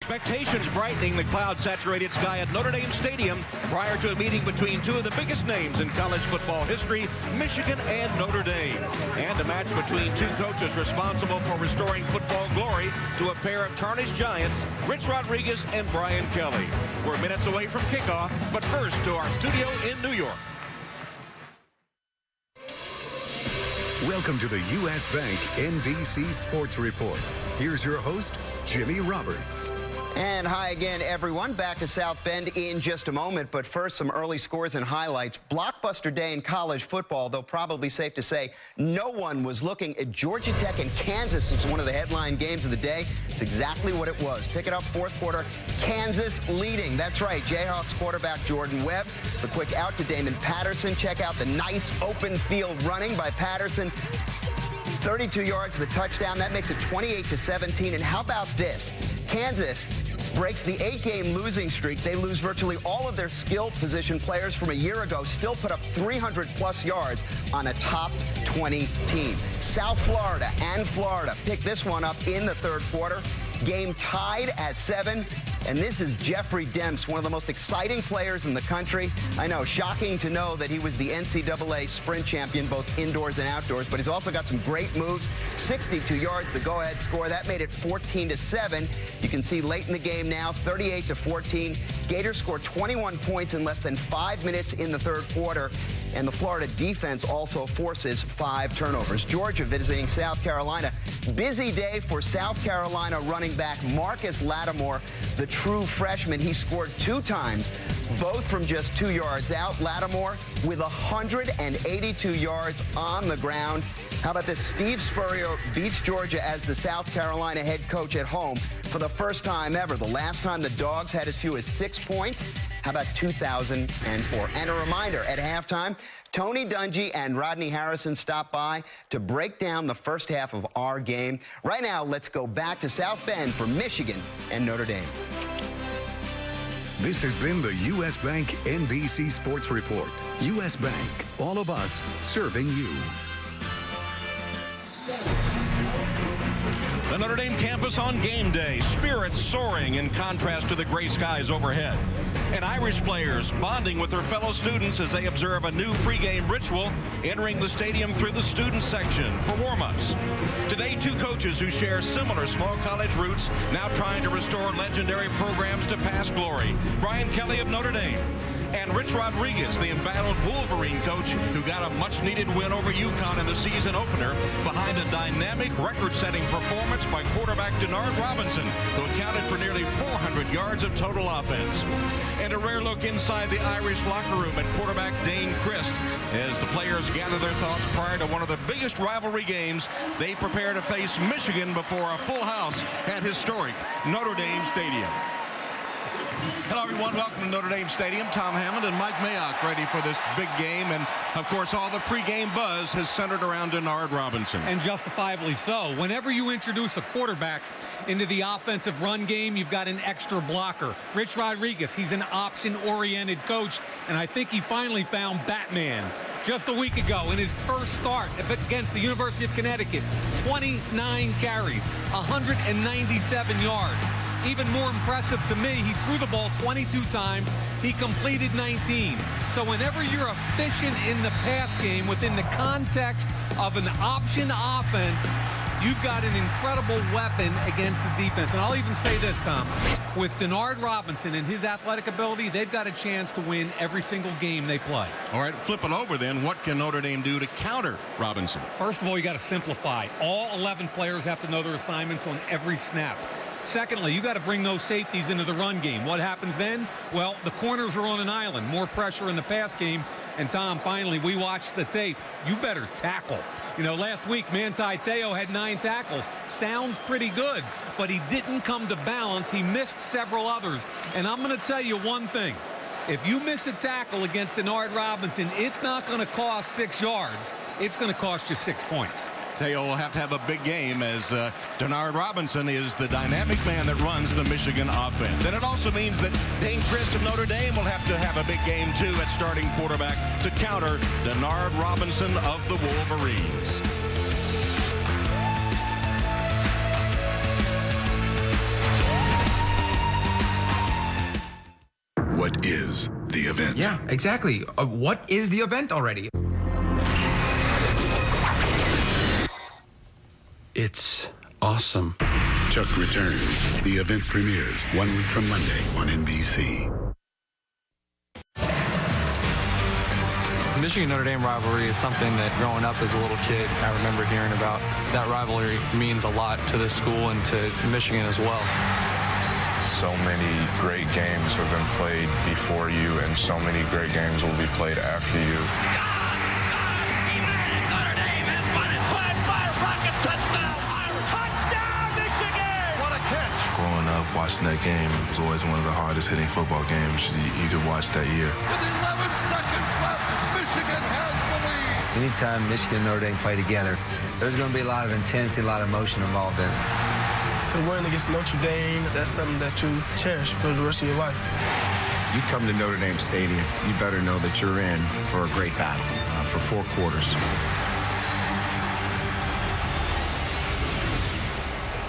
Expectations brightening the cloud-saturated sky at Notre Dame Stadium prior to a meeting between two of the biggest names in college football history, Michigan and Notre Dame. And a match between two coaches responsible for restoring football glory to a pair of tarnished giants, Rich Rodriguez and Brian Kelly. We're minutes away from kickoff, but first to our studio in New York. Welcome to the U.S. Bank NBC Sports Report. Here's your host, Jimmy Roberts. And hi again, everyone. Back to South Bend in just a moment. But first, some early scores and highlights. Blockbuster day in college football, though probably safe to say no one was looking at Georgia Tech and Kansas as one of the headline games of the day. It's exactly what it was. Pick it up, fourth quarter, Kansas leading. That's right, Jayhawks quarterback Jordan Webb. The quick out to Damon Patterson. Check out the nice open field running by Patterson. 32 yards, the touchdown. That makes it 28-17. And how about this? Kansas breaks the 8-game losing streak. They lose virtually all of their skill position players from a year ago, still put up 300-plus yards on a top 20 team. South Florida and Florida pick this one up in the third quarter. Game tied at 7. And this is Jeffrey Demps, one of the most exciting players in the country. I know, shocking to know that he was the NCAA sprint champion, both indoors and outdoors, but he's also got some great moves. 62 yards, the go-ahead score. That made it 14-7. You can see late in the game now, 38-14. Gators scored 21 points in less than 5 minutes in the third quarter. And the Florida defense also forces 5 turnovers. Georgia visiting South Carolina. Busy day for South Carolina running back Marcus Lattimore, the true freshman. He scored 2 times, both from just 2 yards out. Lattimore with 182 yards on the ground. How about this? Steve Spurrier beats Georgia as the South Carolina head coach at home for the first time ever. The last time the Dogs had as few as 6 points. How about 2004? And a reminder, at halftime, Tony Dungy and Rodney Harrison stopped by to break down the first half of our game. Right now, let's go back to South Bend for Michigan and Notre Dame. This has been the U.S. Bank NBC Sports Report. U.S. Bank, all of us serving you. The Notre Dame campus on game day, spirits soaring in contrast to the gray skies overhead. And Irish players bonding with their fellow students as they observe a new pregame ritual entering the stadium through the student section for warm-ups. Today, 2 coaches who share similar small college roots now trying to restore legendary programs to past glory. Brian Kelly of Notre Dame and Rich Rodriguez, the embattled Wolverine coach who got a much-needed win over UConn in the season opener behind a dynamic record-setting performance by quarterback Denard Robinson, who accounted for nearly 400 yards of total offense. And a rare look inside the Irish locker room at quarterback Dane Christ as the players gather their thoughts prior to one of the biggest rivalry games. They prepare to face Michigan before a full house at historic Notre Dame Stadium. Hello, everyone. Welcome to Notre Dame Stadium. Tom Hammond and Mike Mayock ready for this big game. And, of course, all the pregame buzz has centered around Denard Robinson. And justifiably so. Whenever you introduce a quarterback into the offensive run game, you've got an extra blocker. Rich Rodriguez, he's an option-oriented coach, and I think he finally found Batman. Just a week ago, in his first start against the University of Connecticut, 29 carries, 197 yards. Even more impressive to me, he threw the ball 22 times. He completed 19. So whenever you're efficient in the pass game within the context of an option offense, you've got an incredible weapon against the defense. And I'll even say this, Tom. With Denard Robinson and his athletic ability, they've got a chance to win every single game they play. All right, flip it over then. What can Notre Dame do to counter Robinson? First of all, you got to simplify. All 11 players have to know their assignments on every snap. Secondly, you got to bring those safeties into the run game. What happens then? Well, the corners are on an island. More pressure in the pass game. And, Tom, finally, we watched the tape. You better tackle. You know, last week, Manti Te'o had 9 tackles. Sounds pretty good, but he didn't come to balance. He missed several others. And I'm going to tell you one thing. If you miss a tackle against Denard Robinson, it's not going to cost 6 yards. It's going to cost you 6 points. Te'o will have to have a big game as Denard Robinson is the dynamic man that runs the Michigan offense. And it also means that Dane Christ of Notre Dame will have to have a big game, too, at starting quarterback to counter Denard Robinson of the Wolverines. what is the event? Yeah, exactly. What is the event already? It's awesome. Chuck returns. The event premieres 1 week from Monday on NBC. The Michigan-Notre Dame rivalry is something that growing up as a little kid, I remember hearing about. That rivalry means a lot to this school and to Michigan as well. So many great games have been played before you, and so many great games will be played after you. Growing up, watching that game was always one of the hardest hitting football games you could watch that year. With 11 seconds left, Michigan has the lead. Anytime Michigan and Notre Dame play together, there's going to be a lot of intensity, a lot of emotion involved in it. To win against Notre Dame, that's something that you cherish for the rest of your life. You come to Notre Dame Stadium, you better know that you're in for a great battle for 4 quarters.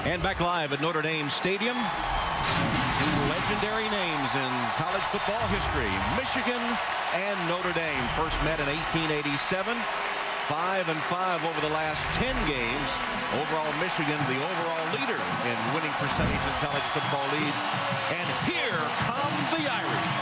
And back live at Notre Dame Stadium, 2 legendary names in college football history, Michigan and Notre Dame. First met in 1887, 5-5 over the last 10 games. Overall, Michigan, the overall leader in winning percentage in college football leagues. And here come the Irish.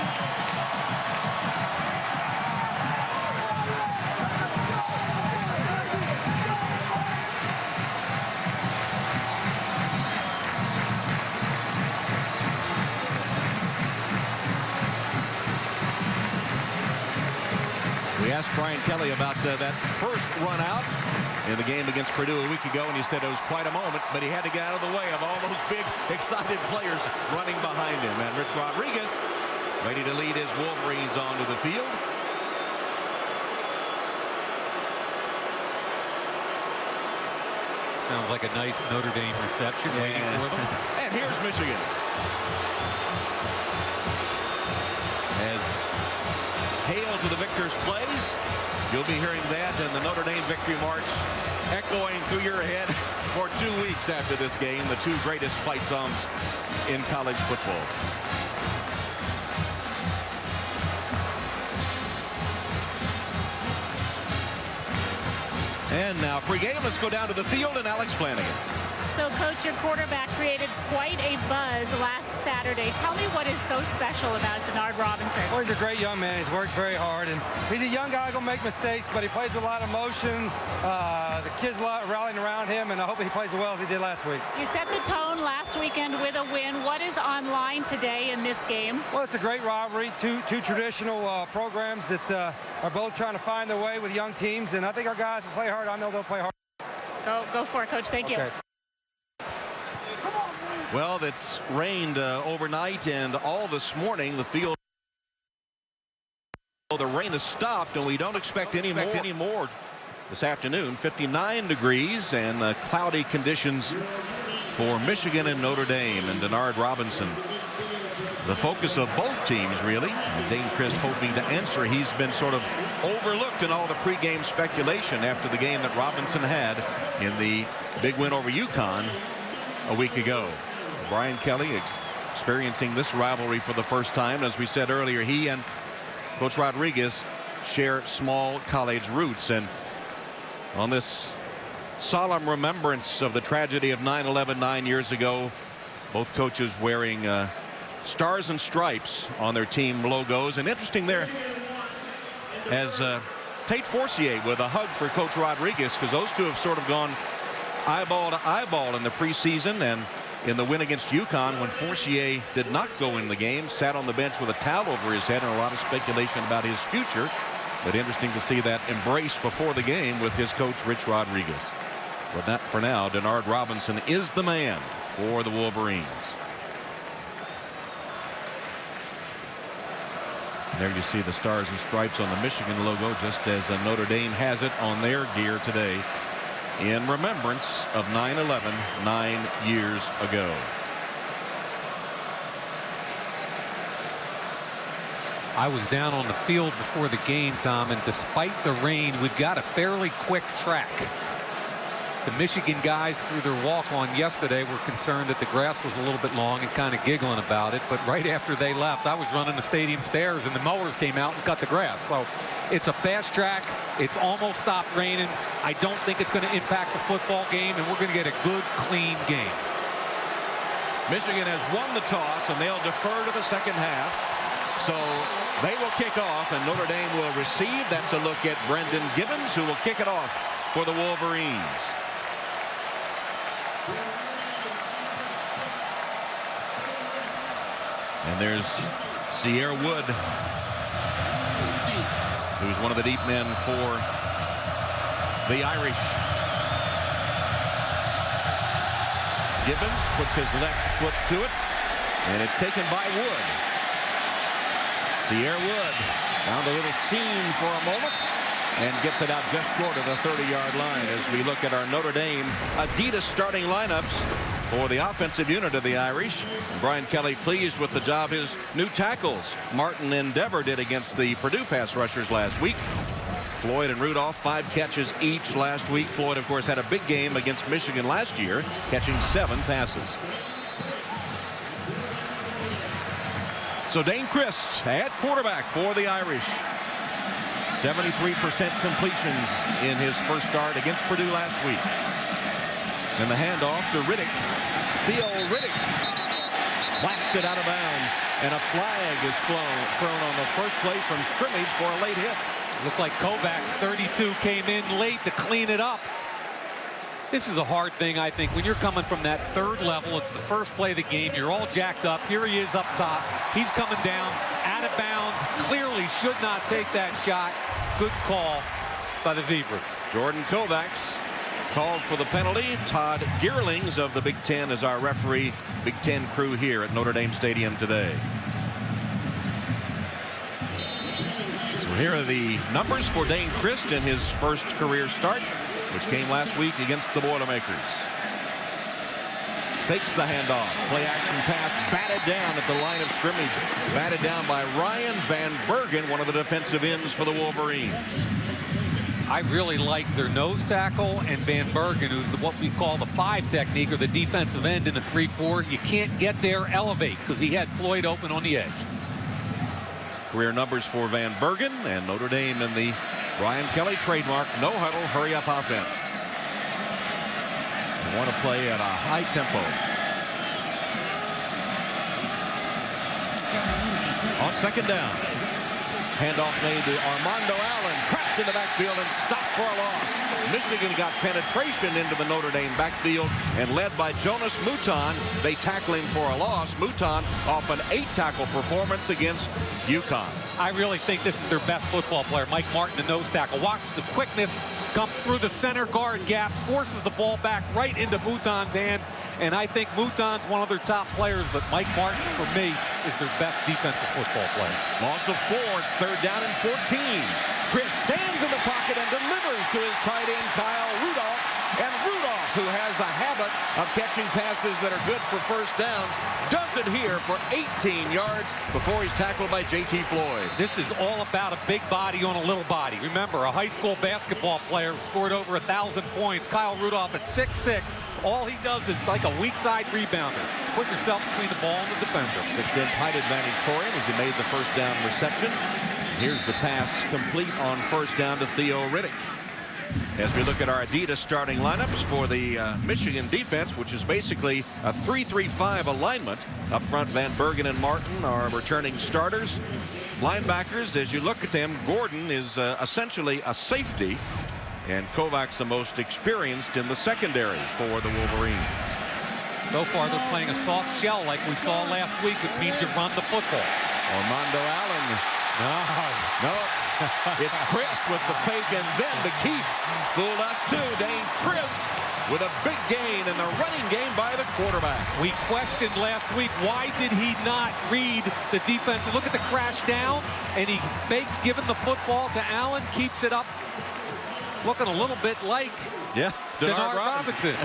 We asked Brian Kelly about that first run out in the game against Purdue a week ago, and he said it was quite a moment, but he had to get out of the way of all those big, excited players running behind him. And Rich Rodriguez ready to lead his Wolverines onto the field. Sounds like a nice Notre Dame reception waiting for them. And here's Michigan. As Hail to the Victors plays, you'll be hearing that and the Notre Dame victory march echoing through your head for 2 weeks after this game. The 2 greatest fight songs in college football. And now pregame, let's go down to the field and Alex Flanagan. So, Coach, your quarterback created quite a buzz last Saturday. Tell me what is so special about Denard Robinson. Well, he's a great young man. He's worked very hard, and he's a young guy going to make mistakes, but he plays with a lot of motion. The kids rallying around him, and I hope he plays as well as he did last week. You set the tone last weekend with a win. What is on line today in this game? Well, it's a great rivalry. Two traditional programs that are both trying to find their way with young teams, and I think our guys will play hard. I know they'll play hard. Go for it, Coach. Thank you. Well, it's rained overnight and all this morning. The field, the rain has stopped, and we don't expect any more this afternoon. 59 degrees and cloudy conditions for Michigan and Notre Dame. And Denard Robinson, the focus of both teams, really. And Dane Christ hoping to answer. He's been sort of overlooked in all the pregame speculation after the game that Robinson had in the big win over UConn a week ago. Brian Kelly experiencing this rivalry for the first time. As we said earlier, he and Coach Rodriguez share small college roots. And on this solemn remembrance of the tragedy of 9/11 9 years ago, both coaches wearing stars and stripes on their team logos. And interesting there, as Tate Forcier with a hug for Coach Rodriguez, because those two have sort of gone eyeball to eyeball in the preseason. And in the win against UConn, when Forcier did not go in the game, sat on the bench with a towel over his head, and a lot of speculation about his future. But interesting to see that embrace before the game with his coach, Rich Rodriguez. But not for now. Denard Robinson is the man for the Wolverines. There you see the stars and stripes on the Michigan logo, just as Notre Dame has it on their gear today, in remembrance of 9/11 9 years ago. I was down on the field before the game, Tom, and despite the rain, we've got a fairly quick track. The Michigan guys, through their walk-on yesterday, were concerned that the grass was a little bit long and kind of giggling about it. But right after they left, I was running the stadium stairs, and the mowers came out and cut the grass. So it's a fast track. It's almost stopped raining. I don't think it's going to impact the football game, and we're going to get a good, clean game. Michigan has won the toss, and they'll defer to the second half. So they will kick off, and Notre Dame will receive. That's a look at Brendan Gibbons, who will kick it off for the Wolverines. And there's Sierra Wood, who's one of the deep men for the Irish. Gibbons puts his left foot to it, and it's taken by Wood. Sierra Wood found a little seam for a moment and gets it out just short of the 30-yard line as we look at our Notre Dame Adidas starting lineups for the offensive unit of the Irish. And Brian Kelly pleased with the job his new tackles, Martin and Dever, did against the Purdue pass rushers last week. Floyd and Rudolph, 5 catches each last week. Floyd, of course, had a big game against Michigan last year, catching 7 passes. So Dane Christ at quarterback for the Irish. 73% completions in his first start against Purdue last week. And the handoff to Riddick. Theo Riddick blasted out of bounds, and a flag is thrown on the first play from scrimmage for a late hit. Looked like Kovacs, 32, came in late to clean it up. This is a hard thing, I think. When you're coming from that third level, it's the first play of the game. You're all jacked up. Here he is up top. He's coming down, out of bounds. Clearly should not take that shot. Good call by the Zebras. Jordan Kovacs called for the penalty. Todd Gearlings of the Big Ten is our referee. Big Ten crew here at Notre Dame Stadium today. So here are the numbers for Dane Christ in his first career start, which came last week against the Boilermakers. Fakes the handoff. Play action pass batted down at the line of scrimmage. Batted down by Ryan Van Bergen, one of the defensive ends for the Wolverines. I really like their nose tackle and Van Bergen, who's what we call the 5 technique, or the defensive end in a 3-4. You can't get there, elevate, because he had Floyd open on the edge. Career numbers for Van Bergen, and Notre Dame in the Brian Kelly trademark no huddle, hurry up offense. They want to play at a high tempo. On second down, handoff made to Armando Allen, trapped in the backfield and stopped for a loss. Michigan got penetration into the Notre Dame backfield, and led by Jonas Mouton, they tackle him for a loss. Mouton off an 8-tackle performance against UConn. I really think this is their best football player, Mike Martin, the nose tackle. Watch the quickness, comes through the center guard gap, forces the ball back right into Mouton's hand, and I think Mouton's one of their top players, but Mike Martin, for me, is their best defensive football player. Loss of 4, it's third down and 14. Chris stands in the pocket and delivers to his tight end, Kyle Rudolph. And Rudolph, who has a habit of catching passes that are good for first downs, does it here for 18 yards before he's tackled by J.T. Floyd. This is all about a big body on a little body. Remember, a high school basketball player scored over 1,000 points. Kyle Rudolph at 6'6". All he does is like a weak side rebounder. Put yourself between the ball and the defender. 6-inch height advantage for him as he made the first down reception. Here's the pass complete on first down to Theo Riddick. As we look at our Adidas starting lineups for the Michigan defense, which is basically a 3-3-5 alignment. Up front, Van Bergen and Martin are returning starters. Linebackers, as you look at them, Gordon is essentially a safety, and Kovacs the most experienced in the secondary for the Wolverines. So far, they're playing a soft shell like we saw last week, which means you run the football. Armando Allen. No. It's Christ with the fake and then the keep. Fooled us too. Dane Christ with a big gain in the running game by the quarterback. We questioned last week, why did he not read the defense? Look at the crash down, and he fakes giving the football to Allen, keeps it up. Looking a little bit like Denard Robinson.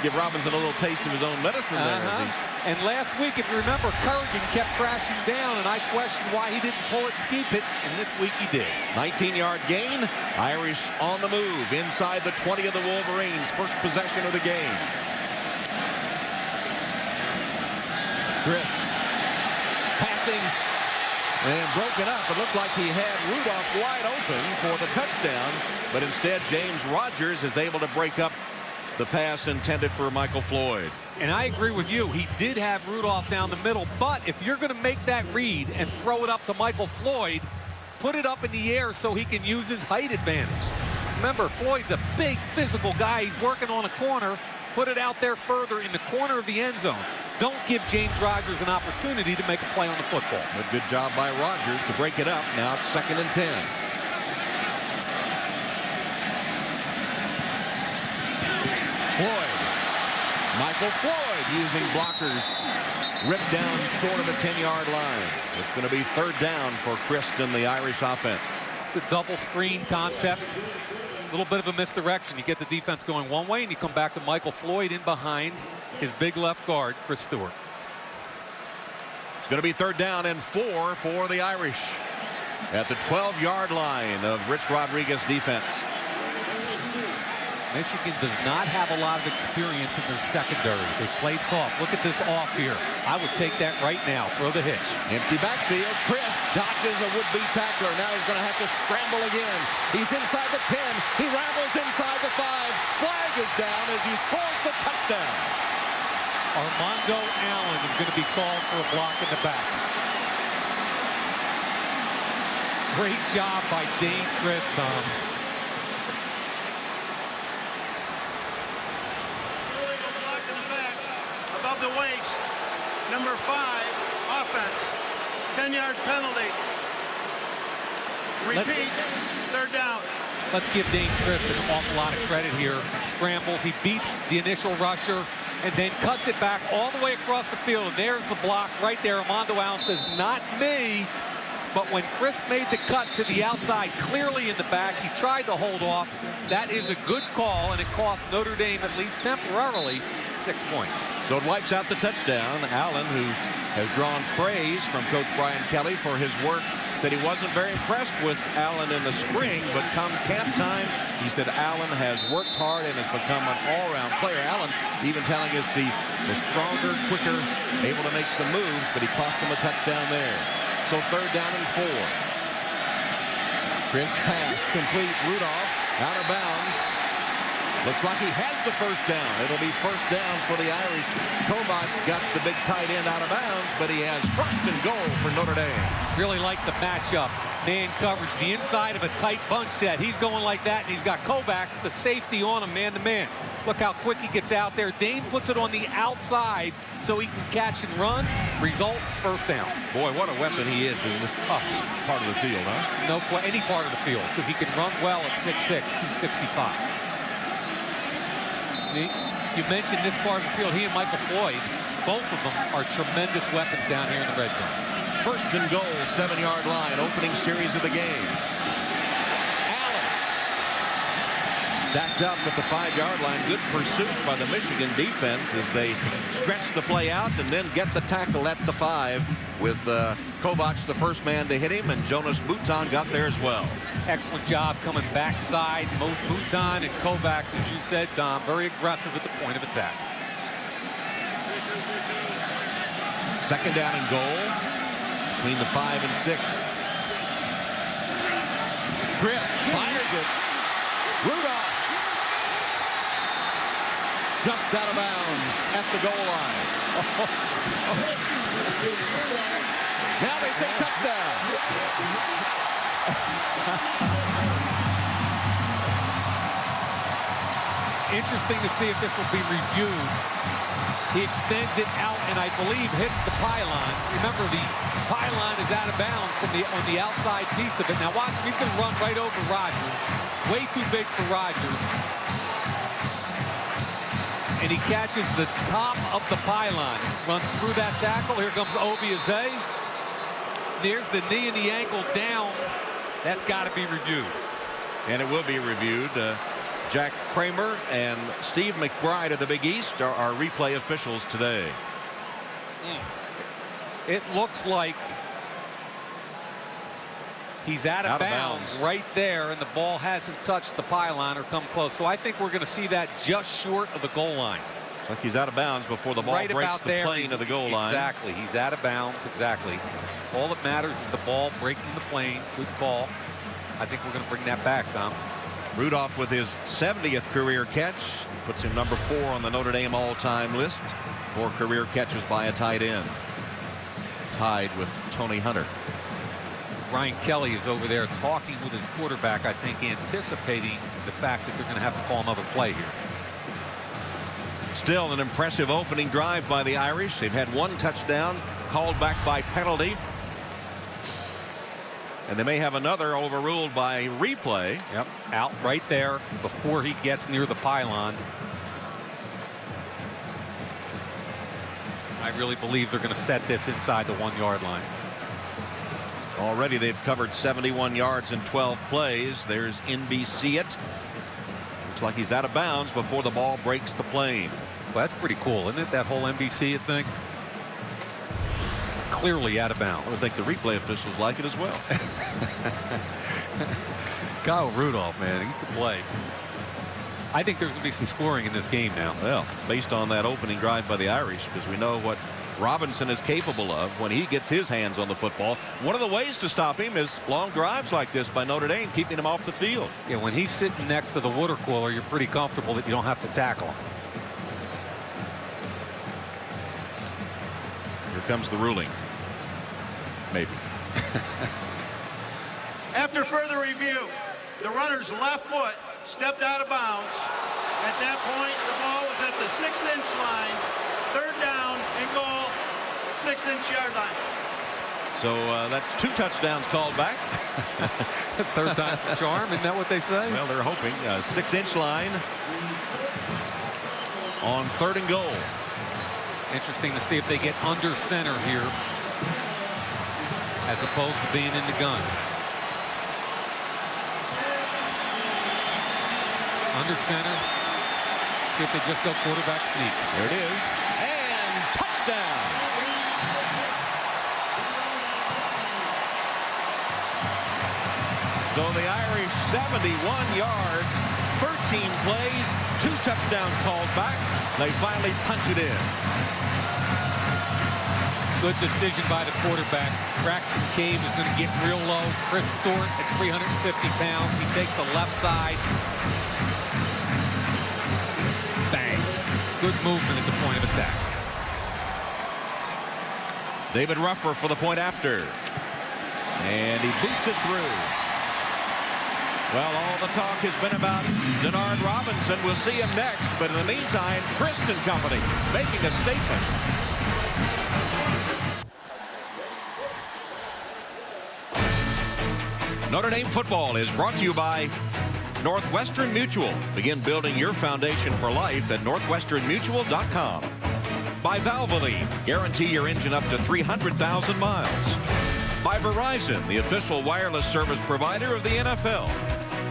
Give Robinson a little taste of his own medicine there as he And last week, if you remember, Kerrigan kept crashing down, and I questioned why he didn't pull it and keep it, and this week he did. 19-yard gain. Irish on the move inside the 20 of the Wolverines. First possession of the game. Christ passing and broken up. It looked like he had Rudolph wide open for the touchdown, but instead James Rogers is able to break up the pass intended for Michael Floyd. And I agree with you. He did have Rudolph down the middle, but if you're going to make that read and throw it up to Michael Floyd, put it up in the air so he can use his height advantage. Remember, Floyd's a big physical guy. He's working on a corner. Put it out there further in the corner of the end zone. Don't give James Rogers an opportunity to make a play on the football. A good job by Rogers to break it up. Now it's 2nd and 10. Floyd. Michael Floyd using blockers. Ripped down short of the 10-yard line. It's going to be 3rd down for Christ and the Irish offense. The double screen concept. A little bit of a misdirection. You get the defense going one way, and you come back to Michael Floyd in behind his big left guard, Chris Stewart. It's going to be 3rd down and 4 for the Irish at the 12-yard line of Rich Rodriguez defense. Michigan does not have a lot of experience in their secondary. They played soft. Look at this off here. I would take that right now. Throw the hitch. Empty backfield. Chris dodges a would-be tackler. Now he's going to have to scramble again. He's inside the 10. He rambles inside the 5. Flag is down as he scores the touchdown. Armando Allen is going to be called for a block in the back. Great job by Dane Chris, Tom. Above the waist, number 5, offense, 10-yard penalty. Repeat, 3rd down. Let's give Dane Chris an awful lot of credit here. Scrambles, he beats the initial rusher, and then cuts it back all the way across the field. And there's the block right there. Armando Allen says, not me. But when Chris made the cut to the outside, clearly in the back, he tried to hold off. That is a good call, and it cost Notre Dame, at least temporarily, 6 points. So it wipes out the touchdown. Allen, who has drawn praise from Coach Brian Kelly for his work, said he wasn't very impressed with Allen in the spring, but come camp time, he said Allen has worked hard and has become an all-around player. Allen even telling us the stronger, quicker, able to make some moves, but he cost him a touchdown there. So 3rd down and 4. Chris pass complete. Rudolph out of bounds. Looks like he has the 1st down. It'll be 1st down for the Irish. Kovacs got the big tight end out of bounds, but he has 1st and goal for Notre Dame. Really like the matchup. Man coverage, the inside of a tight bunch set. He's going like that, and he's got Kovacs, the safety, on him, man-to-man. Look how quick he gets out there. Dane puts it on the outside so he can catch and run. Result, 1st down. Boy, what a weapon he is in this part of the field, huh? No, any part of the field, because he can run well at 6'6", 265. You mentioned this part of the field. He and Michael Floyd, both of them are tremendous weapons down here in the red zone. 1st and goal, 7-yard line, opening series of the game. Allen stacked up at the 5-yard line. Good pursuit by the Michigan defense as they stretch the play out and then get the tackle at the 5 with Kovacs the first man to hit him, and Jonas Bouton got there as well. Excellent job coming backside. Both Bouton and Kovacs, as you said, Tom, very aggressive at the point of attack. 2nd down and goal between the 5 and 6. Chris fires it. Rudolph just out of bounds at the goal line. Now they say touchdown. Interesting to see if this will be reviewed. He extends it out and I believe hits the pylon. Remember, the pylon is out of bounds from on the outside piece of it. Now watch, he's going to run right over Rogers. Way too big for Rogers. And he catches the top of the pylon. Runs through that tackle. Here comes Obieze. There's the knee and the ankle down. That's got to be reviewed. And it will be reviewed. Jack Kramer and Steve McBride of the Big East are our replay officials today. It looks like he's out of bounds right there, and the ball hasn't touched the pylon or come close. So I think we're going to see that just short of the goal line. It's like he's out of bounds before the ball breaks the plane of the goal line. Exactly. He's out of bounds. Exactly. All that matters is the ball breaking the plane. Good call. I think we're going to bring that back, Tom. Rudolph with his 70th career catch puts him number 4 on the Notre Dame all-time list. 4 career catches by a tight end. Tied with Tony Hunter. Brian Kelly is over there talking with his quarterback, I think anticipating the fact that they're going to have to call another play here. Still an impressive opening drive by the Irish. They've had 1 touchdown called back by penalty. And they may have another overruled by replay. Yep, out right there before he gets near the pylon. I really believe they're going to set this inside the 1-yard line. Already they've covered 71 yards in 12 plays. There's NBC it. Looks like he's out of bounds before the ball breaks the plane. Well, that's pretty cool, isn't it? That whole NBC thing. Clearly out of bounds. I would think the replay officials like it as well. Kyle Rudolph, man, he can play. I think there's going to be some scoring in this game now. Well, based on that opening drive by the Irish, because we know what Robinson is capable of when he gets his hands on the football. One of the ways to stop him is long drives like this by Notre Dame, keeping him off the field. Yeah, when he's sitting next to the water cooler, you're pretty comfortable that you don't have to tackle him. Here comes the ruling. Maybe. After further review, the runner's left foot stepped out of bounds. At that point, the ball was at the 6-inch line. 3rd down and goal, 6-inch yard line. So that's 2 touchdowns called back. 3rd time's the charm, isn't that what they say? Well, they're hoping. 6-inch line on 3rd and goal. Interesting to see if they get under center here as opposed to being in the gun. Under center. See if they just go quarterback sneak. There it is. And touchdown. So the Irish 71 yards, 13 plays, 2 touchdowns called back. They finally punch it in. Good decision by the quarterback. Braxton Cave is going to get real low. Chris Stewart at 350 pounds. He takes the left side. Bang. Good movement at the point of attack. David Ruffer for the point after. And he boots it through. Well, all the talk has been about Denard Robinson. We'll see him next. But in the meantime, Kristen Company making a statement. Notre Dame football is brought to you by Northwestern Mutual. Begin building your foundation for life at northwesternmutual.com. By Valvoline. Guarantee your engine up to 300,000 miles. By Verizon, the official wireless service provider of the NFL.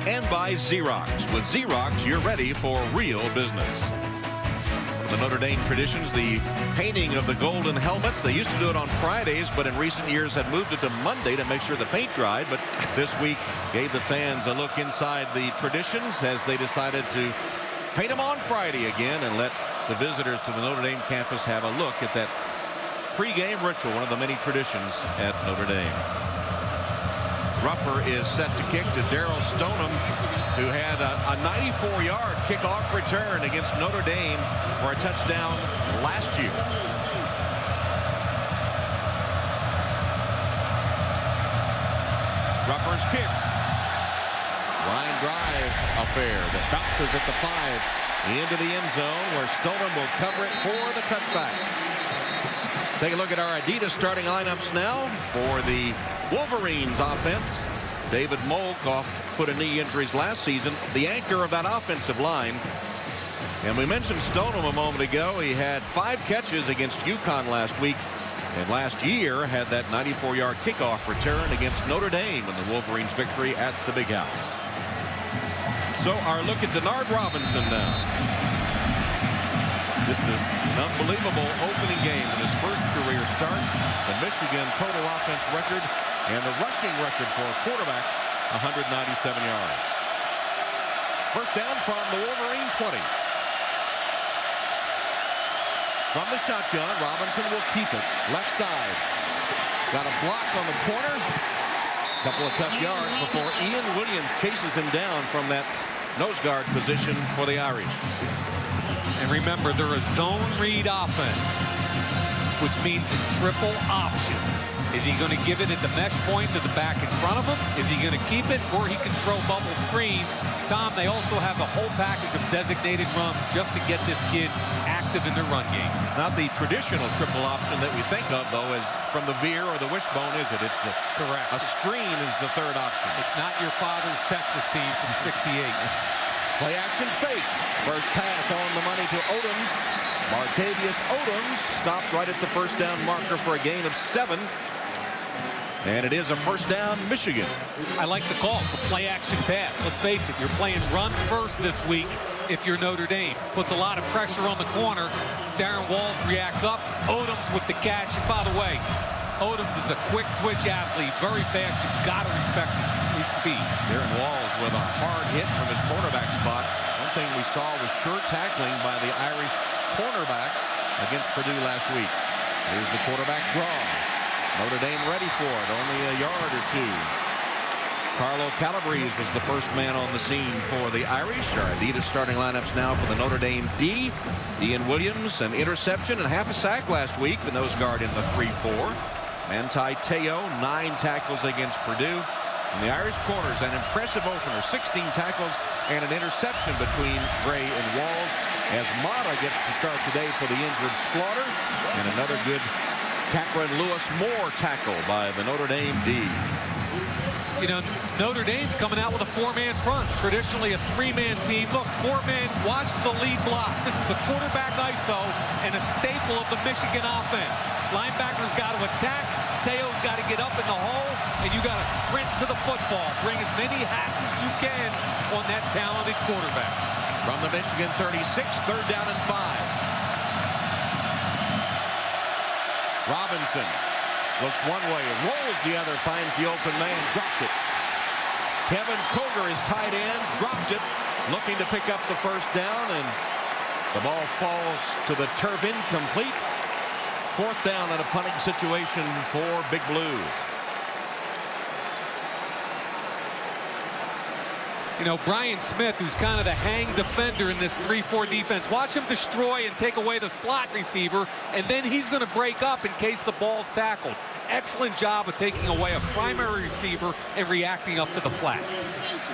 And by Xerox. With Xerox, you're ready for real business. The Notre Dame traditions, the painting of the golden helmets. They used to do it on Fridays, but in recent years had moved it to Monday to make sure the paint dried. But this week gave the fans a look inside the traditions as they decided to paint them on Friday again and let the visitors to the Notre Dame campus have a look at that pregame ritual, one of the many traditions at Notre Dame. Ruffer is set to kick to Darrell Stoneham, who had a 94-yard kickoff return against Notre Dame for a touchdown last year. Ruffer's kick. Line drive affair that bounces at the 5 into the end zone where Stoneham will cover it for the touchback. Take a look at our Adidas starting lineups now for the Wolverines offense. David Molk off foot and knee injuries last season, the anchor of that offensive line. And we mentioned Stoneham a moment ago. He had 5 catches against UConn last week, and last year had that 94-yard kickoff return against Notre Dame in the Wolverines' victory at the Big House. So our look at Denard Robinson now. This is an unbelievable opening game in his first career starts. The Michigan total offense record and the rushing record for a quarterback, 197 yards. First down from the Wolverine 20. From the shotgun, Robinson will keep it. Left side. Got a block on the corner. Couple of tough yards before Ian Williams chases him down from that nose guard position for the Irish. And remember, they're a zone read offense, which means a triple option. Is he going to give it at the mesh point to the back in front of him? Is he going to keep it, or he can throw bubble screen? Tom, they also have a whole package of designated runs just to get this kid active in their run game. It's not the traditional triple option that we think of, though, as from the veer or the wishbone, is it? It's correct. A screen is the third option. It's not your father's Texas team from '68. Play action fake. First pass on the money to Odoms. Martavius Odoms stopped right at the first down marker for a gain of 7. And it is a first down, Michigan. I like the call. It's a play action pass. Let's face it, you're playing run first this week if you're Notre Dame. Puts a lot of pressure on the corner. Darren Walls reacts up. Odoms with the catch. And by the way, Odoms is a quick twitch athlete, very fast. You've got to respect his speed. Darren Walls with a hard hit from his cornerback spot. One thing we saw was sure tackling by the Irish cornerbacks against Purdue last week. Here's the quarterback draw. Notre Dame ready for it, only a yard or two. Carlo Calabrese was the first man on the scene for the Irish. Our Adidas starting lineups now for the Notre Dame D. Ian Williams, an interception and half a sack last week. The nose guard in the 3-4. Manti Te'o, 9 tackles against Purdue. And the Irish corners, an impressive opener, 16 tackles and an interception between Gray and Walls, as Mata gets the start today for the injured Slaughter. And another good Capron Lewis Moore tackle by the Notre Dame D. You know, Notre Dame's coming out with a 4-man front. Traditionally a 3-man team. Look, 4-man, watch the lead block. This is a quarterback ISO and a staple of the Michigan offense. Linebackers got to attack. Teo's got to get up in the hole, and you got to sprint to the football. Bring as many hats as you can on that talented quarterback. From the Michigan 36, third down and 5. Robinson looks one way, rolls the other, finds the open man, dropped it. Kevin Koger is tight end, dropped it, looking to pick up the first down, and the ball falls to the turf, incomplete. Fourth down in a punting situation for Big Blue. You know, Brian Smith, who's kind of the hang defender in this 3-4 defense, watch him destroy and take away the slot receiver, and then he's going to break up in case the ball's tackled. Excellent job of taking away a primary receiver and reacting up to the flat.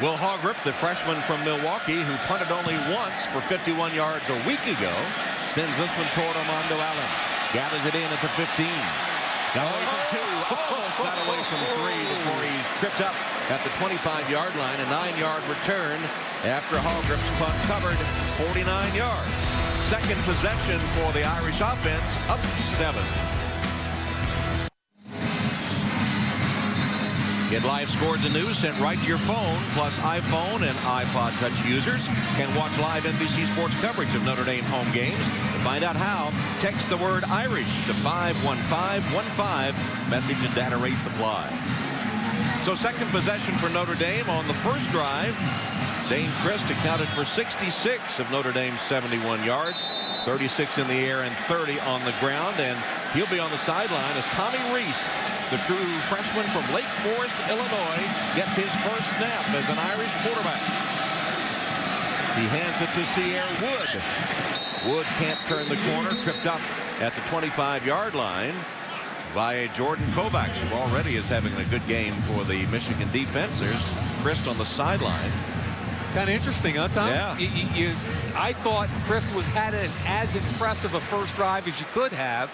Will Hogrup, the freshman from Milwaukee, who punted only once for 51 yards a week ago, sends this one toward Armando Allen. Gathers it in at the 15. Got away from 2. Almost got away from 3 before he's tripped up at the 25-yard line. A 9-yard return after Hogrup's punt covered 49 yards. Second possession for the Irish offense, up 7. Get live scores and news sent right to your phone, plus iPhone and iPod Touch users can watch live NBC Sports coverage of Notre Dame home games. To find out how, text the word Irish to 51515. Message and data rates apply. So second possession for Notre Dame on the first drive. Dane Christ accounted for 66 of Notre Dame's 71 yards, 36 in the air and 30 on the ground, and he'll be on the sideline as Tommy Rees, the true freshman from Lake Forest, Illinois, gets his first snap as an Irish quarterback. He hands it to Sierre Wood. Wood can't turn the corner, tripped up at the 25-yard line by Jordan Kovacs, who already is having a good game for the Michigan defense. There's Christ on the sideline. Kind of interesting, huh, Tom? Yeah. I thought Christ had as impressive a first drive as you could have.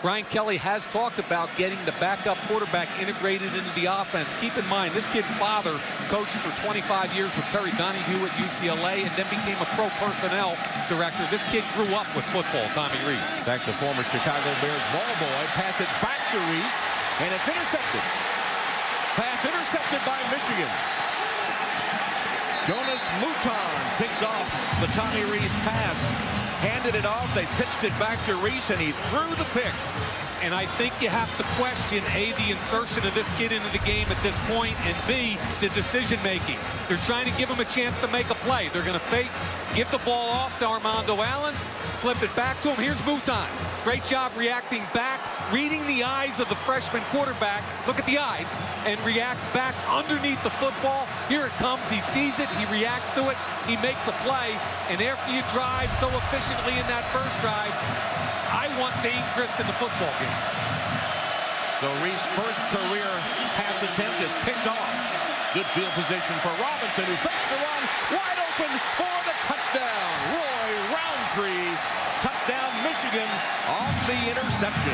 Brian Kelly has talked about getting the backup quarterback integrated into the offense. Keep in mind, this kid's father coached for 25 years with Terry Donahue at UCLA and then became a pro personnel director. This kid grew up with football, Tommy Rees. In fact, the former Chicago Bears ball boy, pass it back to Rees, and it's intercepted. Pass intercepted by Michigan. Jonas Mouton picks off the Tommy Rees pass. handed it off. They pitched it back to Reese, and he threw the pick. And I think you have to question, A, the insertion of this kid into the game at this point, and B, the decision-making. They're trying to give him a chance to make a play. They're going to fake, give the ball off to Armando Allen, flip it back to him. Here's Mouton. Great job reacting back, reading the eyes of the freshman quarterback. Look at the eyes, and reacts back underneath the football. Here it comes. He sees it. He reacts to it. He makes a play. And after you drive so efficiently in that first drive, I want Dane Christ in the football game. So Reese, first career pass attempt is picked off. Good field position for Robinson, who fakes the run. Wide open for the touchdown. Roy Roundtree. Touchdown, Michigan, off the interception.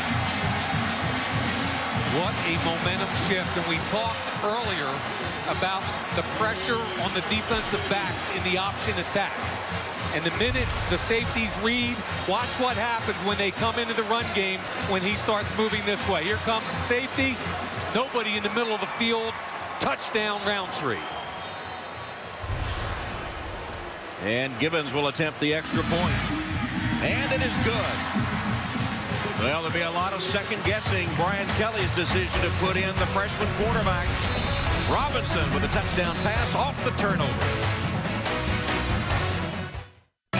What a momentum shift. And we talked earlier about the pressure on the defensive backs in the option attack. And the minute the safeties read, watch what happens when they come into the run game when he starts moving this way. Here comes the safety. Nobody in the middle of the field. Touchdown, Roundtree. And Gibbons will attempt the extra point. And it is good. Well, there'll be a lot of second-guessing Brian Kelly's decision to put in the freshman quarterback. Robinson with a touchdown pass off the turnover.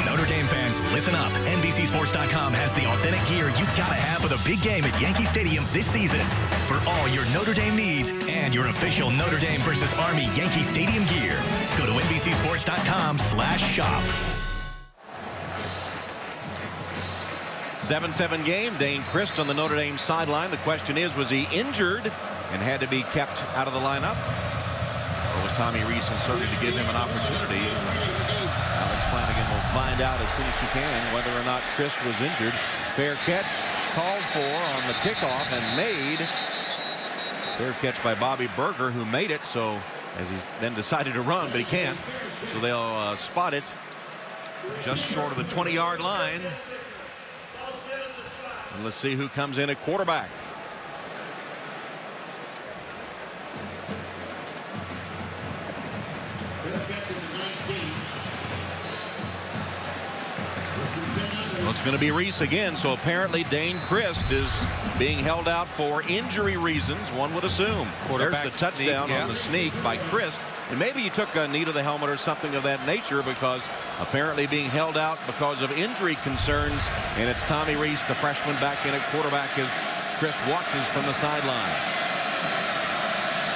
Notre Dame fans, listen up. NBCSports.com has the authentic gear you've got to have for the big game at Yankee Stadium this season. For all your Notre Dame needs and your official Notre Dame versus Army Yankee Stadium gear, go to NBCSports.com/shop. 7-7 game. Dane Christ on the Notre Dame sideline. The question is, was he injured and had to be kept out of the lineup? Or was Tommy Reese inserted to give him an opportunity? Alex Flanagan will find out as soon as she can whether or not Christ was injured. Fair catch called for on the kickoff and made. Fair catch by Bobby Berger, who made it, so as he then decided to run, but he can't. So they'll spot it just short of the 20-yard line. And let's see who comes in at quarterback. Well, it's going to be Reese again, so apparently Dane Christ is being held out for injury reasons, one would assume. There's the touchdown on the sneak by Christ. And maybe he took a knee to the helmet or something of that nature, because apparently being held out because of injury concerns. And it's Tommy Reese, the freshman, back in at quarterback as Christ watches from the sideline.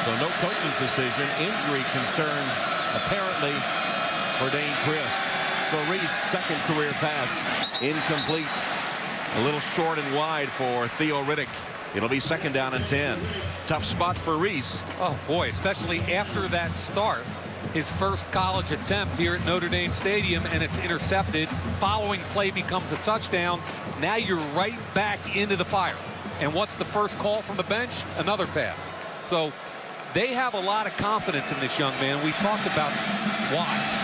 So no coach's decision. Injury concerns apparently for Dane Christ. So Reese, second career pass, incomplete. A little short and wide for Theo Riddick. It'll be second down and 10. Tough spot for Reese. Oh, boy, especially after that start. His first college attempt here at Notre Dame Stadium, and it's intercepted. Following play becomes a touchdown. Now you're right back into the fire. And what's the first call from the bench? Another pass. So they have a lot of confidence in this young man. We talked about why.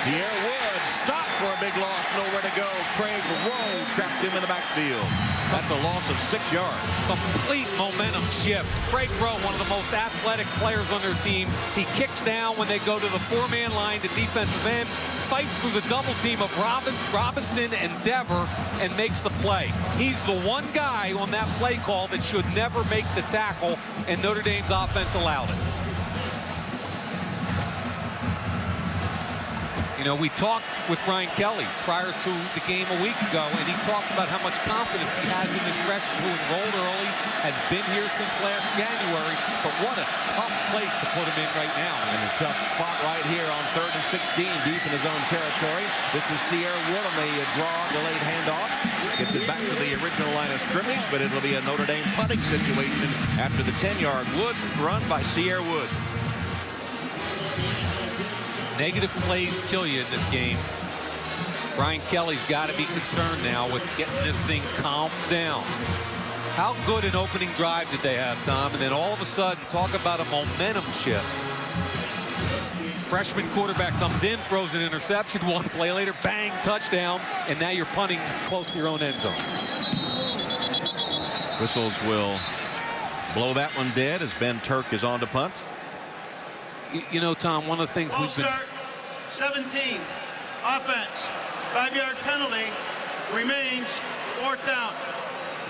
Sierra Woods stopped for a big loss, nowhere to go. Craig Rowe trapped him in the backfield. That's a loss of 6 yards. Complete momentum shift. Craig Rowe, one of the most athletic players on their team. He kicks down when they go to the four-man line to defensive end, fights through the double team of Robinson and Dever, and makes the play. He's the one guy on that play call that should never make the tackle, and Notre Dame's offense allowed it. You know, we talked with Brian Kelly prior to the game a week ago, and he talked about how much confidence he has in this freshman who enrolled early, has been here since last January, but what a tough place to put him in right now. And a tough spot right here on 3rd and 16, deep in his own territory. This is Sierra Wood on the draw, delayed handoff. Gets it back to the original line of scrimmage, but it'll be a Notre Dame punting situation after the 10-yard Wood run by Sierra Wood. Negative plays kill you in this game. Brian Kelly's got to be concerned now with getting this thing calmed down. How good an opening drive did they have, Tom? And then all of a sudden, talk about a momentum shift. Freshman quarterback comes in, throws an interception. One play later, bang, touchdown. And now you're punting close to your own end zone. Whistles will blow that one dead as Ben Turk is on to punt. You know, Tom, one of the things we've been 17. Offense. 5-yard penalty. Remains 4th down.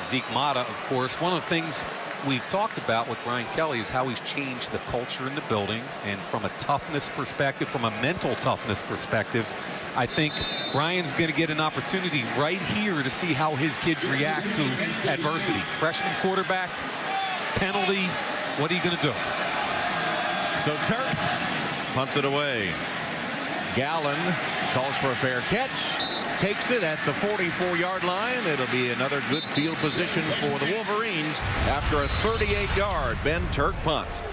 Zeke Mata, of course, one of the things we've talked about with Brian Kelly is how he's changed the culture in the building, and from a toughness perspective, from a mental toughness perspective, I think Brian's going to get an opportunity right here to see how his kids react to adversity. Freshman quarterback, penalty, what are you going to do? So Turk punts it away. Gallen calls for a fair catch, takes it at the 44-yard line. It'll be another good field position for the Wolverines after a 38-yard Ben Turk punt.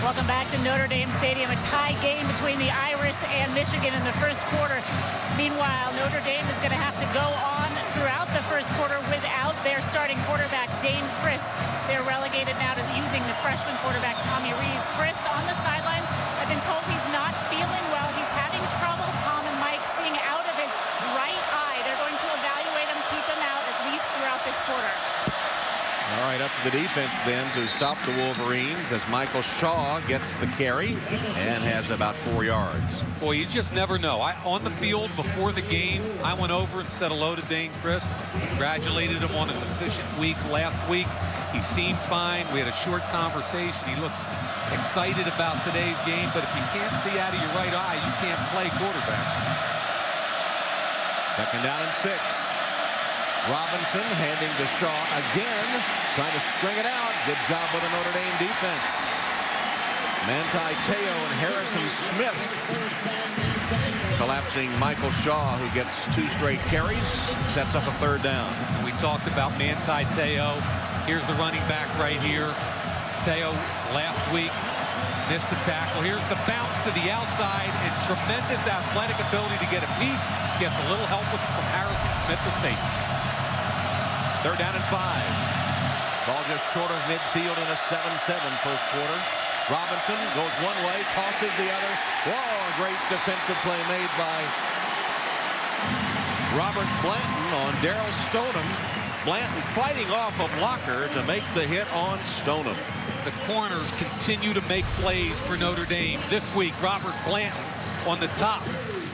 Welcome back to Notre Dame Stadium. A tie game between the Irish and Michigan in the first quarter. Meanwhile, Notre Dame is going to have to go on throughout the first quarter without their starting quarterback, Dane Christ. They're relegated now to using the freshman quarterback, Tommy Rees. Christ on the sidelines. I've been told he's not feeling well. He's having trouble, Tom and Mike, seeing out of his right eye. They're going to evaluate him, keep him out at least throughout this quarter. All right, up to the defense then to stop the Wolverines as Michael Shaw gets the carry and has about 4 yards. Boy, you just never know. On the field before the game, I went over and said hello to Dane Christ. Congratulated him on his efficient week last week. He seemed fine. We had a short conversation. He looked excited about today's game, but if you can't see out of your right eye, you can't play quarterback. 2nd down and 6. Robinson handing to Shaw again, trying to string it out. Good job with the Notre Dame defense. Manti Te'o and Harrison Smith collapsing Michael Shaw, who gets 2 straight carries, sets up a 3rd down. We talked about Manti Te'o. Here's the running back right here. Te'o last week missed the tackle. Here's the bounce to the outside and tremendous athletic ability to get a piece. Gets a little help from Harrison Smith, the safety. 3rd down and 5. Ball just short of midfield in a 7-7 first quarter. Robinson goes one way, tosses the other. Whoa, a great defensive play made by Robert Blanton on Daryl Stoneham. Blanton fighting off a blocker to make the hit on Stoneham. The corners continue to make plays for Notre Dame. This week, Robert Blanton on the top.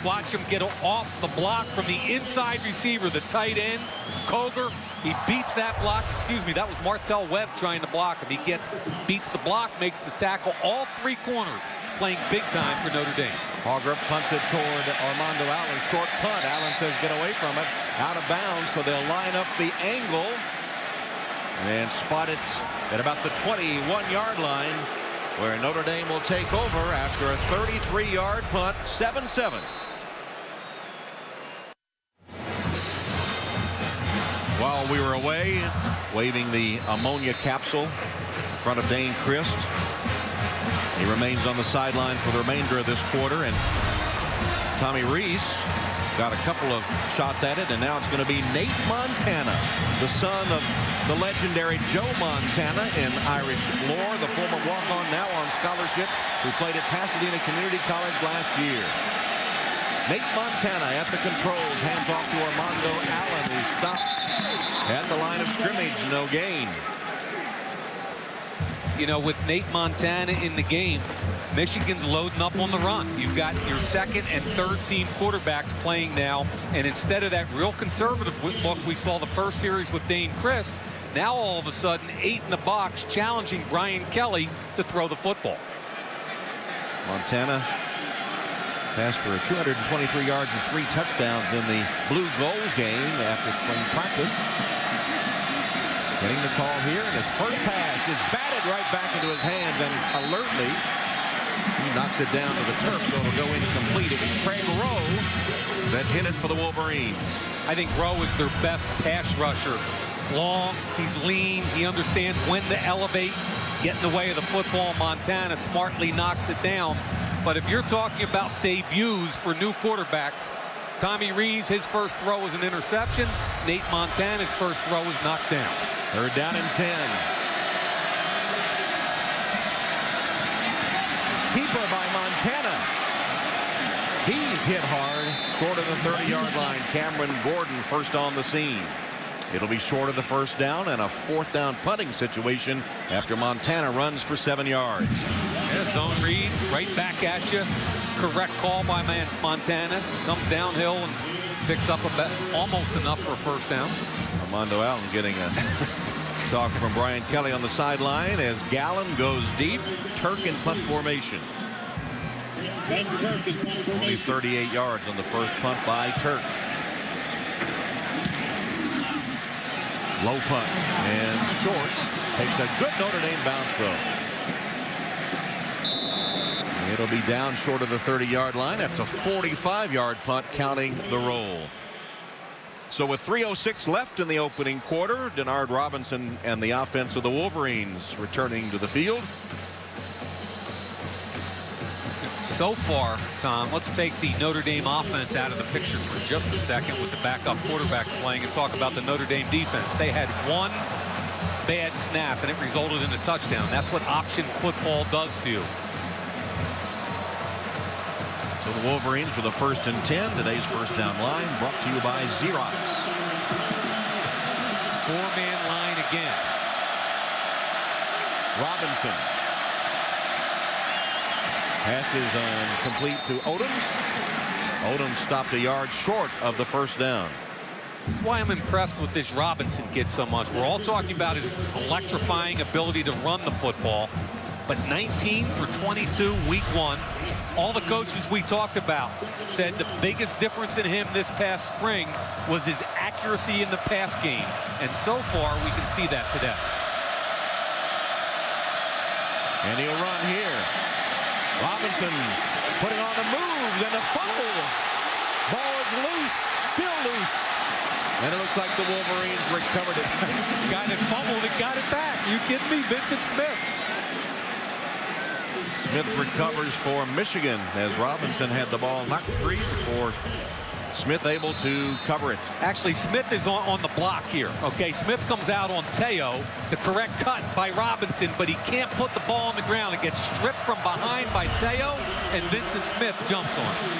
Watch him get off the block from the inside receiver, the tight end, Koger. He beats that block. Excuse me, that was Martell Webb trying to block him. He beats the block, makes the tackle. All 3 corners playing big time for Notre Dame. Hargrove punts it toward Armando Allen. Short punt. Allen says get away from it. Out of bounds, so they'll line up the angle and spot it at about the 21-yard line, where Notre Dame will take over after a 33-yard punt, 7-7. While we were away, waving the ammonia capsule in front of Dane Christ. He remains on the sideline for the remainder of this quarter, and Tommy Rees got a couple of shots at it, and now it's going to be Nate Montana, the son of the legendary Joe Montana in Irish lore, the former walk-on, now on scholarship, who played at Pasadena Community College last year. Nate Montana at the controls, hands off to Armando Allen, who stopped at the line of scrimmage, no gain. You know, with Nate Montana in the game, Michigan's loading up on the run. You've got your 2nd and 3rd team quarterbacks playing now, and instead of that real conservative look we saw the first series with Dane Christ, now all of a sudden 8 in the box, challenging Brian Kelly to throw the football. Montana passed for 223 yards and 3 touchdowns in the blue gold game after spring practice. Getting the call here, and his first pass is batted right back into his hands, and alertly he knocks it down to the turf, so it'll go incomplete. It was Craig Rowe that hit it for the Wolverines. I think Rowe is their best pass rusher. Long, he's lean, he understands when to elevate, get in the way of the football. Montana smartly knocks it down. But if you're talking about debuts for new quarterbacks, Tommy Rees, his first throw was an interception. Nate Montana's first throw was knocked down. 3rd down and 10. Keeper by Montana. He's hit hard, short of the 30-yard line. Cameron Gordon first on the scene. It'll be short of the first down and a 4th down punting situation after Montana runs for 7 yards. Yeah, zone read right back at you. Correct call by Montana. Comes downhill and picks up almost enough for a first down. Armando Allen getting a talk from Brian Kelly on the sideline as Gallen goes deep. Turk in punt formation. Only 38 yards on the first punt by Turk. Low punt and short. Takes a good Notre Dame bounce though. It'll be down short of the 30-yard line. That's a 45-yard punt counting the roll. So with 3:06 left in the opening quarter, Denard Robinson and the offense of the Wolverines returning to the field. So far, Tom, let's take the Notre Dame offense out of the picture for just a second with the backup quarterbacks playing and talk about the Notre Dame defense. They had one bad snap and it resulted in a touchdown. That's what option football does to you. So the Wolverines with a 1st and 10. Today's first down line brought to you by Xerox. 4-man line again. Robinson. Passes complete to Odoms. Odoms stopped a yard short of the first down. That's why I'm impressed with this Robinson kid so much. We're all talking about his electrifying ability to run the football. But 19 for 22 week 1. All the coaches we talked about said the biggest difference in him this past spring was his accuracy in the pass game. And so far, we can see that today. And he'll run here. Robinson putting on the moves and the fumble. Ball is loose, still loose. And it looks like the Wolverines recovered it. Guy that fumbled and got it back. You kidding me? Vincent Smith. Smith recovers for Michigan as Robinson had the ball knocked free before Smith able to cover it. Actually, Smith is on the block here. Okay, Smith comes out on Teo, the correct cut by Robinson, but he can't put the ball on the ground. It gets stripped from behind by Teo, and Vincent Smith jumps on it.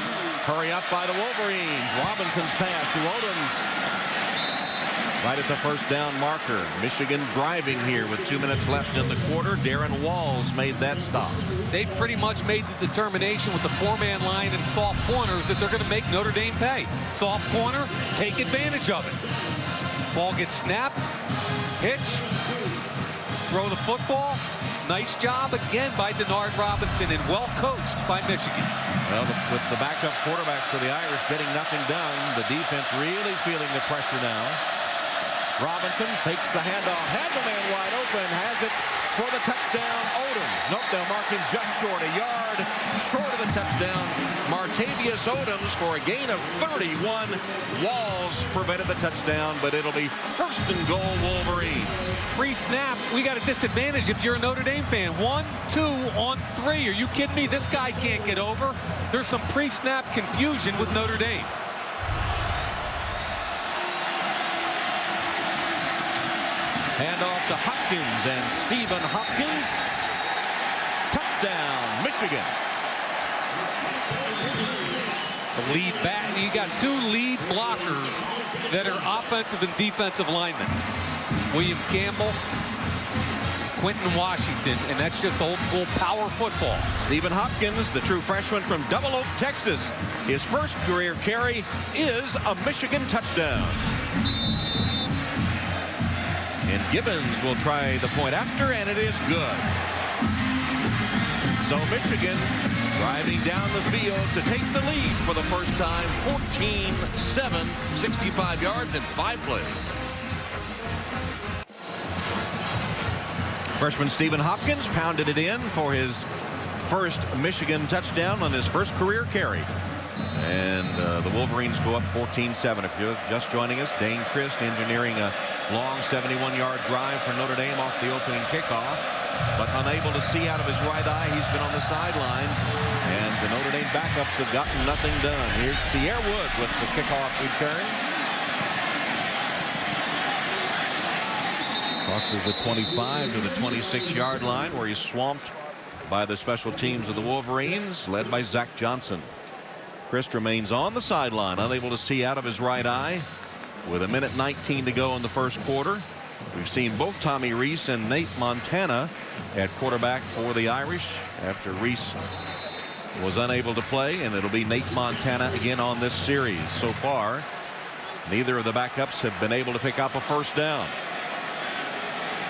Hurry up by the Wolverines. Robinson's pass to Odoms. Right at the first down marker. Michigan driving here with 2 minutes left in the quarter. Darren Walls made that stop. They've pretty much made the determination with the 4-man line and soft corners that they're going to make Notre Dame pay. Soft corner, take advantage of it. Ball gets snapped, pitch, throw the football. Nice job again by Denard Robinson and well coached by Michigan. Well, with the backup quarterbacks for the Irish getting nothing done, the defense really feeling the pressure now. Robinson fakes the handoff, has a man wide open, has it for the touchdown. Odoms. Nope, they'll mark him just short, a yard short of the touchdown. Martavius Odoms for a gain of 31. Walls prevented the touchdown, but it'll be 1st and goal Wolverines. Pre-snap, we got a disadvantage if you're a Notre Dame fan. 1, 2 on 3. Are you kidding me? This guy can't get over. There's some pre-snap confusion with Notre Dame. Handoff to Hopkins, and Stephen Hopkins. Touchdown, Michigan. The lead back. You got 2 lead blockers that are offensive and defensive linemen. William Campbell, Quentin Washington, and that's just old school power football. Stephen Hopkins, the true freshman from Double Oak, Texas. His first career carry is a Michigan touchdown. And Gibbons will try the point after, and it is good. So Michigan driving down the field to take the lead for the first time. 14-7, 65 yards in 5 plays. Freshman Stephen Hopkins pounded it in for his first Michigan touchdown on his first career carry. And the Wolverines go up 14-7. If you're just joining us, Dane Christ engineering a long 71-yard drive for Notre Dame off the opening kickoff, but unable to see out of his right eye. He's been on the sidelines, and the Notre Dame backups have gotten nothing done. Here's Sierra Wood with the kickoff return. Crosses the 25 to the 26-yard line, where he's swamped by the special teams of the Wolverines, led by Zach Johnson. Christ remains on the sideline, unable to see out of his right eye. with 1:19 to go in the first quarter. We've seen both Tommy Rees and Nate Montana at quarterback for the Irish after Rees was unable to play, and it'll be Nate Montana again on this series. So far, neither of the backups have been able to pick up a first down.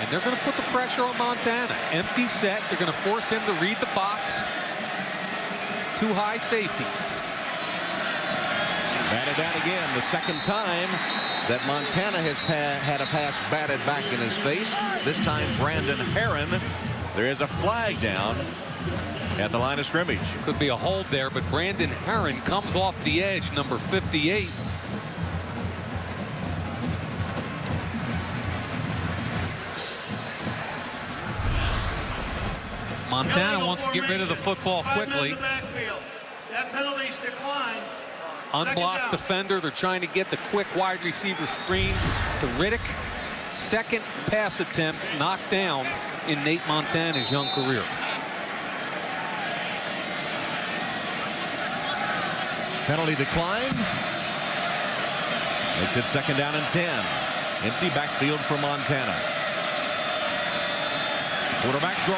And they're going to put the pressure on Montana. Empty set. They're going to force him to read the box. 2 high safeties. Batted down again, the second time that Montana has had a pass batted back in his face. This time Brandon Herron. There is a flag down at the line of scrimmage. Could be a hold there, but Brandon Herron comes off the edge, number 58. Montana wants to get rid of the football quickly. That penalty's declined. Unblocked defender. They're trying to get the quick wide receiver screen to Riddick. Second pass attempt knocked down in Nate Montana's young career. Penalty declined. Makes it 2nd down and 10. Empty backfield for Montana. Quarterback draw.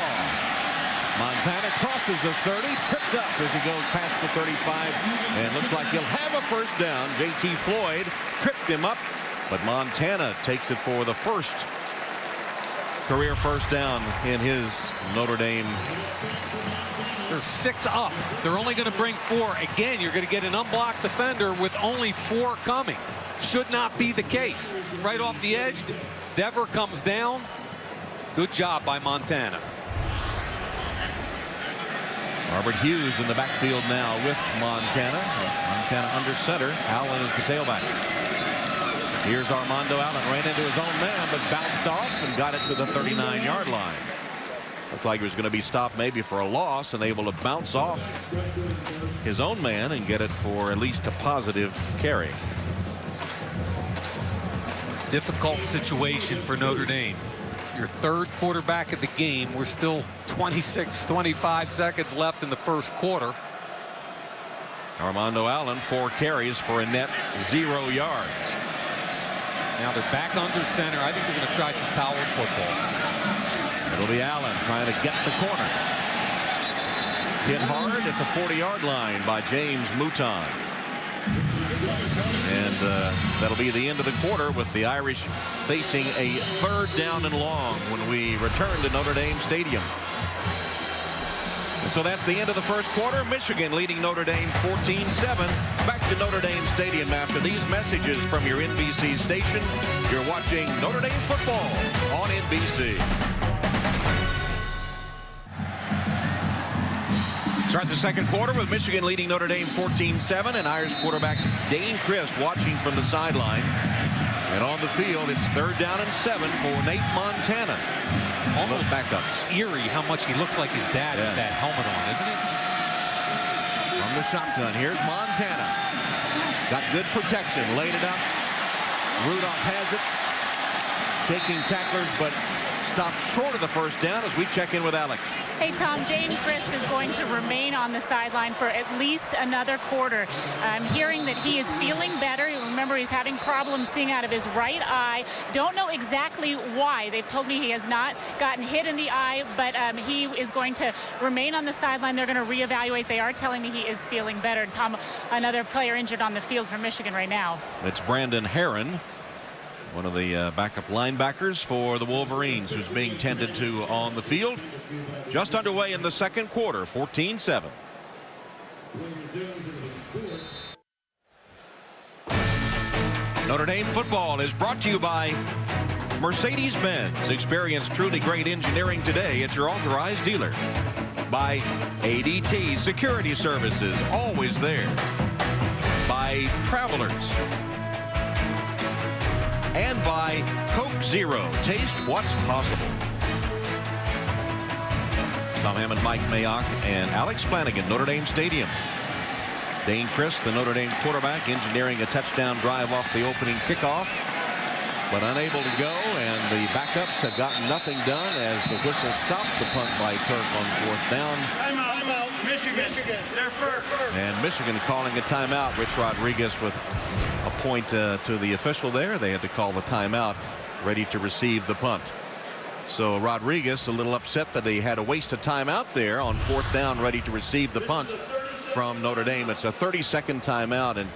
Montana crosses the 30, tripped up as he goes past the 35, and looks like he'll have a first down. J.T. Floyd tripped him up, but Montana takes it for the first career first down in his Notre Dame. They're 6 up. They're only going to bring 4. Again, you're going to get an unblocked defender with only 4 coming. Should not be the case. Right off the edge, Dever comes down. Good job by Montana. Robert Hughes in the backfield now with Montana. Montana under center. Allen is the tailback. Here's Armando Allen. Ran into his own man, but bounced off and got it to the 39-yard line. Looked like he was going to be stopped maybe for a loss and able to bounce off his own man and get it for at least a positive carry. Difficult situation for Notre Dame. Your 3rd quarterback of the game. We're still 25 seconds left in the first quarter. Armando Allen 4 carries for a net 0 yards. Now they're back under center. I think they're going to try some power football. It'll be Allen trying to get the corner. Hit hard at the 40-yard line by James Mouton. And that'll be the end of the quarter with the Irish facing a 3rd down and long when we return to Notre Dame Stadium. And so that's the end of the first quarter. Michigan leading Notre Dame 14-7. Back to Notre Dame Stadium after these messages from your NBC station. You're watching Notre Dame football on NBC. Start the second quarter with Michigan leading Notre Dame 14-7, and Irish quarterback Dane Christ watching from the sideline. And on the field, it's 3rd down and 7 for Nate Montana. Almost backups. Eerie how much he looks like his dad with that helmet on, isn't it? From the shotgun, here's Montana. Got good protection, laid it up. Rudolph has it. Shaking tacklers, but stops short of the first down as we check in with Alex. Hey, Tom, Dane Christ is going to remain on the sideline for at least another quarter. I'm hearing that he is feeling better. Remember, he's having problems seeing out of his right eye. Don't know exactly why. They've told me he has not gotten hit in the eye, but he is going to remain on the sideline. They're going to reevaluate. They are telling me he is feeling better. Tom, another player injured on the field for Michigan right now. It's Brandon Herron, one of the backup linebackers for the Wolverines, who's being tended to on the field. Just underway in the second quarter, 14-7. Notre Dame football is brought to you by Mercedes-Benz. Experience truly great engineering today at your authorized dealer. By ADT Security Services, always there. By Travelers. And by Coke Zero. Taste what's possible. Tom Hammond, Mike Mayock, and Alex Flanagan, Notre Dame Stadium. Dane Christ, the Notre Dame quarterback, engineering a touchdown drive off the opening kickoff, but unable to go, and the backups have gotten nothing done as the whistle stopped the punt by Turk on 4th down. Timeout. Michigan. Michigan, they're first. And Michigan calling a timeout. Rich Rodriguez with a point to the official there. They had to call the timeout, ready to receive the punt. So Rodriguez a little upset that he had to waste a timeout there on 4th down, ready to receive the punt from Notre Dame. It's a 30-second timeout, and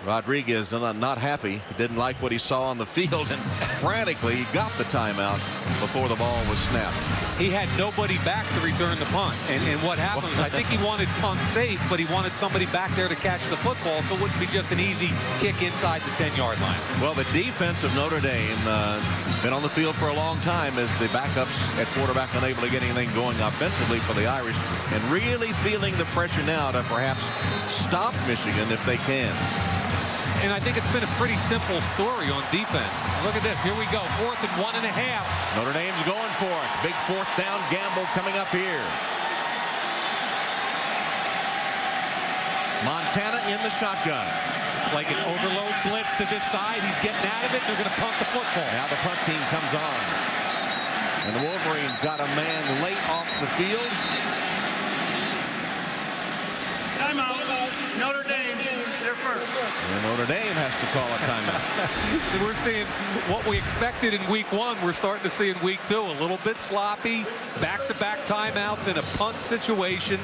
Rodriguez not happy. He didn't like what he saw on the field, and frantically got the timeout before the ball was snapped. He had nobody back to return the punt. And what happened was, I think he wanted punt safe, but he wanted somebody back there to catch the football, so it wouldn't be just an easy kick inside the 10-yard line. Well, the defense of Notre Dame been on the field for a long time as the backups at quarterback unable to get anything going offensively for the Irish, and really feeling the pressure now to perhaps stop Michigan if they can. And I think it's been a pretty simple story on defense. Look at this. Here we go. 4th and 1.5. Notre Dame's going for it. Big 4th down gamble coming up here. Montana in the shotgun. It's like an overload blitz to this side. He's getting out of it. They're going to punt the football. Now the punt team comes on. And the Wolverines got a man late off the field. Timeout. Notre Dame, they're first. And Notre Dame has to call a timeout. We're seeing what we expected in week 1. We're starting to see in week 2. A little bit sloppy. Back-to-back timeouts in a punt situation.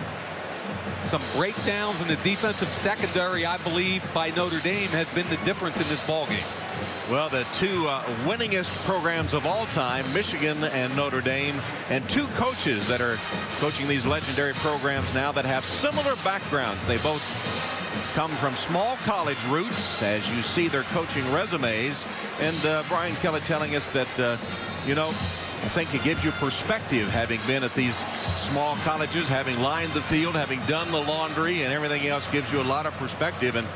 Some breakdowns in the defensive secondary, I believe, by Notre Dame has been the difference in this ballgame. Well, the two winningest programs of all time, Michigan and Notre Dame, and two coaches that are coaching these legendary programs now that have similar backgrounds. They both come from small college roots, as you see their coaching resumes. And Brian Kelly telling us that, you know, I think it gives you perspective having been at these small colleges, having lined the field, having done the laundry and everything else, gives you a lot of perspective. And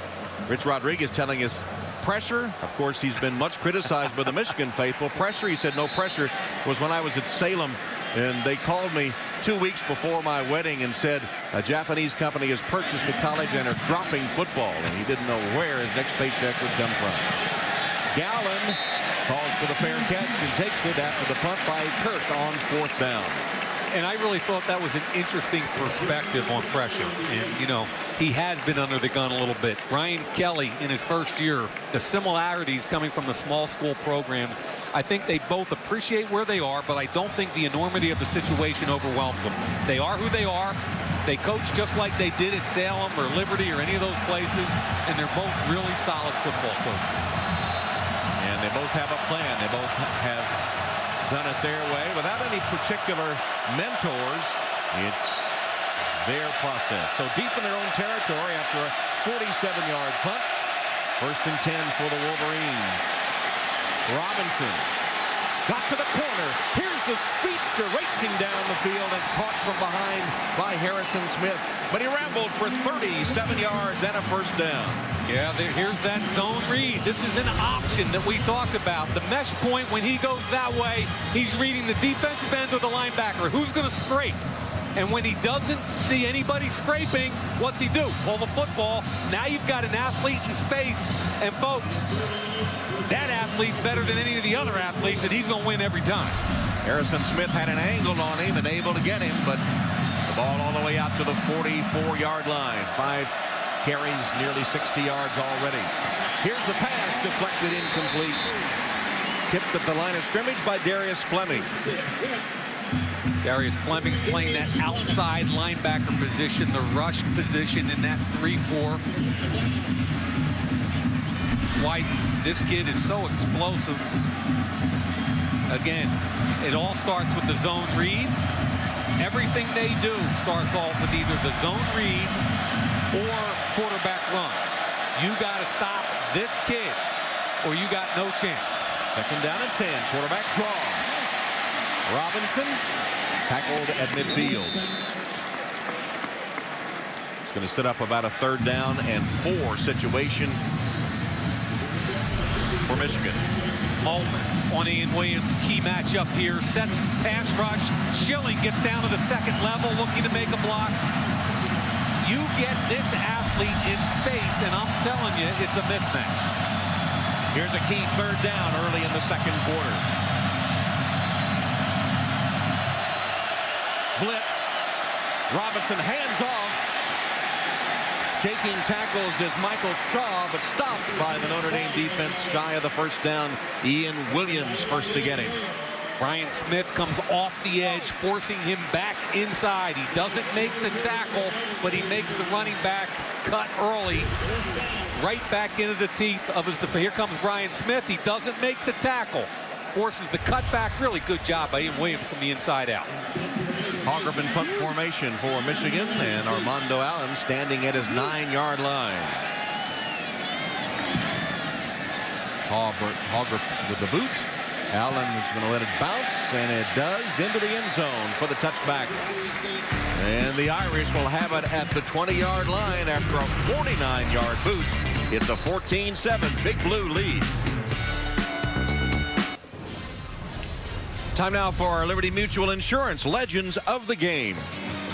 Rich Rodriguez telling us pressure. Of course, he's been much criticized by the Michigan faithful. Pressure, he said, no pressure, was when I was at Salem and they called me 2 weeks before my wedding and said a Japanese company has purchased the college and are dropping football, and he didn't know where his next paycheck would come from. Gallen calls for the fair catch and takes it after the punt by Turk on 4th down. And I really thought that was an interesting perspective on pressure. And, you know, he has been under the gun a little bit. Brian Kelly in his first year, the similarities coming from the small school programs, I think they both appreciate where they are, but I don't think the enormity of the situation overwhelms them. They are who they are. They coach just like they did at Salem or Liberty or any of those places, and they're both really solid football coaches. And they both have a plan. They both have done it their way without any particular mentors. It's their process. So deep in their own territory after a 47-yard punt. 1st and 10 for the Wolverines. Robinson got to the corner. Here's the speedster racing down the field and caught from behind by Harrison Smith. But he rambled for 37 yards and a 1st down. Yeah, here's that zone read. This is an option that we talked about. The mesh point, when he goes that way, he's reading the defensive end or the linebacker. Who's going to scrape? And when he doesn't see anybody scraping, what's he do? Pull the football. Now you've got an athlete in space. And folks, that athlete's better than any of the other athletes, and he's going to win every time. Harrison Smith had an angle on him and able to get him, but the ball all the way out to the 44-yard line. 5 carries, nearly 60 yards already. Here's the pass, deflected, incomplete. Tipped at the line of scrimmage by Darius Fleming. Darius Fleming's playing that outside linebacker position, the rush position in that 3-4. White, this kid is so explosive. Again, it all starts with the zone read. Everything they do starts off with either the zone read or quarterback run. You got to stop this kid or you got no chance. 2nd down and 10. Quarterback draw. Robinson tackled at midfield. It's going to set up about a 3rd down and 4 situation for Michigan. Altman on Ian Williams, key matchup here. Sets pass rush. Schilling gets down to the 2nd level, looking to make a block. You get this athlete in space, and I'm telling you, it's a mismatch. Here's a key 3rd down early in the 2nd quarter. Blitz. Robinson hands off. Shaking tackles is Michael Shaw, but stopped by the Notre Dame defense. Shy of the first down. Ian Williams first to get him. Brian Smith comes off the edge, forcing him back inside. He doesn't make the tackle, but he makes the running back cut early, right back into the teeth of his defense. Here comes Brian Smith. He doesn't make the tackle, forces the cutback. Really good job by Ian Williams from the inside out. Haugerman punt formation for Michigan, and Armando Allen standing at his 9-yard line. Hauger with the boot. Allen is going to let it bounce, and it does, into the end zone for the touchback. And the Irish will have it at the 20-yard line after a 49-yard boot. It's a 14-7 Big Blue lead. Time now for our Liberty Mutual Insurance Legends of the Game.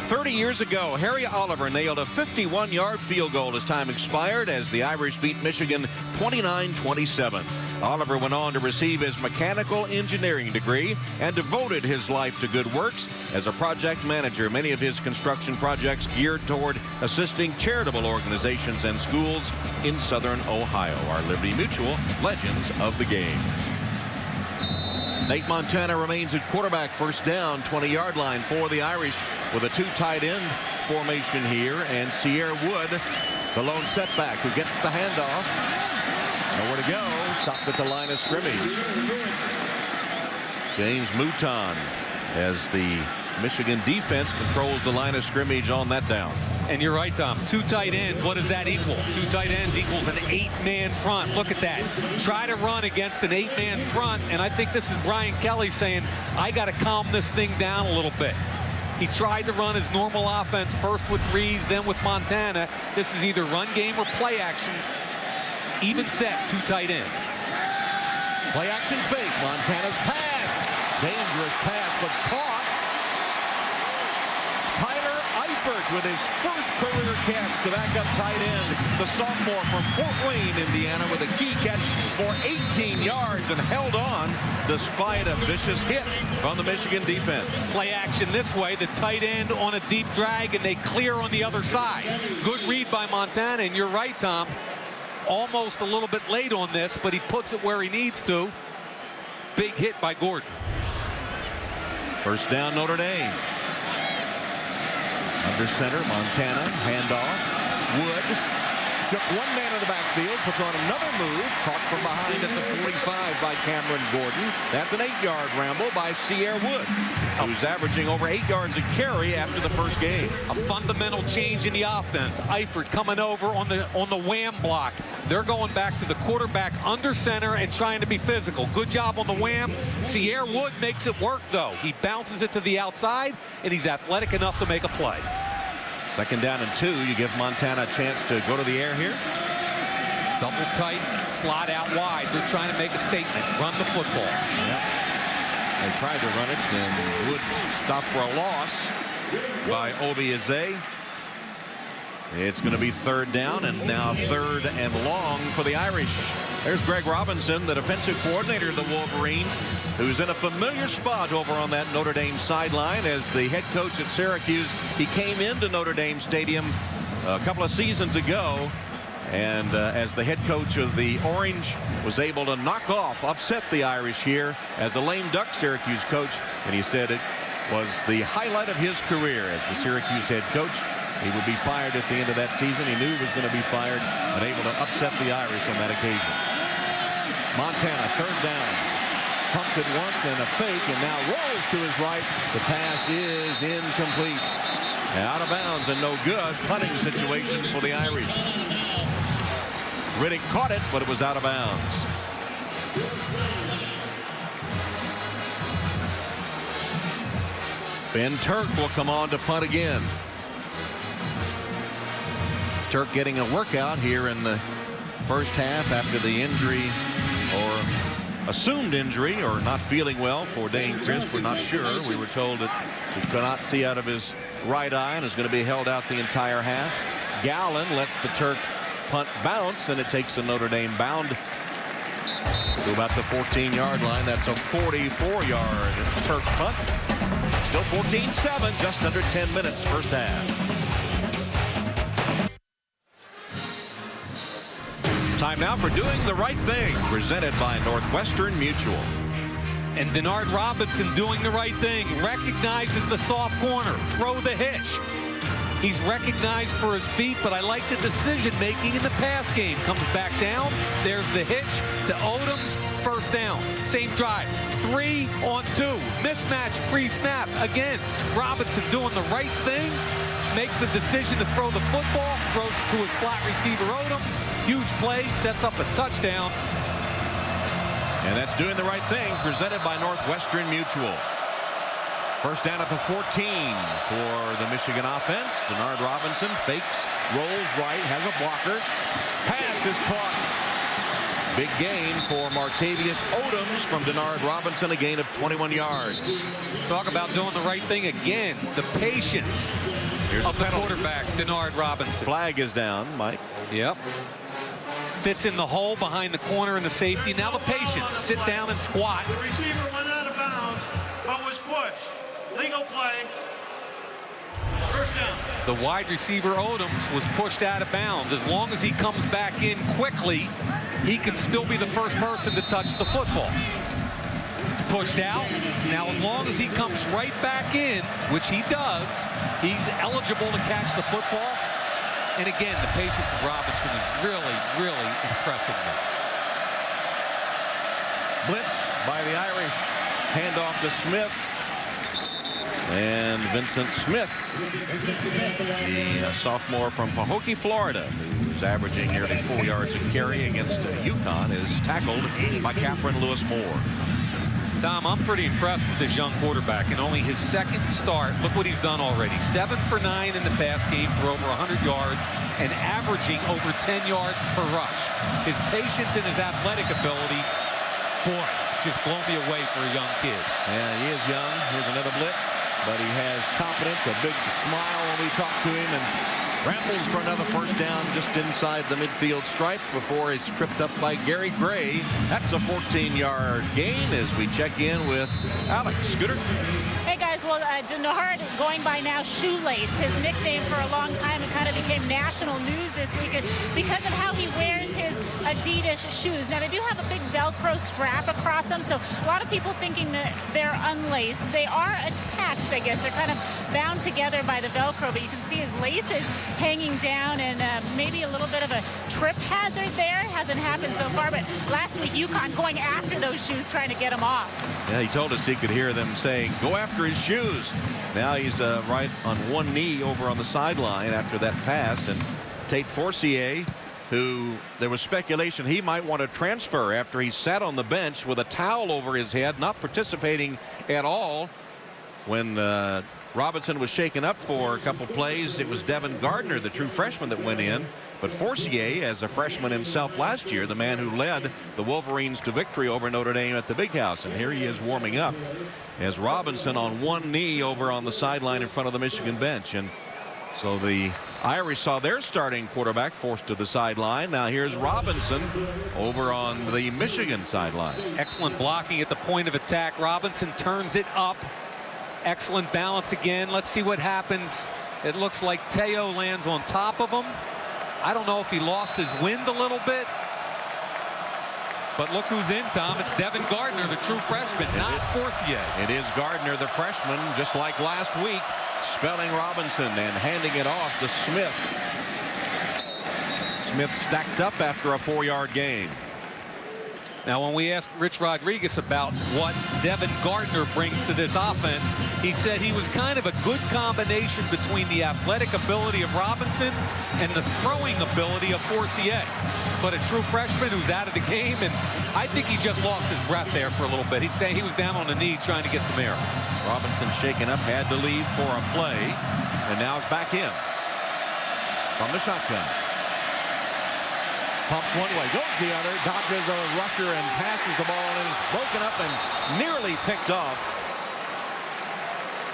30 years ago, Harry Oliver nailed a 51-yard field goal as time expired as the Irish beat Michigan 29-27. Oliver went on to receive his mechanical engineering degree and devoted his life to good works as a project manager. Many of his construction projects geared toward assisting charitable organizations and schools in southern Ohio. Our Liberty Mutual Legends of the Game. Nate Montana remains at quarterback, first down, 20-yard line for the Irish with a 2 tight end formation here, and Sierra Wood, the lone setback, who gets the handoff. Nowhere to go, stopped at the line of scrimmage. James Mouton, as the Michigan defense controls the line of scrimmage on that down. And you're right, Tom. 2 tight ends. What does that equal? 2 tight ends equals an 8-man front. Look at that. Try to run against an 8-man front. And I think this is Brian Kelly saying, I got to calm this thing down a little bit. He tried to run his normal offense first with Rees, then with Montana. This is either run game or play action. Even set, 2 tight ends. Play action fake. Montana's pass. Dangerous pass, but caught. Tyler Eifert with his first career catch, the backup tight end, the sophomore from Fort Wayne, Indiana, with a key catch for 18 yards and held on despite a vicious hit from the Michigan defense. Play action this way, the tight end on a deep drag, and they clear on the other side. Good read by Montana, and you're right, Tom. Almost a little bit late on this, but he puts it where he needs to. Big hit by Gordon. First down, Notre Dame. Under center, Montana, handoff. Wood shook one man in the backfield, puts on another move, caught from behind at the 45 by Cameron Gordon. That's an 8-yard ramble by Sierra Wood, who's averaging over 8 yards a carry after the first game. A fundamental change in the offense. Eifert coming over on the wham block. They're going back to the quarterback under center and trying to be physical. Good job on the wham. Sierra Wood makes it work, though. He bounces it to the outside, and he's athletic enough to make a play. Second down and 2. You give Montana a chance to go to the air here. Double tight, slot out wide. They're trying to make a statement. Run the football. Yep. They tried to run it, and Wood stopped for a loss by Obi Aze. It's going to be third down, and now third and long for the Irish. There's Greg Robinson, the defensive coordinator of the Wolverines, who's in a familiar spot over on that Notre Dame sideline as the head coach at Syracuse. He came into Notre Dame Stadium a couple of seasons ago, and as the head coach of the Orange, was able to upset the Irish here as a lame duck Syracuse coach, and he said it was the highlight of his career as the Syracuse head coach. He would be fired at the end of that season. He knew he was going to be fired, and able to upset the Irish on that occasion. Montana, third down. Pumped it once and a fake, and now rolls to his right. The pass is incomplete. Out of bounds and no good. Punting situation for the Irish. Riddick caught it, but it was out of bounds. Ben Turk will come on to punt again. Turk getting a workout here in the first half after the injury, or assumed injury, or not feeling well for Dane Trist. We're not sure. We were told that he could not see out of his right eye and is going to be held out the entire half. Gallen lets the Turk punt bounce, and it takes a Notre Dame bound to about the 14-yard line. That's a 44-yard Turk punt. Still 14-7, just under 10 minutes first half. Time now for Doing the Right Thing, presented by Northwestern Mutual. And Denard Robinson doing the right thing. Recognizes the soft corner. Throw the hitch. He's recognized for his feet, but I like the decision-making in the pass game. Comes back down. There's the hitch to Odoms. First down. Same drive. 3 on 2. Mismatch pre-snap. Again, Robinson doing the right thing. Makes the decision to throw the football. Throws it to his slot receiver, Odoms. Huge play. Sets up a touchdown. And that's Doing the Right Thing, presented by Northwestern Mutual. First down at the 14 for the Michigan offense. Denard Robinson fakes, rolls right, has a blocker. Pass is caught. Big gain for Martavius Odoms from Denard Robinson, a gain of 21 yards. Talk about doing the right thing again. The patience of the quarterback, Denard Robinson. Flag is down, Mike. Yep. Fits in the hole behind the corner and the safety. Now the patience. Sit down and squat. The receiver went out of bounds, but was pushed. Legal play. First down. The wide receiver Odoms was pushed out of bounds. As long as he comes back in quickly, he can still be the first person to touch the football. It's pushed out. Now as long as he comes right back in, which he does, he's eligible to catch the football. And again, the patience of Robinson is really, really impressive now. Blitz by the Irish. Handoff to Smith. And Vincent Smith, the sophomore from Pahokee, Florida, who's averaging nearly 4 yards a carry against UConn, is tackled by Capron Lewis Moore. Tom, I'm pretty impressed with this young quarterback. In only his second start, look what he's done already. 7 for 9 in the pass game for over 100 yards and averaging over 10 yards per rush. His patience and his athletic ability, boy, just blown me away for a young kid. Yeah, he is young. Here's another blitz. But he has confidence, a big smile when we talk to him, and rambles for another first down just inside the midfield stripe before he's tripped up by Gary Gray. That's a 14-yard gain as we check in with Alex Scooter. Hey guys, well, Denard going by now Shoelace, his nickname for a long time. It kind of became national news this week because of how he wears his Adidas shoes. Now they do have a big Velcro strap across them, so a lot of people thinking that they're unlaced. They are attached, I guess. They're kind of bound together by the Velcro, but you can see his laces hanging down and maybe a little bit of a trip hazard there. Hasn't happened so far, but last week UConn going after those shoes, trying to get them off. Yeah, he told us he could hear them saying, go after his shoes. Now he's right on one knee over on the sideline after that pass. And Tate Forcier, who there was speculation he might want to transfer after he sat on the bench with a towel over his head, not participating at all. When Robinson was shaken up for a couple plays, it was Devin Gardner, the true freshman, that went in. But Forcier, as a freshman himself last year, the man who led the Wolverines to victory over Notre Dame at the Big House. And here he is warming up as Robinson on one knee over on the sideline in front of the Michigan bench. And so the Irish saw their starting quarterback forced to the sideline. Now here's Robinson over on the Michigan sideline. Excellent blocking at the point of attack. Robinson turns it up. Excellent balance again. Let's see what happens. It looks like Teo lands on top of him. I don't know if he lost his wind a little bit. But look who's in, Tom. It's Devin Gardner, the true freshman, not Forcier. It is Gardner, the freshman, just like last week, spelling Robinson and handing it off to Smith. Smith stacked up after a 4-yard gain. Now, when we asked Rich Rodriguez about what Devin Gardner brings to this offense, he said he was kind of a good combination between the athletic ability of Robinson and the throwing ability of Forcier. But a true freshman who's out of the game, and I think he just lost his breath there for a little bit. He'd say he was down on the knee trying to get some air. Robinson shaken up, had to leave for a play, and now is back in from the shotgun. Pumps one way, goes the other, dodges a rusher and passes the ball and is broken up and nearly picked off.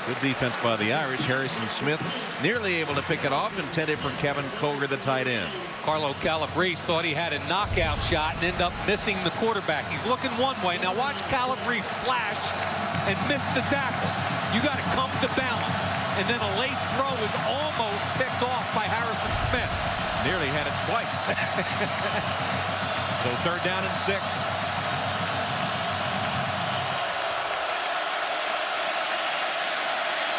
Good defense by the Irish. Harrison Smith nearly able to pick it off, intended for Kevin Koger, the tight end. Carlo Calabrese thought he had a knockout shot and ended up missing the quarterback. He's looking one way. Now watch Calabrese flash and miss the tackle. You got to come to balance. And then a late throw is almost picked off by Harrison Smith. Nearly had it twice. So 3rd down and 6.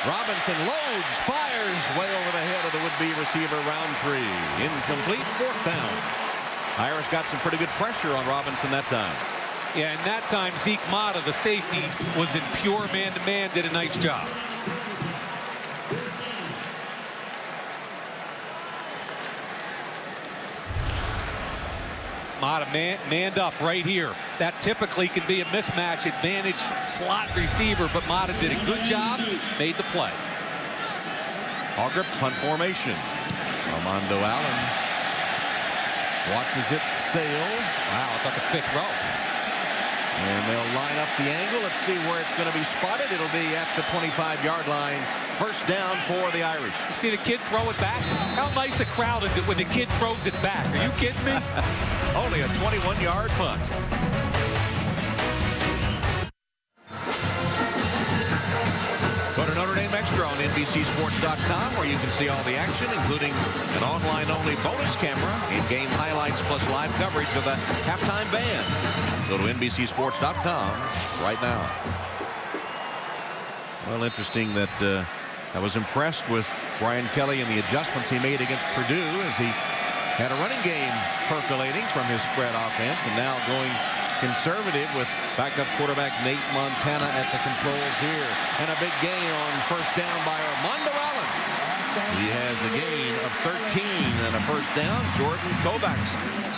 Robinson loads, fires way over the head of the would-be receiver Roundtree. Incomplete, 4th down. Irish got some pretty good pressure on Robinson that time. Yeah, and that time Zeke Mata, the safety, was in pure man-to-man, did a nice job. Mata manned up right here. That typically can be a mismatch advantage slot receiver, but Mata did a good job, made the play. Hogrup punt formation. Armando Allen watches it sail. Wow, it's like a 5th row. And they'll line up the angle. Let's see where it's going to be spotted. It'll be at the 25-yard line. 1st down for the Irish. You see the kid throw it back? How nice a crowd is it when the kid throws it back? Are you kidding me? Only a 21-yard punt. Go to Notre Dame Extra on NBCSports.com where you can see all the action, including an online-only bonus camera, in-game highlights, plus live coverage of the halftime band. Go to NBCSports.com right now. Well, interesting that I was impressed with Brian Kelly and the adjustments he made against Purdue as he had a running game percolating from his spread offense, and now going conservative with backup quarterback Nate Montana at the controls here. And a big gain on 1st down by Armando Allen. He has a gain of 13 and a 1st down. Jordan Kovacs.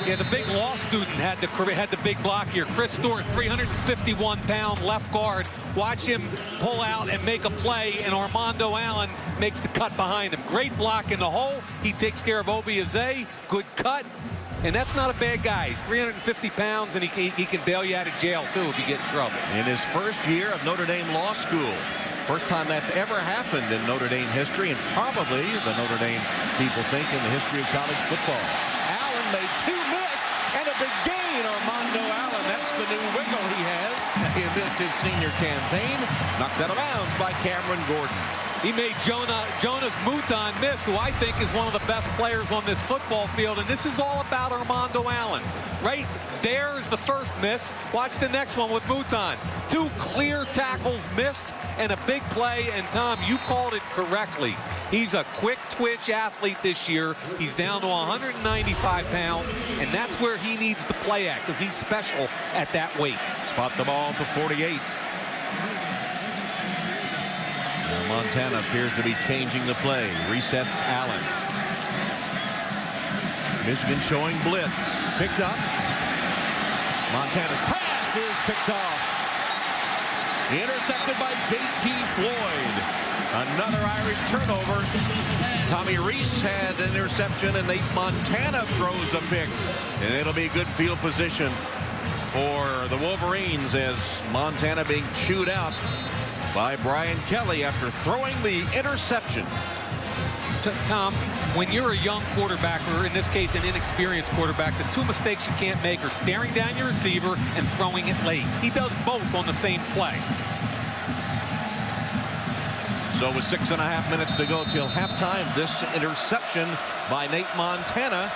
Yeah, the big law student had the big block here. Chris Stewart, 351-pound left guard. Watch him pull out and make a play, and Armando Allen makes the cut behind him. Great block in the hole. He takes care of Obi Aze. Good cut. And that's not a bad guy. He's 350 pounds, and he can bail you out of jail, too, if you get in trouble. In his 1st year of Notre Dame Law School. First time that's ever happened in Notre Dame history, and probably the Notre Dame people think in the history of college football. Allen made 2 miss, and a big gain. Armando Allen, that's the new wiggle he has in this his senior campaign. Knocked out of bounds by Cameron Gordon. He made Jonas Mouton miss, who I think is one of the best players on this football field. And this is all about Armando Allen. Right there is the first miss. Watch the next one with Mouton. 2 clear tackles missed and a big play. And Tom, you called it correctly. He's a quick twitch athlete this year. He's down to 195 pounds, and that's where he needs to play at because he's special at that weight. Spot the ball to 48. Montana appears to be changing the play. Resets Allen. Michigan showing blitz. Picked up. Montana's pass is picked off. Intercepted by J.T. Floyd. Another Irish turnover. Tommy Reese had an interception, and Nate Montana throws a pick. And it'll be good field position for the Wolverines as Montana being chewed out by Brian Kelly after throwing the interception. Tom, when you're a young quarterback, or in this case an inexperienced quarterback, the 2 mistakes you can't make are staring down your receiver and throwing it late. He does both on the same play. So with 6.5 minutes to go till halftime, this interception by Nate Montana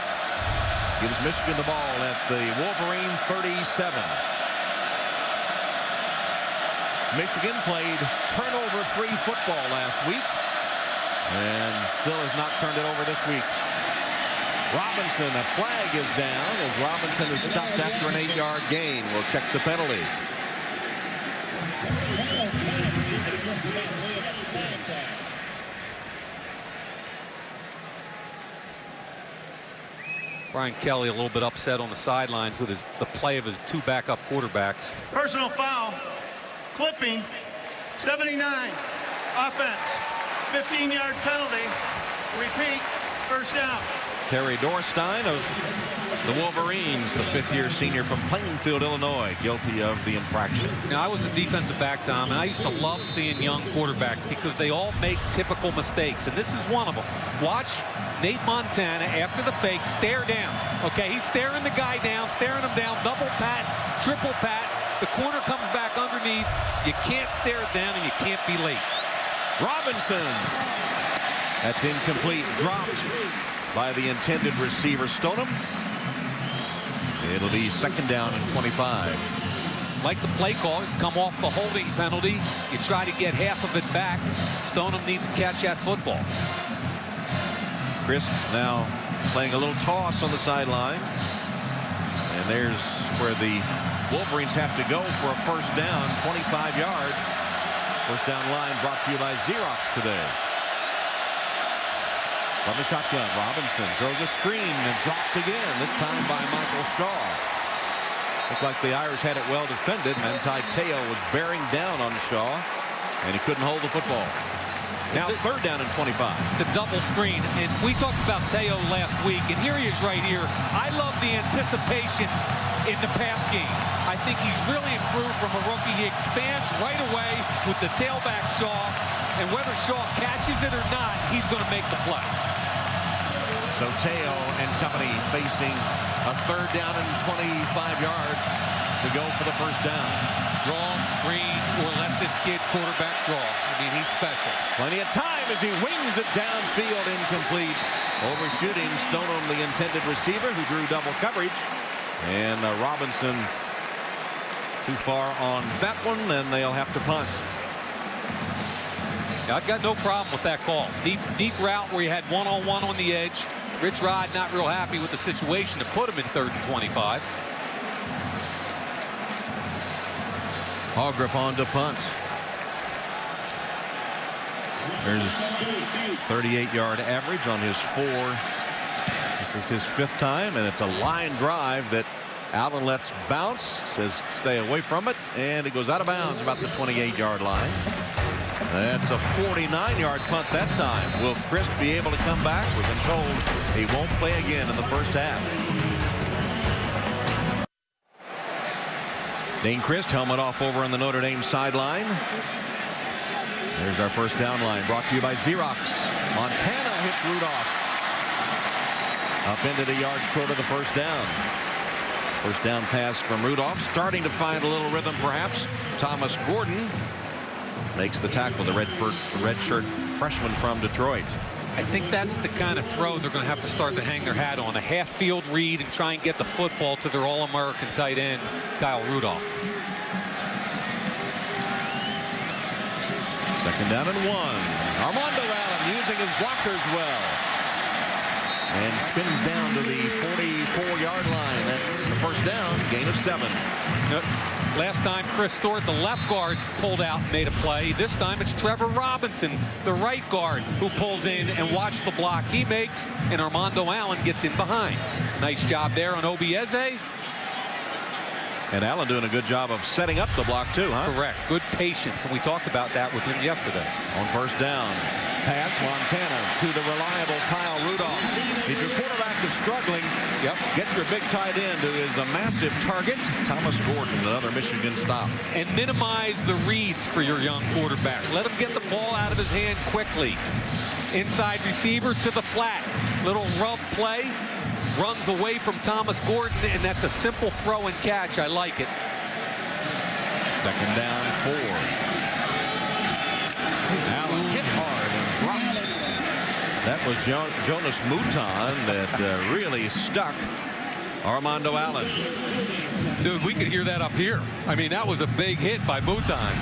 gives Michigan the ball at the Wolverine 37. Michigan played turnover-free football last week and still has not turned it over this week. Robinson, a flag is down as Robinson is stopped after an 8-yard gain. We'll check the penalty. Brian Kelly a little bit upset on the sidelines with the play of his 2 backup quarterbacks. Personal foul. Clipping, 79, offense, 15-yard penalty, repeat, 1st down. Terry Dorstein of the Wolverines, the 5th-year senior from Plainfield, Illinois, guilty of the infraction. Now, I was a defensive back, Tom, and I used to love seeing young quarterbacks because they all make typical mistakes, and this is one of them. Watch Nate Montana, after the fake, stare down. Okay, he's staring the guy down, staring him down, double pat, triple pat. The corner comes back underneath. You can't stare it down, and you can't be late. Robinson. That's incomplete. Dropped by the intended receiver, Stoneham. It'll be 2nd down and 25. Like the play call, come off the holding penalty. You try to get half of it back. Stoneham needs to catch that football. Crisp now playing a little toss on the sideline. And there's where the Wolverines have to go for a 1st down, 25 yards. 1st down line brought to you by Xerox today. From the shotgun, Robinson throws a screen and dropped again, this time by Michael Shaw. Looked like the Irish had it well defended. Manti Te'o was bearing down on Shaw, and he couldn't hold the football. Now 3rd down and 25. It's a double screen, and we talked about Te'o last week, and here he is right here. I love the anticipation in the pass game. I think he's really improved from a rookie. He expands right away with the tailback Shaw, and whether Shaw catches it or not, he's going to make the play. So Te'o and company facing a 3rd down and 25 yards to go for the 1st down. Draw, screen, or let this kid quarterback draw. I mean, he's special. Plenty of time as he wings it downfield, incomplete. Overshooting Stoneham, the intended receiver, who drew double coverage. And Robinson too far on that one, and they'll have to punt. I've got no problem with that call. Deep route where you had one-on-one on the edge. Rich Rod not real happy with the situation to put him in 3rd and 25. Hallgrip on to punt. There's 38-yard average on his 4. This is his 5th time, and it's a line drive that Allen lets bounce, says stay away from it, and it goes out of bounds about the 28-yard line. That's a 49-yard punt that time. Will Crisp be able to come back? We've been told he won't play again in the 1st half. Dane Crist, helmet off over on the Notre Dame sideline. There's our 1st down line brought to you by Xerox. Montana hits Rudolph. Up into the yard short of the 1st down. 1st down pass from Rudolph. Starting to find a little rhythm perhaps. Thomas Gordon makes the tackle, the redshirt freshman from Detroit. I think that's the kind of throw they're going to have to start to hang their hat on. A half-field read and try and get the football to their All-American tight end, Kyle Rudolph. 2nd down and 1. Armando Allen using his blockers well. And spins down to the 44-yard line. That's the 1st down, gain of 7. Last time Chris Stewart, the left guard, pulled out and made a play. This time it's Trevor Robinson, the right guard, who pulls in and watch the block he makes, and Armando Allen gets in behind. Nice job there on Obieze. And Allen doing a good job of setting up the block too, huh? Correct. Good patience, and we talked about that with him yesterday. On 1st down, pass Montana to the reliable Kyle Rudolph. If your quarterback is struggling, get your big tight end, who is a massive target. Thomas Gordon, another Michigan stop. And minimize the reads for your young quarterback. Let him get the ball out of his hand quickly. Inside receiver to the flat. Little rub play. Runs away from Thomas Gordon, and that's a simple throw and catch. I like it. 2nd down, 4. Allen hit hard and dropped. That was Jonas Mouton that really stuck Armando Allen. Dude, we could hear that up here. I mean, that was a big hit by Mouton.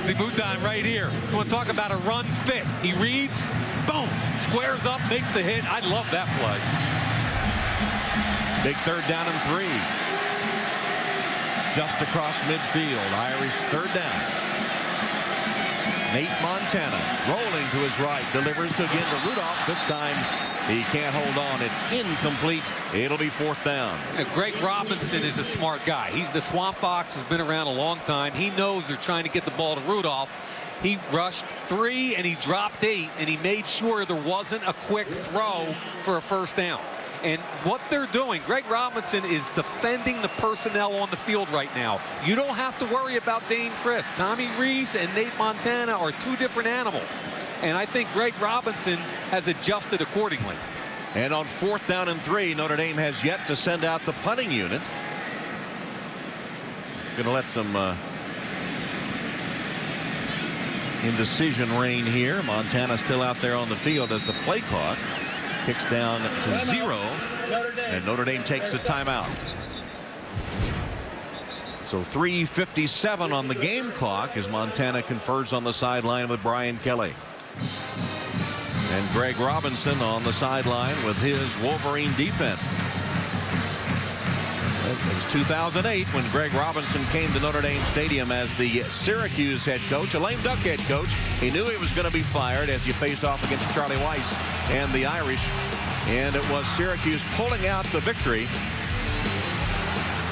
See Mouton right here. You want to talk about a run fit. He reads, boom, squares up, makes the hit. I love that play. Big 3rd down and 3. Just across midfield. Irish 3rd down. Nate Montana rolling to his right. Delivers again to Rudolph. This time he can't hold on. It's incomplete. It'll be 4th down. You know, Greg Robinson is a smart guy. He's the Swamp Fox, has been around a long time. He knows they're trying to get the ball to Rudolph. He rushed 3 and he dropped 8, and he made sure there wasn't a quick throw for a 1st down. And what they're doing, Greg Robinson is defending the personnel on the field right now. You don't have to worry about Dane Crist. Tommy Rees and Nate Montana are 2 different animals. And I think Greg Robinson has adjusted accordingly. And on 4th down and 3, Notre Dame has yet to send out the punting unit. Going to let some indecision reign here. Montana still out there on the field as the play clock ticks down to 0 And Notre Dame takes a timeout. So 3:57 on the game clock as Montana confers on the sideline with Brian Kelly. And Greg Robinson on the sideline with his Wolverine defense. It was 2008 when Greg Robinson came to Notre Dame Stadium as the Syracuse head coach, a lame duck head coach. He knew he was going to be fired as he faced off against Charlie Weiss and the Irish. And it was Syracuse pulling out the victory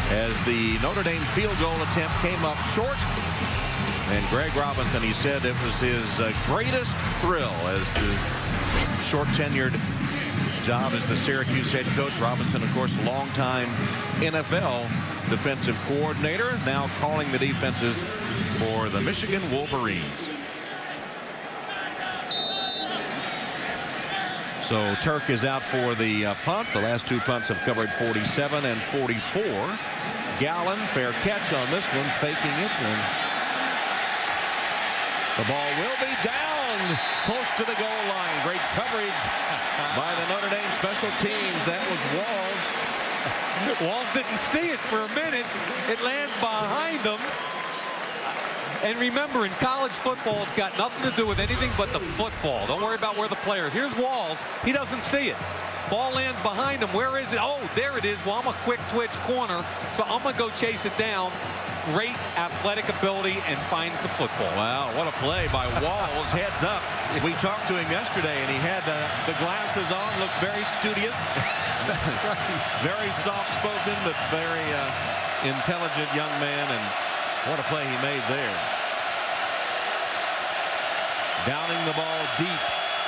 as the Notre Dame field goal attempt came up short. And Greg Robinson, he said it was his greatest thrill as his short tenured job as the Syracuse head coach. Robinson, of course, longtime NFL defensive coordinator, now calling the defenses for the Michigan Wolverines. So Turk is out for the punt. The last two punts have covered 47 and 44. Gallen, fair catch on this one, faking it, and the ball will be down close to the goal line. Great coverage by the Notre Dame special teams. That was Walls. Walls didn't see it for a minute. It lands behind them. And remember, in college football, it's got nothing to do with anything but the football. Don't worry about where the player is. Here's Walls. He doesn't see it. Ball lands behind him. Where is it? Oh, there it is. Well, I'm a quick twitch corner, so I'm going to go chase it down. Great athletic ability and finds the football. Wow, what a play by Walls. Heads up. We talked to him yesterday, and he had the glasses on, looked very studious. Very soft-spoken, but very intelligent young man, and what a play he made there. Downing the ball deep.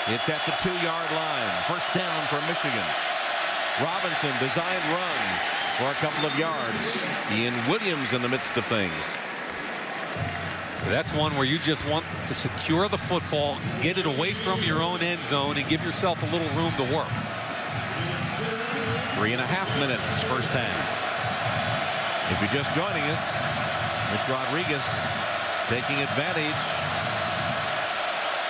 It's at the 2-yard line. First down for Michigan. Robinson, designed run for a couple of yards. Ian Williams in the midst of things. That's one where you just want to secure the football, get it away from your own end zone, and give yourself a little room to work. 3.5 minutes first half. If you're just joining us, Rich Rodriguez taking advantage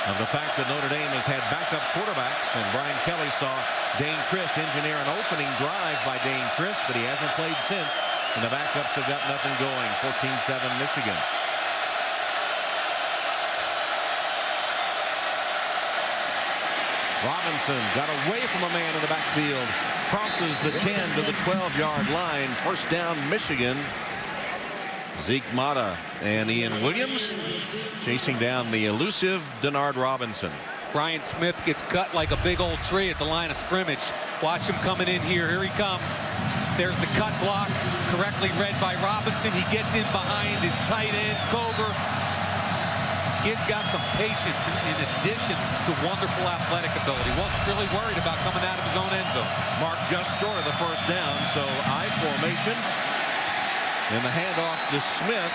of the fact that Notre Dame has had backup quarterbacks, and Brian Kelly saw Dane Christ engineer an opening drive by Dane Christ, but he hasn't played since, and the backups have got nothing going. 14-7 Michigan. Robinson got away from a man in the backfield, crosses the 10 to the 12-yard line. First down Michigan. Zeke Mata and Ian Williams chasing down the elusive Denard Robinson. Brian Smith gets cut like a big old tree at the line of scrimmage. Watch him coming in here. Here he comes. There's the cut block, correctly read by Robinson. He gets in behind his tight end, Coger. Kid's got some patience in addition to wonderful athletic ability. Wasn't really worried about coming out of his own end zone. Marked just short of the first down, so I formation. And the handoff to Smith.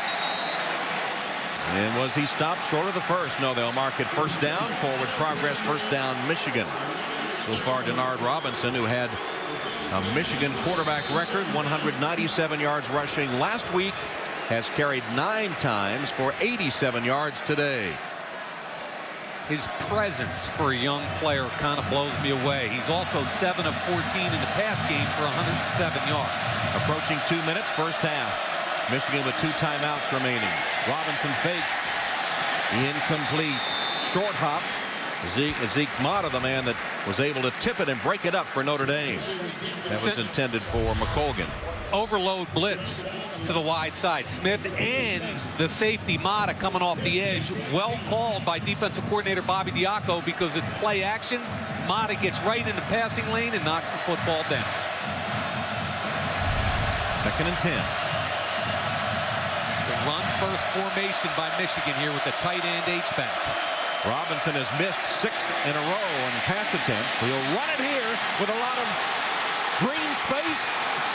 And was he stopped short of the first? No, they'll mark it first down. Forward progress, first down, Michigan. So far, Denard Robinson, who had a Michigan quarterback record, 197 yards rushing last week, has carried 9 times for 87 yards today. His presence for a young player kind of blows me away. He's also 7 of 14 in the pass game for 107 yards. Approaching 2 minutes, first half. Michigan with 2 timeouts remaining. Robinson fakes. Incomplete. Short hopped. Zeke Mata, the man that was able to tip it and break it up for Notre Dame. That was intended for McColgan. Overload blitz to the wide side. Smith and the safety Mata coming off the edge. Well called by defensive coordinator Bobby Diaco because it's play action. Mata gets right in the passing lane and knocks the football down. 2nd and 10. It's a run first formation by Michigan here with the tight end H-back. Robinson has missed 6 in a row on pass attempts. He'll run it here with a lot of green space.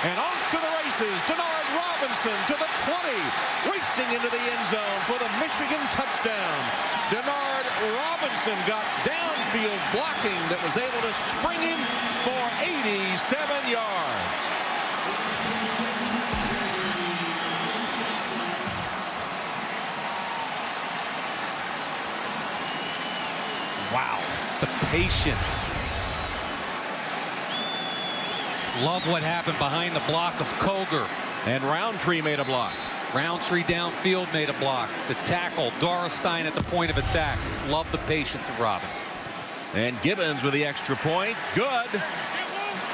And off to the races. Denard Robinson to the 20. Racing into the end zone for the Michigan touchdown. Denard Robinson got downfield blocking that was able to spring him for 87 yards. Wow, the patience. Love what happened behind the block of Koger. And Roundtree made a block. Roundtree downfield made a block. The tackle, Dorestein at the point of attack. Love the patience of Robbins. And Gibbons with the extra point. Good.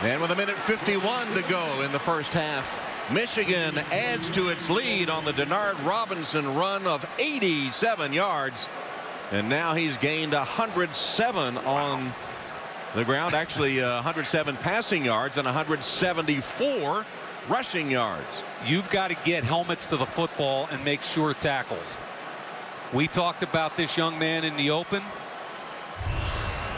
And with 1:51 to go in the first half, Michigan adds to its lead on the Denard Robinson run of 87 yards. And now he's gained 107 on the ground. Actually, 107 passing yards and 174 rushing yards. You've got to get helmets to the football and make sure tackles. We talked about this young man in the open.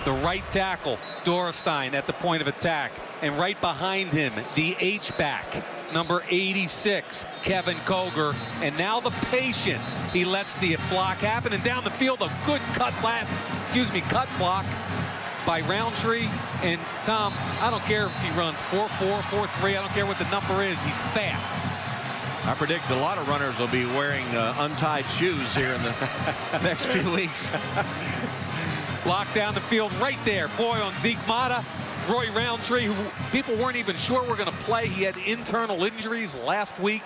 The right tackle, Dorestein, at the point of attack. And right behind him, the H-back, number 86, Kevin Koger. And now the patience. He lets the block happen. And down the field, a good cut block by Roundtree. And Tom, I don't care if he runs 4.4, 4.3. I don't care what the number is. He's fast. I predict a lot of runners will be wearing untied shoes here in the next few weeks. Block down the field right there. Boy, on Zeke Mata. Roy Roundtree, who people weren't even sure were going to play. He had internal injuries last week.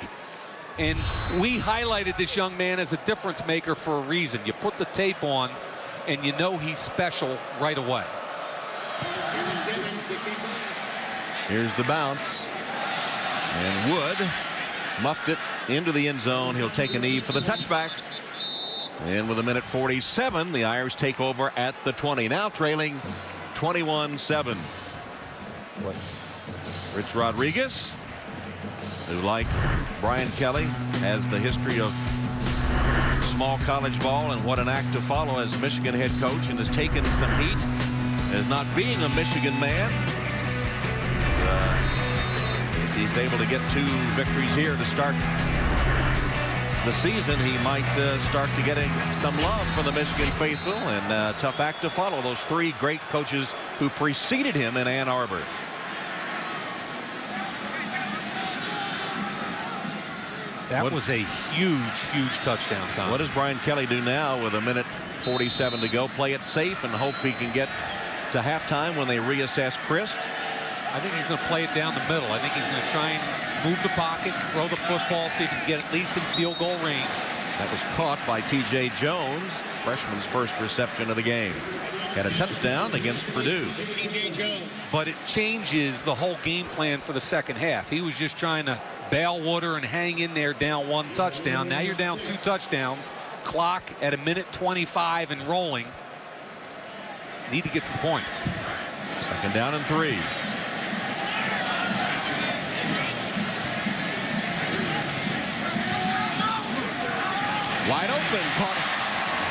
And we highlighted this young man as a difference maker for a reason. You put the tape on, and you know he's special right away. Here's the bounce. And Wood muffed it into the end zone. He'll take a knee for the touchback. And with 1:47, the Irish take over at the 20. Now trailing 21-7. Rich Rodriguez, who, like Brian Kelly, has the history of small college ball, and what an act to follow as Michigan head coach, and has taken some heat as not being a Michigan man. If he's able to get 2 victories here to start the season, he might start to getting some love from the Michigan faithful, and tough act to follow those 3 great coaches who preceded him in Ann Arbor. That was a huge touchdown, Tom. What does Brian Kelly do now with 1:47 to go? Play it safe and hope he can get to halftime when they reassess Christ? I think he's going to play it down the middle. I think he's going to try and move the pocket, throw the football, see if he can get at least in field goal range. That was caught by T.J. Jones, freshman's first reception of the game. Had a touchdown against Purdue. But it changes the whole game plan for the second half. He was just trying to bail water and hang in there down 1 touchdown. Now you're down 2 touchdowns. Clock at 1:25 and rolling. Need to get some points. Second down and 3. Wide open,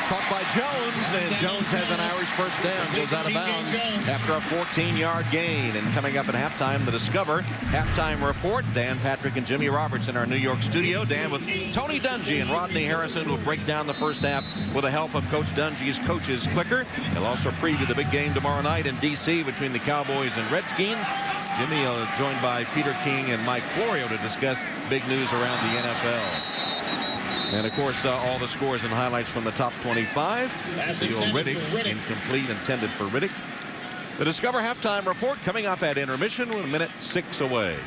caught by Jones, and Jones has an Irish first down, goes out of bounds after a 14-yard gain. And coming up at halftime, the Discover halftime report. Dan Patrick and Jimmy Roberts in our New York studio. Dan with Tony Dungy and Rodney Harrison will break down the first half with the help of Coach Dungy's Coaches Clicker. He'll also preview the big game tomorrow night in D.C. between the Cowboys and Redskins. Jimmy joined by Peter King and Mike Florio to discuss big news around the NFL. And, of course, all the scores and highlights from the top 25. Theo Riddick, incomplete, intended for Riddick. The Discover halftime report coming up at intermission with 1:06 away.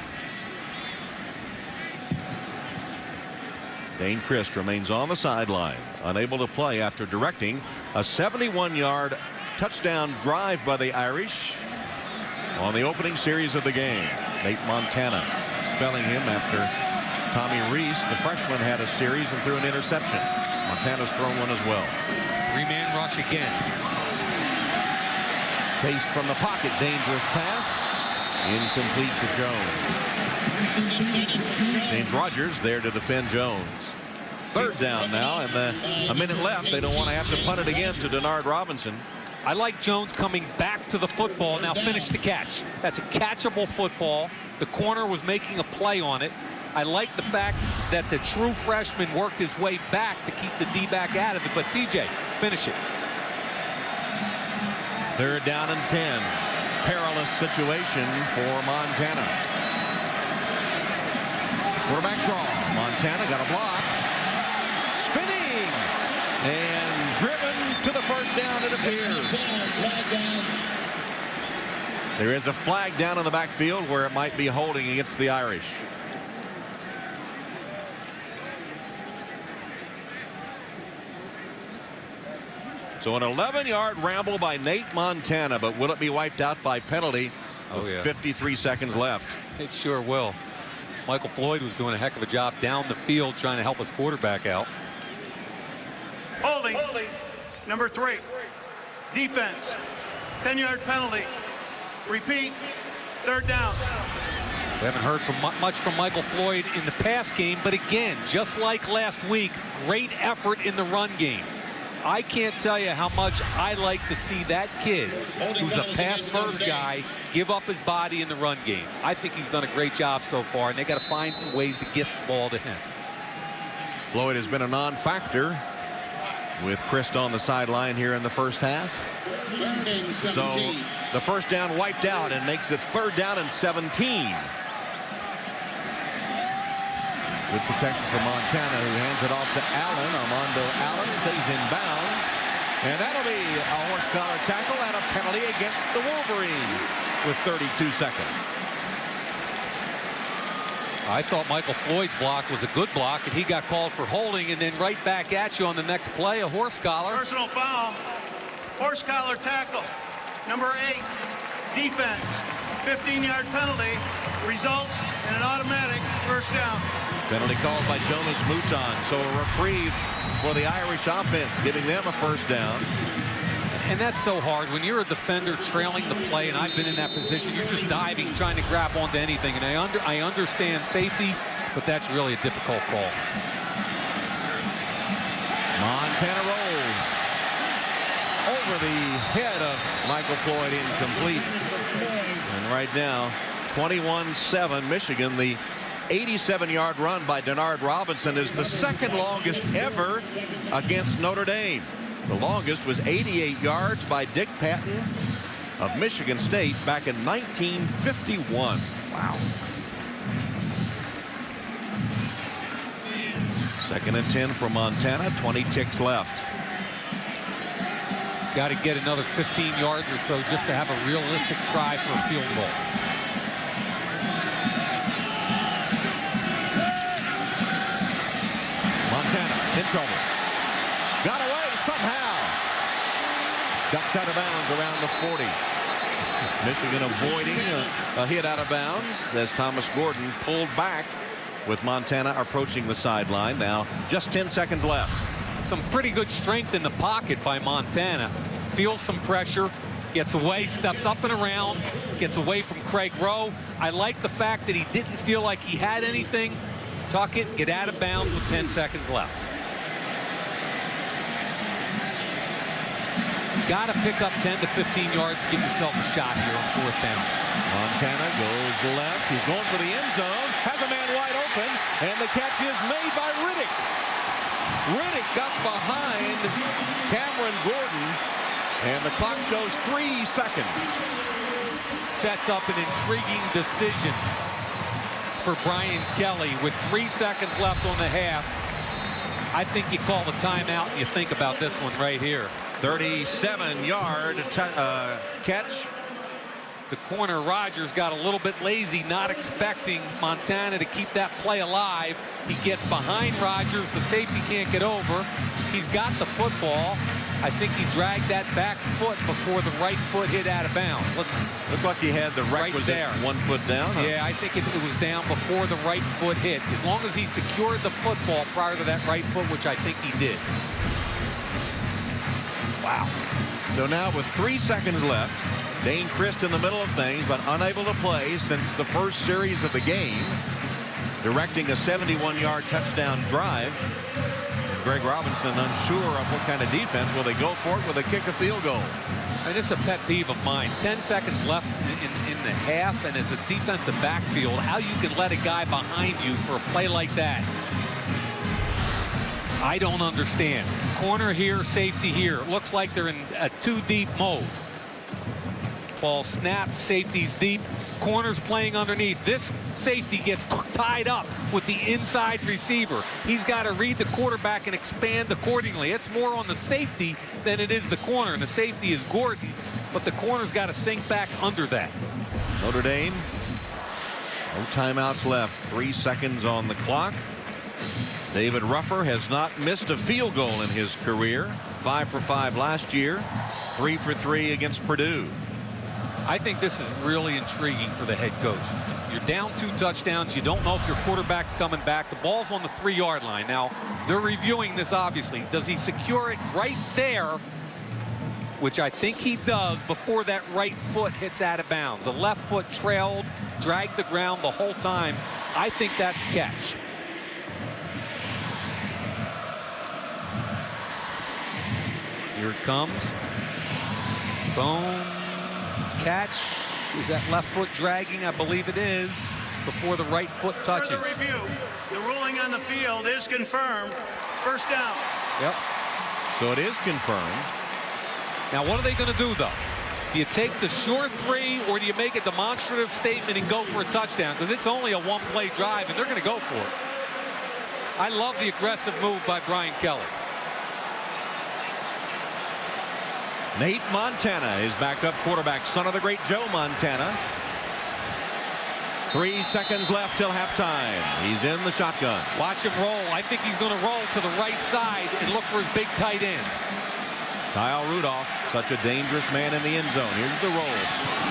Dane Christ remains on the sideline, unable to play after directing a 71-yard touchdown drive by the Irish on the opening series of the game. Nate Montana spelling him after Tommy Reese, the freshman, had a series and threw an interception. Montana's thrown one as well. 3-man rush again. Chased from the pocket, dangerous pass. Incomplete to Jones. James Rogers there to defend Jones. Third down now, and a minute left. They don't want to have to punt it again to Denard Robinson. I like Jones coming back to the football. Now finish the catch. That's a catchable football. The corner was making a play on it. I like the fact that the true freshman worked his way back to keep the D-back out of it. But TJ, finish it. Third down and 10. Perilous situation for Montana. Quarterback draw. Montana got a block. Spinning. And driven to the first down, it appears. There is a flag down in the backfield where it might be holding against the Irish. So an 11-yard ramble by Nate Montana, but will it be wiped out by penalty with 53 seconds left? It sure will. Michael Floyd was doing a heck of a job down the field trying to help his quarterback out. Holding. Number 3. Defense. 10-yard penalty. Repeat. 3rd down. We haven't heard much from Michael Floyd in the pass game, but again, just like last week, great effort in the run game. I can't tell you how much I like to see that kid, who's a pass-first guy, give up his body in the run game. I think he's done a great job so far, and they got to find some ways to get the ball to him. Floyd has been a non-factor with Christ on the sideline here in the first half. So the first down wiped out and makes it 3rd down and 17. Good protection from Montana, who hands it off to Allen. Armando Allen stays in bounds. And that'll be a horse collar tackle and a penalty against the Wolverines with 32 seconds. I thought Michael Floyd's block was a good block, and he got called for holding, and then right back at you on the next play, a horse collar. Personal foul. Horse collar tackle. Number 8. Defense. 15-yard penalty. Results in an automatic first down. Penalty called by Jonas Mouton. So a reprieve for the Irish offense, giving them a first down. And that's so hard when you're a defender trailing the play, and I've been in that position. You're just diving, trying to grab onto anything. And I understand safety, but that's really a difficult call. Montana rolls over the head of Michael Floyd, incomplete. And right now, 21-7 Michigan. The 87-yard run by Denard Robinson is the second longest ever against Notre Dame. The longest was 88 yards by Dick Patton of Michigan State back in 1951. Wow. 2nd and 10 for Montana. 20 ticks left. Got to get another 15 yards or so just to have a realistic try for a field goal. Montana in trouble. Got away somehow. Ducks out of bounds around the 40. Michigan avoiding a hit out of bounds as Thomas Gordon pulled back with Montana approaching the sideline. Now just 10 seconds left. Some pretty good strength in the pocket by Montana. Feels some pressure, gets away, steps up and around, gets away from Craig Rowe. I like the fact that he didn't feel like he had anything. Tuck it, get out of bounds with 10 seconds left. Got to pick up 10 to 15 yards to give yourself a shot here on 4th down. Montana goes left. He's going for the end zone. Has a man wide open. And the catch is made by Riddick. Riddick got behind Cameron Gordon. And the clock shows 3 seconds. Sets up an intriguing decision for Brian Kelly with 3 seconds left on the half. I think you call the timeout and you think about this one right here. 37-yard catch. The corner Rogers got a little bit lazy, not expecting Montana to keep that play alive. He gets behind Rogers. The safety can't get over. He's got the football. I think he dragged that back foot before the right foot hit out of bounds. Looked like he had the requisite right 1 foot down. Huh? Yeah, I think it was down before the right foot hit. As long as he secured the football prior to that right foot, which I think he did. Wow. So now with 3 seconds left, Dane Christ in the middle of things, but unable to play since the first series of the game, directing a 71-yard touchdown drive. Greg Robinson unsure of what kind of defense. Will they go for it? Will they kick a field goal? And it's a pet peeve of mine. 10 seconds left in the half, and as a defensive backfield, how you can let a guy behind you for a play like that, I don't understand. Corner here, safety here. It looks like they're in a 2-deep mode. Ball snap, safety's deep, corners playing underneath. This safety gets tied up with the inside receiver. He's got to read the quarterback and expand accordingly. It's more on the safety than it is the corner, and the safety is Gordon. but the corner's got to sink back under that. Notre Dame, no timeouts left. 3 seconds on the clock. David Ruffer has not missed a field goal in his career. 5 for 5 last year. 3 for 3 against Purdue. I think this is really intriguing for the head coach. You're down 2 touchdowns. You don't know if your quarterback's coming back. The ball's on the 3-yard line. Now, they're reviewing this, obviously. Does he secure it right there, which I think he does, before that right foot hits out of bounds? The left foot trailed, dragged the ground the whole time. I think that's a catch. Here it comes. Boom. Catch. Is that left foot dragging? I believe it is, before the right foot touches. Further review. The ruling on the field is confirmed. First down. Yep. So it is confirmed. Now, what are they going to do, though? Do you take the short 3, or do you make a demonstrative statement and go for a touchdown? Because it's only a 1-play drive, and they're going to go for it. I love the aggressive move by Brian Kelly. Nate Montana is backup quarterback, son of the great Joe Montana. 3 seconds left till halftime. He's in the shotgun. Watch him roll. I think he's going to roll to the right side and look for his big tight end. Kyle Rudolph, such a dangerous man in the end zone. Here's the roll.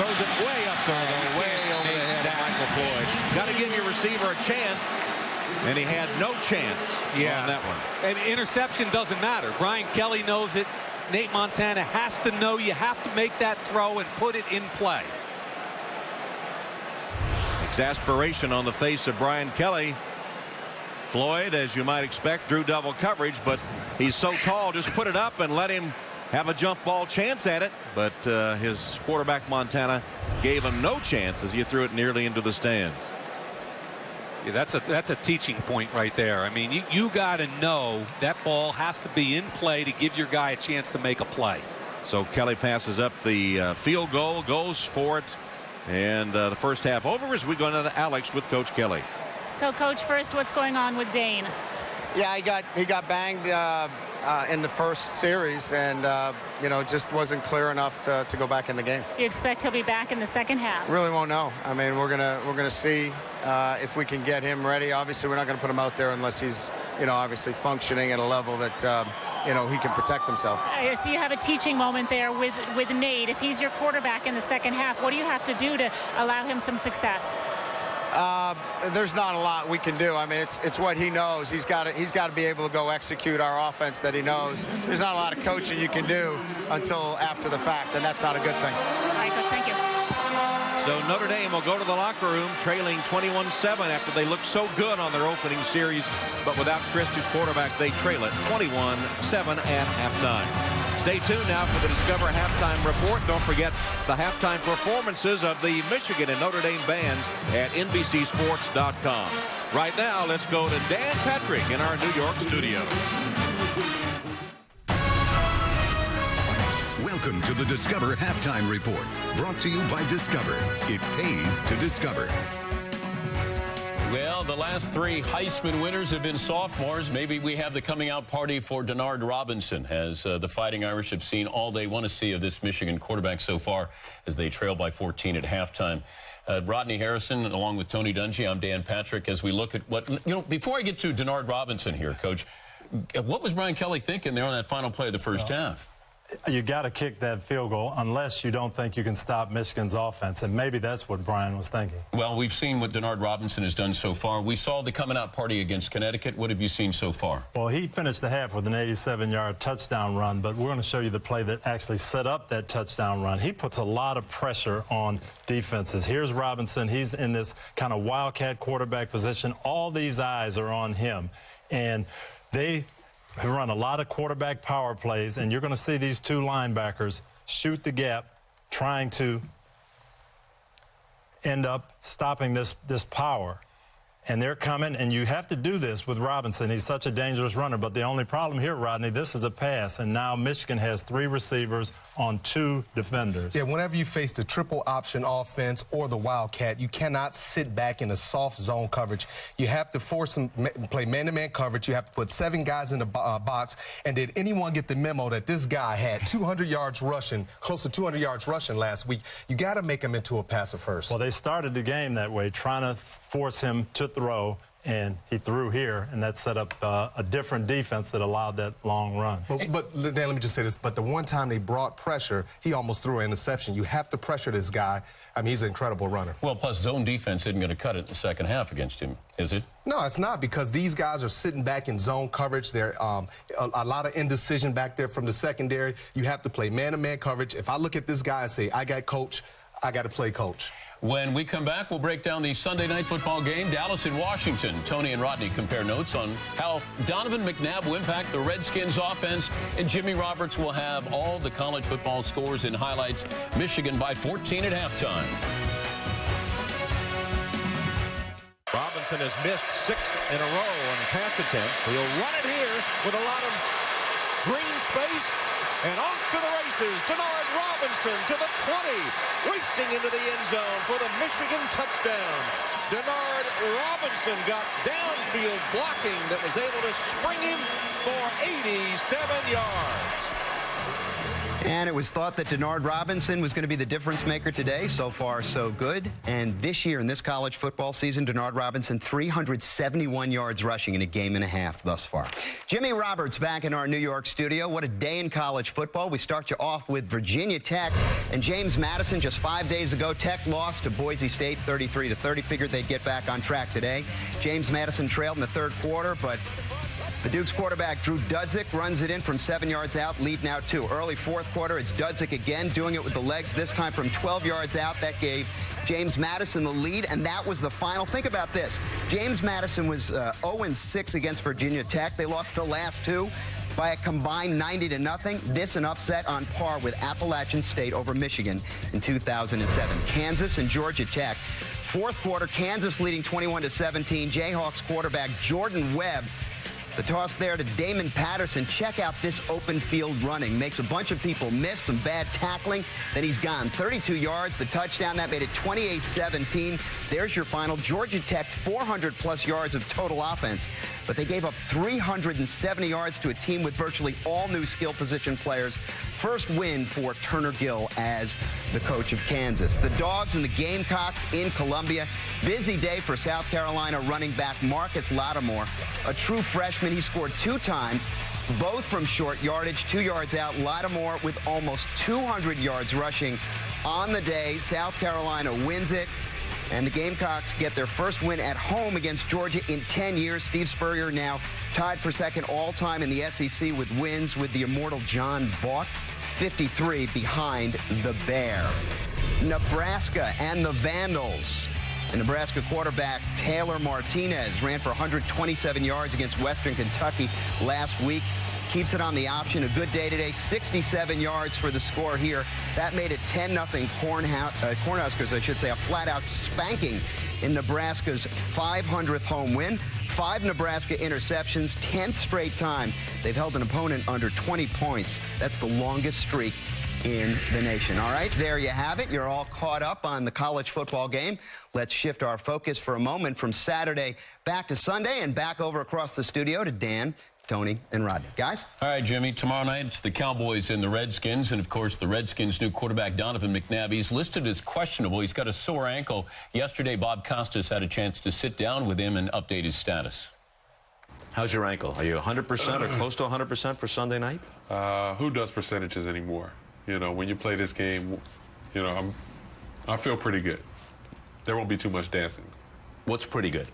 Throws it way up there, though, way over the head of Michael Floyd. Got to give your receiver a chance, and he had no chance on that one. And interception doesn't matter. Brian Kelly knows it. Nate Montana has to know you have to make that throw and put it in play. Exasperation on the face of Brian Kelly. Floyd, as you might expect, drew double coverage, but he's so tall, just put it up and let him have a jump ball chance at it. But his quarterback Montana gave him no chance as he threw it nearly into the stands. Yeah, that's a teaching point right there. I mean, you got to know that ball has to be in play to give your guy a chance to make a play. So Kelly passes up the field goal, goes for it, and the first half over as we go to Alex with Coach Kelly. So, Coach, first, what's going on with Dane? Yeah, he got banged in the first series, and you know, just wasn't clear enough to go back in the game. You expect he'll be back in the second half? Really won't know. I mean, we're gonna see if we can get him ready. Obviously, we're not going to put him out there unless he's, you know, obviously functioning at a level that you know, he can protect himself. So you have a teaching moment there with Nate. If he's your quarterback in the second half, what do you have to do to allow him some success? There's not a lot we can do. I mean, it's what he knows. He's got to be able to go execute our offense that he knows. There's not a lot of coaching you can do until after the fact, and that's not a good thing. All right, Coach, thank you. So Notre Dame will go to the locker room trailing 21-7 after they looked so good on their opening series, but without Chris to quarterback, they trail it 21-7 at halftime. Stay tuned now for the Discover Halftime Report. Don't forget the halftime performances of the Michigan and Notre Dame bands at NBCSports.com. Right now, let's go to Dan Patrick in our New York studio. Welcome to the Discover Halftime Report, brought to you by Discover. It pays to discover. Well, the last 3 Heisman winners have been sophomores. Maybe we have the coming out party for Denard Robinson, as the Fighting Irish have seen all they want to see of this Michigan quarterback so far as they trail by 14 at halftime. Rodney Harrison, along with Tony Dungy, I'm Dan Patrick, as we look at what, you know, before I get to Denard Robinson here, Coach, what was Brian Kelly thinking there on that final play of the first half? You got to kick that field goal unless you don't think you can stop Michigan's offense, and maybe that's what Brian was thinking. Well, we've seen what Denard Robinson has done so far. We saw the coming out party against Connecticut. What have you seen so far? Well, he finished the half with an 87-yard touchdown run, but we're going to show you the play that actually set up that touchdown run. He puts a lot of pressure on defenses. Here's Robinson. He's in this kind of wildcat quarterback position. All these eyes are on him, and they have run a lot of quarterback power plays, and you're going to see these 2 linebackers shoot the gap, trying to end up stopping this power. and they're coming, and you have to do this with Robinson. He's such a dangerous runner, but the only problem here, Rodney, this is a pass, and now Michigan has 3 receivers on 2 defenders. Yeah, whenever you face the triple option offense or the Wildcat, you cannot sit back in a soft zone coverage. You have to force them play man-to-man coverage. You have to put 7 guys in the box. And did anyone get the memo that this guy had 200 yards rushing, close to 200 yards rushing last week? You got to make him into a passer first. Well, they started the game that way, trying to force him to throw, and he threw here, and that set up a different defense that allowed that long run. But Dan, let me just say this. But the one time they brought pressure, he almost threw an interception. You have to pressure this guy. I mean, he's an incredible runner. Well, plus zone defense isn't going to cut it in the second half against him, is it? No, it's not, because these guys are sitting back in zone coverage. There a lot of indecision back there from the secondary. You have to play man-to-man coverage. If I look at this guy and say, I got coach, I got to play coach. When we come back, we'll break down the Sunday night football game, Dallas and Washington. Tony and Rodney compare notes on how Donovan McNabb will impact the Redskins offense, and Jimmy Roberts will have all the college football scores and highlights. Michigan by 14 at halftime. Robinson has missed 6 in a row on pass attempts. He'll run it here with a lot of green space. And off to the races, Denard Robinson to the 20, racing into the end zone for the Michigan touchdown. Denard Robinson got downfield blocking that was able to spring him for 87 yards. And it was thought that Denard Robinson was going to be the difference maker today. So far, so good. And this year in this college football season, Denard Robinson, 371 yards rushing in a game and a half thus far. Jimmy Roberts back in our New York studio. What a day in college football. We start you off with Virginia Tech and James Madison. Just 5 days ago, Tech lost to Boise State 33-30. Figured they'd get back on track today. James Madison trailed in the 3rd quarter, but the Duke's quarterback, Drew Dudzik, runs it in from 7 yards out, lead now 2. Early 4th quarter, it's Dudzik again, doing it with the legs, this time from 12 yards out. That gave James Madison the lead, and that was the final. Think about this. James Madison was 0-6 against Virginia Tech. They lost the last 2 by a combined 90-0. This an upset on par with Appalachian State over Michigan in 2007. Kansas and Georgia Tech. 4th quarter, Kansas leading 21-17. Jayhawks quarterback Jordan Webb, the toss there to Damon Patterson. Check out this open field running. Makes a bunch of people miss, some bad tackling. Then he's gone 32 yards, the touchdown. That made it 28-17. There's your final. Georgia Tech, 400-plus yards of total offense. But they gave up 370 yards to a team with virtually all new skill position players. First win for Turner Gill as the coach of Kansas. The Dogs and the Gamecocks in Columbia. Busy day for South Carolina running back Marcus Lattimore, a true freshman. He scored 2 times, both from short yardage, 2 yards out. Lattimore with almost 200 yards rushing on the day. South Carolina wins it. And the Gamecocks get their first win at home against Georgia in 10 years. Steve Spurrier now tied for second all-time in the SEC with wins with the immortal John Vaught, 53 behind the Bear. Nebraska and the Vandals. The Nebraska quarterback Taylor Martinez ran for 127 yards against Western Kentucky last week. Keeps it on the option. A good day today. 67 yards for the score here. That made it 10-0 Cornhuskers, I should say. A flat-out spanking in Nebraska's 500th home win. 5 Nebraska interceptions, 10th straight time they've held an opponent under 20 points. That's the longest streak in the nation. All right, there you have it. You're all caught up on the college football game. Let's shift our focus for a moment from Saturday back to Sunday and back over across the studio to Dan, Tony, and Rodney. Guys? All right, Jimmy, tomorrow night it's the Cowboys and the Redskins, and of course the Redskins' new quarterback Donovan McNabb. He's listed as questionable. He's got a sore ankle. Yesterday, Bob Costas had a chance to sit down with him and update his status. How's your ankle? Are you 100% or close to 100% for Sunday night? Who does percentages anymore? You know, when you play this game, you know, I feel pretty good. There won't be too much dancing. What's pretty good?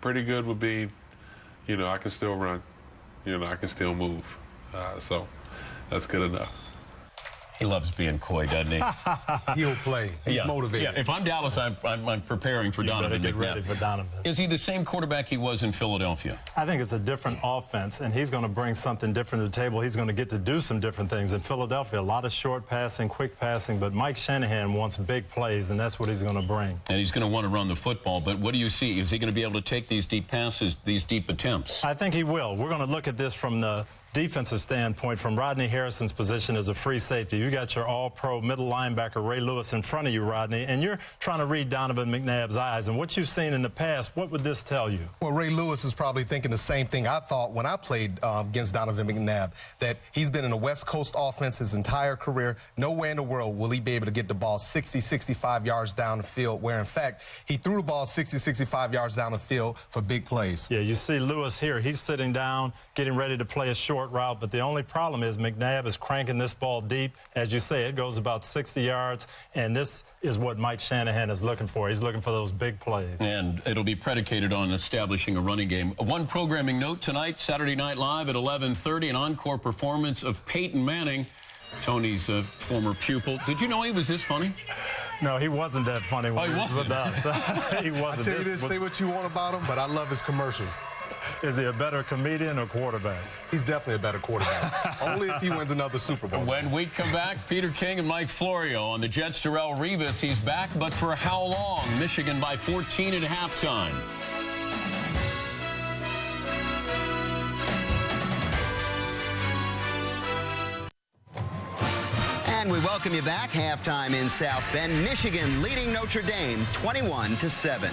Pretty good would be, you know, I can still run. You know, I can still move. So that's good enough. He loves being coy, doesn't he? He'll play. He's motivated. Yeah, if I'm Dallas, I'm preparing for Donovan Get McNabb. ready for Donovan. Is he the same quarterback he was in Philadelphia? I think it's a different offense, and he's going to bring something different to the table. He's going to get to do some different things. In Philadelphia, a lot of short passing, quick passing, but Mike Shanahan wants big plays, and that's what he's going to bring. And he's going to want to run the football, but what do you see? Is he going to be able to take these deep passes, these deep attempts? I think he will. We're going to look at this from the defensive standpoint, from Rodney Harrison's position as a free safety. You got your all-pro middle linebacker Ray Lewis in front of you, Rodney, and you're trying to read Donovan McNabb's eyes. And what you've seen in the past, what would this tell you? Well, Ray Lewis is probably thinking the same thing I thought when I played against Donovan McNabb, that he's been in a West Coast offense his entire career. Nowhere in the world will he be able to get the ball 60, 65 yards down the field, where, in fact, he threw the ball 60, 65 yards down the field for big plays. Yeah, you see Lewis here. He's sitting down, getting ready to play a short route, but the only problem is McNabb is cranking this ball deep. As you say, it goes about 60 yards, and this is what Mike Shanahan is looking for. He's looking for those big plays. And it'll be predicated on establishing a running game. One programming note tonight, Saturday Night Live at 11:30, an encore performance of Peyton Manning, Tony's former pupil. Did you know he was this funny? No, he wasn't that funny when he was with us. He wasn't. I tell you this, say what you want about him, but I love his commercials. Is he a better comedian or quarterback? He's definitely a better quarterback. Only if he wins another Super Bowl. When we come back, Peter King and Mike Florio on the Jets. Darrelle Revis, he's back, but for how long? Michigan by 14 at halftime. And we welcome you back. Halftime in South Bend. Michigan leading Notre Dame 21-7.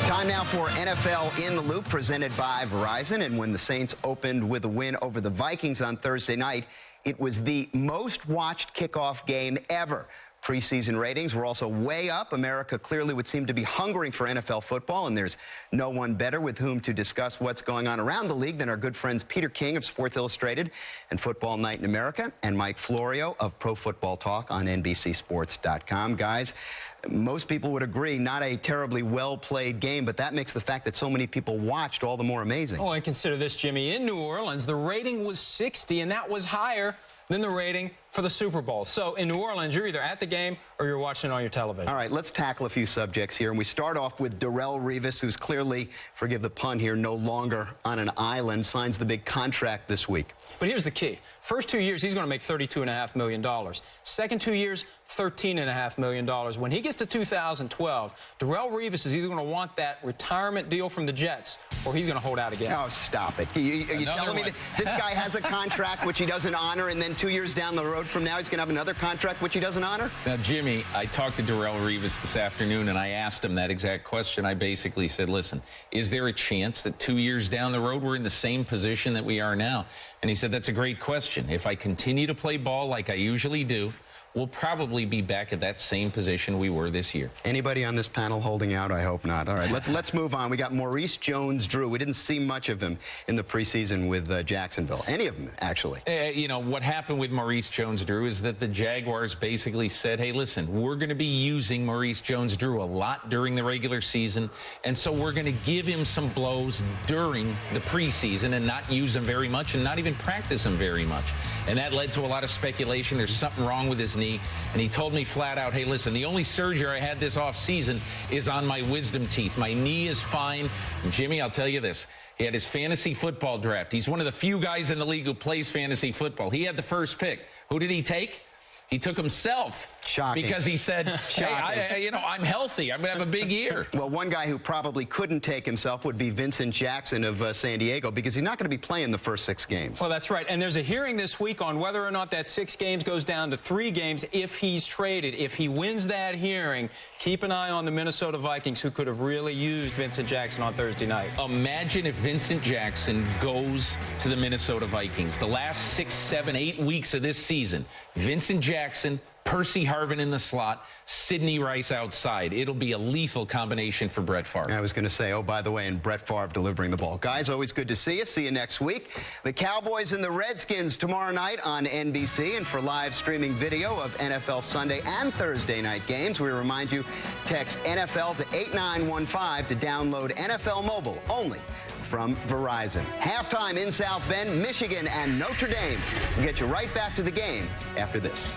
Time now for NFL in the Loop, presented by Verizon. And when the Saints opened with a win over the Vikings on Thursday night, it was the most watched kickoff game ever. Preseason ratings were also way up. America clearly would seem to be hungering for NFL football, and there's no one better with whom to discuss what's going on around the league than our good friends Peter King of Sports Illustrated and Football Night in America, and Mike Florio of Pro Football Talk on NBCSports.com. Guys, most people would agree, not a terribly well-played game, but that makes the fact that so many people watched all the more amazing. Oh, and consider this, Jimmy. In New Orleans, the rating was 60, and that was higher than the rating for the Super Bowl. So in New Orleans, you're either at the game or you're watching it on your television. All right, let's tackle a few subjects here. And we start off with Darrelle Revis, who's clearly, forgive the pun here, no longer on an island, signs the big contract this week. But here's the key. First 2 years, he's going to make $32.5 million. Second 2 years, $13.5 million. When he gets to 2012, Darrelle Revis is either going to want that retirement deal from the Jets or he's going to hold out again. Oh, stop it. Are you telling me that this guy has a contract which he doesn't honor, and then 2 years down the road from now he's going to have another contract which he doesn't honor? Now, Jimmy, I talked to Darrelle Revis this afternoon, and I asked him that exact question. I basically said, listen, is there a chance that 2 years down the road we're in the same position that we are now? And he said, that's a great question. If I continue to play ball like I usually do, we'll probably be back at that same position we were this year. Anybody on this panel holding out? I hope not. All right, let's move on. We got Maurice Jones-Drew. We didn't see much of him in the preseason with Jacksonville. Any of them, actually. You know, what happened with Maurice Jones-Drew is that the Jaguars basically said, hey, listen, we're going to be using Maurice Jones-Drew a lot during the regular season, and so we're going to give him some blows during the preseason and not use him very much and not even practice him very much. And that led to a lot of speculation. There's something wrong with his knee. And he told me flat out, hey, listen, the only surgery I had this offseason is on my wisdom teeth. My knee is fine. And Jimmy, I'll tell you this. He had his fantasy football draft. He's one of the few guys in the league who plays fantasy football. He had the first pick. Who did he take? He took himself. Shocking. Because he said, hey, I'm healthy. I'm going to have a big year. Well, one guy who probably couldn't take himself would be Vincent Jackson of San Diego, because he's not going to be playing the first 6 games. Well, that's right. And there's a hearing this week on whether or not that 6 games goes down to 3 games if he's traded. If he wins that hearing, keep an eye on the Minnesota Vikings, who could have really used Vincent Jackson on Thursday night. Imagine if Vincent Jackson goes to the Minnesota Vikings. The last 6, 7, 8 weeks of this season, Vincent Jackson, Percy Harvin in the slot, Sidney Rice outside. It'll be a lethal combination for Brett Favre. I was going to say, oh, by the way, and Brett Favre delivering the ball. Guys, always good to see you. See you next week. The Cowboys and the Redskins tomorrow night on NBC. And for live streaming video of NFL Sunday and Thursday night games, we remind you, text NFL to 8915 to download NFL Mobile only from Verizon. Halftime in South Bend, Michigan and Notre Dame. We'll get you right back to the game after this.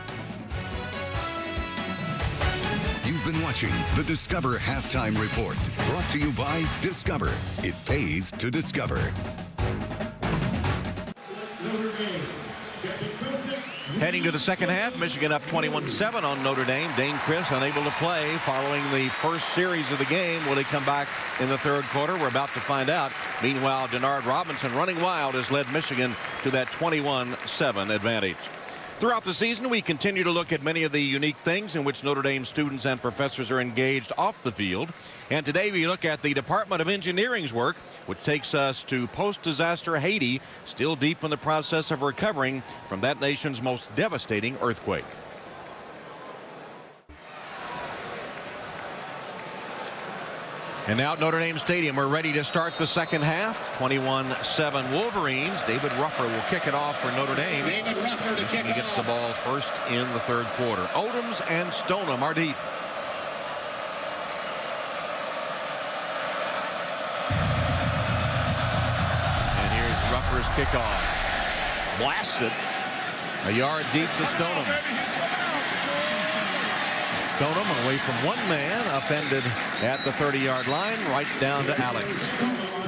You've been watching the Discover Halftime Report, brought to you by Discover. It pays to discover. Heading to the second half, Michigan up 21-7 on Notre Dame. Dane Christ unable to play following the first series of the game. Will he come back in the third quarter? We're about to find out. Meanwhile, Denard Robinson running wild has led Michigan to that 21-7 advantage. Throughout the season, we continue to look at many of the unique things in which Notre Dame students and professors are engaged off the field. And today we look at the Department of Engineering's work, which takes us to post-disaster Haiti, still deep in the process of recovering from that nation's most devastating earthquake. And now at Notre Dame Stadium, we're ready to start the second half. 21-7 Wolverines. David Ruffer will kick it off for Notre Dame. He gets the ball first in the third quarter. Odoms and Stoneham are deep. And here's Ruffer's kickoff. Blasts it. A yard deep to Stoneham. Stoneham away from one man, upended at the 30-yard line, right down to Alex.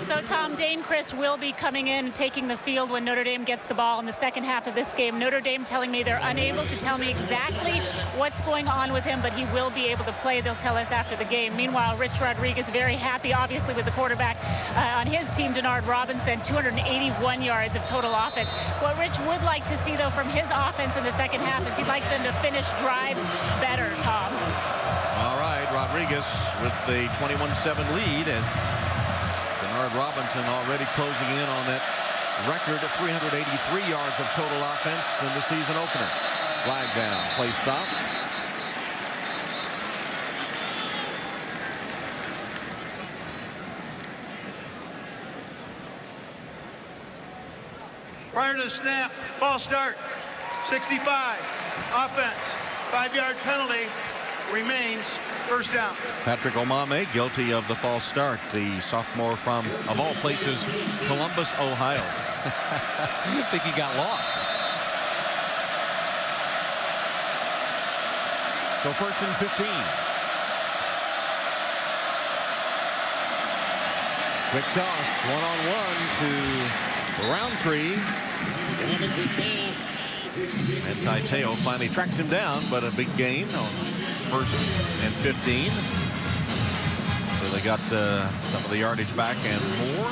So, Tom, Dane Christ will be coming in and taking the field when Notre Dame gets the ball in the second half of this game. Notre Dame telling me they're unable to tell me exactly what's going on with him, but he will be able to play. They'll tell us after the game. Meanwhile, Rich Rodriguez very happy, obviously, with the quarterback on his team, Denard Robinson, 281 yards of total offense. What Rich would like to see, though, from his offense in the second half is he'd like them to finish drives better, Tom. All right, Rodriguez with the 21-7 lead as Denard Robinson already closing in on that record of 383 yards of total offense in the season opener. Flag down, play stopped. Prior to the snap, false start, 65, offense, 5-yard penalty, remains first down. Patrick Omame guilty of the false start, the sophomore from, of all places, Columbus, Ohio. I think he got lost. So first and 15. Quick toss, one-on-one to Roundtree. And Taiteo finally tracks him down, but a big gain on first and 15. So they got some of the yardage back and more.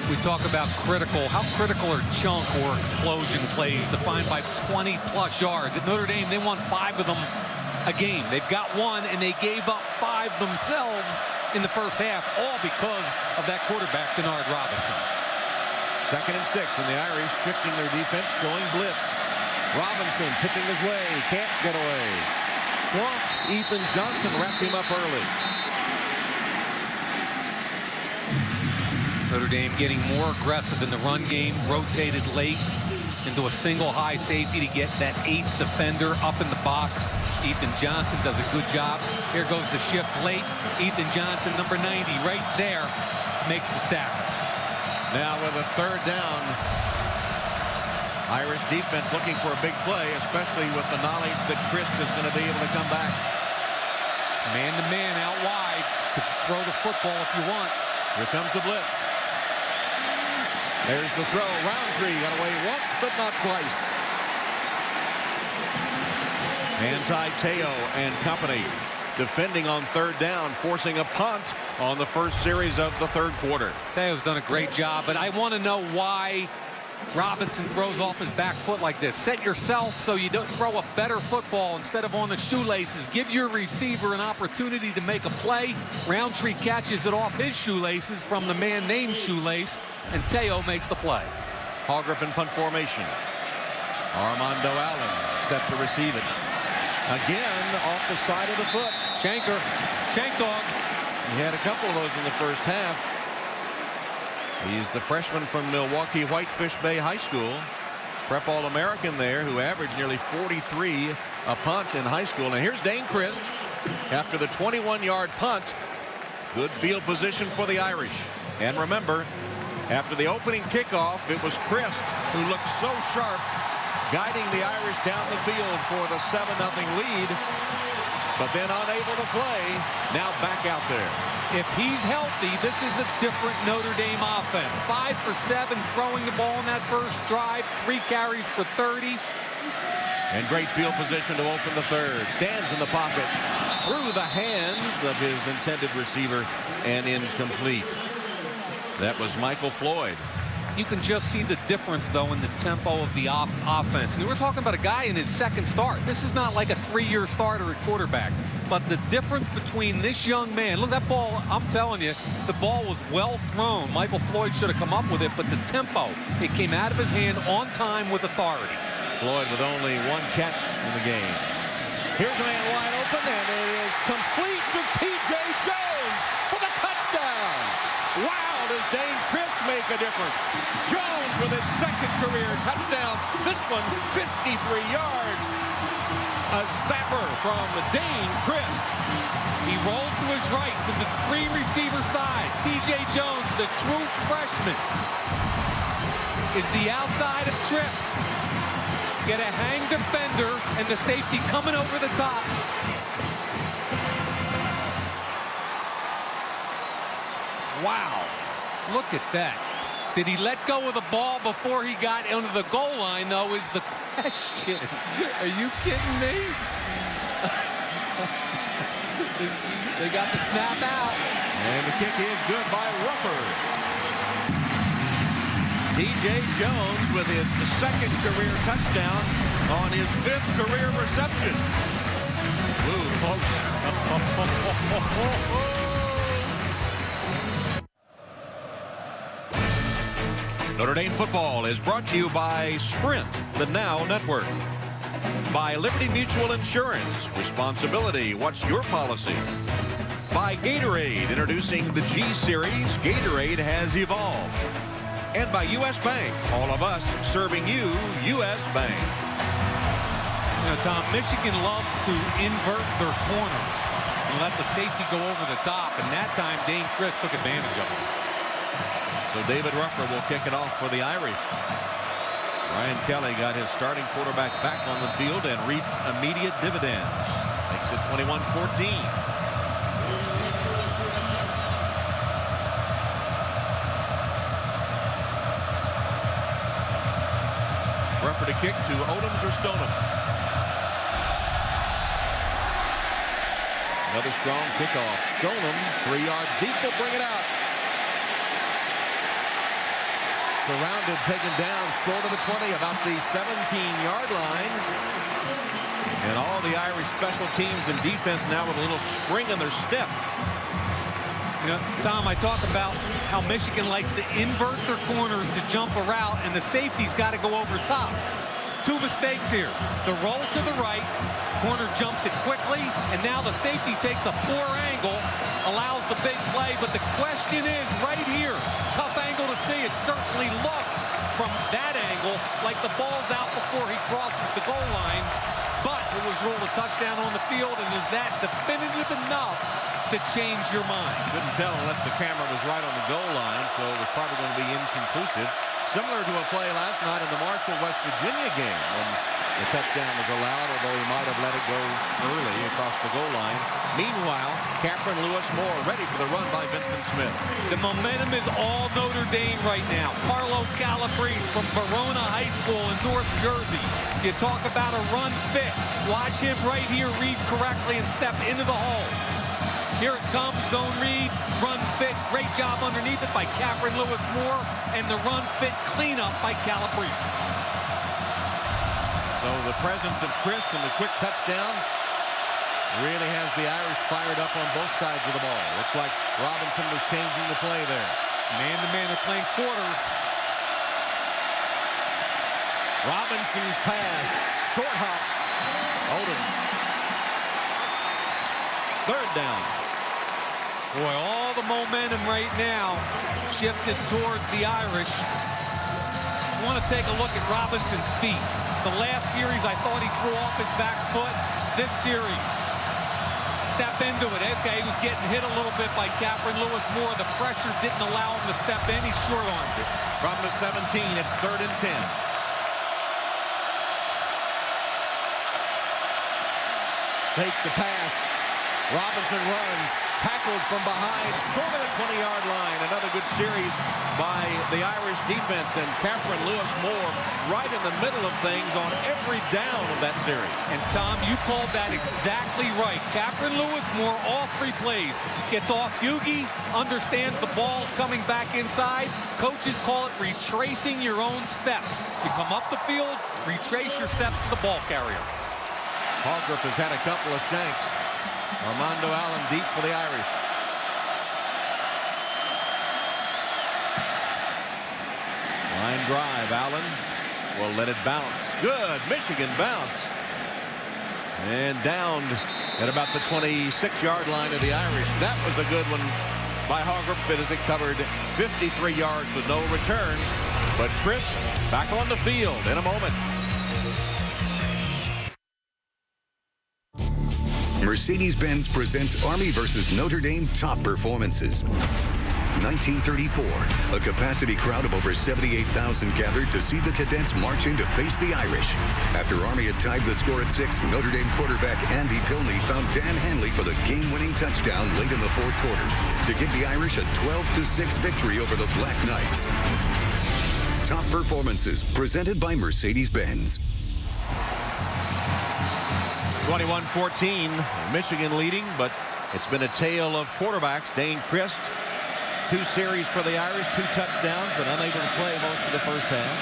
We talk about how critical are chunk or explosion plays defined by 20-plus yards. At Notre Dame, they won 5 of them a game. They've got 1, and they gave up 5 themselves in the first half, all because of that quarterback, Denard Robinson. Second and 6, and the Irish shifting their defense, showing blitz. Robinson picking his way, can't get away. Swamped, Ethan Johnson wrapped him up early. Notre Dame getting more aggressive in the run game, rotated late into a single high safety to get that 8th defender up in the box. Ethan Johnson does a good job. Here goes the shift late. Ethan Johnson, number 90, right there, makes the tackle. Now with a third down, Irish defense looking for a big play, especially with the knowledge that Christ is going to be able to come back. Man-to-man out wide to throw the football if you want. Here comes the blitz. There's the throw. Roundtree got away once, but not twice. And Taiteo and company defending on third down, forcing a punt on the first series of the third quarter. Taiteo's done a great job, but I want to know why Robinson throws off his back foot like this. Set yourself so you don't throw a better football instead of on the shoelaces. Give your receiver an opportunity to make a play. Roundtree catches it off his shoelaces from the man named Shoelace, and Taiteo makes the play. Hall-grip and punt formation. Armando Allen set to receive it. Again, off the side of the foot. Shanker. Shank dog. He had a couple of those in the first half. He's the freshman from Milwaukee Whitefish Bay High School. Prep All-American there, who averaged nearly 43 a punt in high school. And here's Dane Christ after the 21-yard punt. Good field position for the Irish. And remember, after the opening kickoff, it was Christ who looked so sharp, guiding the Irish down the field for the 7-0 lead, but then unable to play, now back out there. If he's healthy, this is a different Notre Dame offense. 5 for 7 throwing the ball in that first drive, 3 carries for 30. And great field position to open the third. Stands in the pocket, through the hands of his intended receiver, and incomplete. That was Michael Floyd. You can just see the difference, though, in the tempo of the offense. And we're talking about a guy in his second start. This is not like a 3-year starter at quarterback. But the difference between this young man, look, that ball, I'm telling you, the ball was well thrown. Michael Floyd should have come up with it, but the tempo, it came out of his hand on time with authority. Floyd with only 1 catch in the game. Here's a man wide open, and it is complete to T.J. Jones for the touchdown. Wow, does Dane Christ make a difference? Jones with his second career touchdown. This one, 53 yards. A zapper from Dane Christ. He rolls to his right to the 3-receiver side. T.J. Jones, the true freshman, is the outside of trips. Get a hang defender and the safety coming over the top. Wow, look at that. Did he let go of the ball before he got into the goal line, though, is the question. Are you kidding me? They got the snap out. And the kick is good by Rufford. T.J. Jones with his second career touchdown on his 5th career reception. Ooh, close. Notre Dame football is brought to you by Sprint, the Now Network. By Liberty Mutual Insurance. Responsibility, what's your policy? By Gatorade, introducing the G Series. Gatorade has evolved. And by U.S. Bank, all of us serving you, U.S. Bank. You know, Tom, Michigan loves to invert their corners and let the safety go over the top, and that time Dane Christ took advantage of it. So David Rufford will kick it off for the Irish. Ryan Kelly got his starting quarterback back on the field and reaped immediate dividends. Makes it 21-14. Rufford a kick to Odoms or Stoneham. Another strong kickoff. Stoneham, 3 yards deep, will bring it out. Surrounded, taken down short of the 20, about the 17-yard line. And all the Irish special teams and defense now with a little spring in their step. You know, Tom, I talk about how Michigan likes to invert their corners to jump a route, and the safety's got to go over top. 2 mistakes here. The roll to the right, corner jumps it quickly, and now the safety takes a poor angle, allows the big play, but the question is right here, tough angle to see. It certainly looks from that angle like the ball's out before he crosses the goal line, but it was ruled a touchdown on the field, and is that definitive enough to change your mind? Couldn't tell unless the camera was right on the goal line, so it was probably going to be inconclusive. Similar to a play last night in the Marshall, West Virginia game when the touchdown was allowed, although he might have let it go early across the goal line. Meanwhile, Cameron Lewis Moore ready for the run by Vincent Smith. The momentum is all Notre Dame right now. Carlo Calabrese from Verona High School in North Jersey. You talk about a run fit. Watch him right here read correctly and step into the hole. Here it comes, zone read, run fit. Great job underneath it by Cameron Lewis Moore, and the run fit cleanup by Calabrese. So the presence of Christ and the quick touchdown really has the Irish fired up on both sides of the ball. Looks like Robinson was changing the play there. Man-to-man, they're playing quarters. Robinson's pass, short hops, Odoms. 3rd down. Boy, all the momentum right now shifted towards the Irish. I want to take a look at Robinson's feet. The last series, I thought he threw off his back foot. This series, step into it. Okay, he was getting hit a little bit by Cameron Lewis Moore. The pressure didn't allow him to step in. He short-armed it. From the 17, it's 3rd and 10. Fake the pass. Robinson runs, tackled from behind, short of the 20-yard line. Another good series by the Irish defense, and Cameron Lewis Moore right in the middle of things on every down of that series. And Tom, you called that exactly right. Cameron Lewis Moore, all 3 plays, gets off Yugi, understands the ball's coming back inside. Coaches call it retracing your own steps. You come up the field, retrace your steps to the ball carrier. Hallgriff has had a couple of shanks. Armando Allen deep for the Irish. Line drive. Allen will let it bounce. Good. Michigan bounce. And downed at about the 26-yard line of the Irish. That was a good one by Hallgriff as it covered 53 yards with no return. But Chris back on the field in a moment. Mercedes-Benz presents Army versus Notre Dame top performances. 1934, a capacity crowd of over 78,000 gathered to see the cadets march in to face the Irish. After Army had tied the score at 6, Notre Dame quarterback Andy Pilney found Dan Hanley for the game-winning touchdown late in the 4th quarter to give the Irish a 12-6 victory over the Black Knights. Top performances presented by Mercedes-Benz. 21-14, Michigan leading, but it's been a tale of quarterbacks. Dane Christ, 2 series for the Irish, 2 touchdowns, but unable to play most of the first half.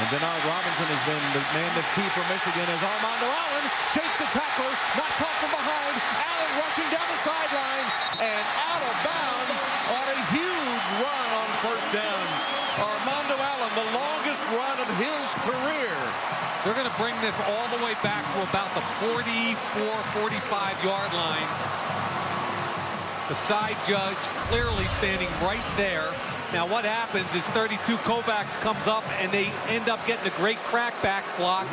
And Denard Robinson has been the man that's key for Michigan as Armando Allen shakes a tackle, not caught from behind. Allen rushing down the sideline and out of bounds on a huge run on first down. Armando Allen, the longest run of his career. They're going to bring this all the way back to about the 44-45-yard line. The side judge clearly standing right there. Now what happens is 32 Kovacs comes up and they end up getting a great crackback block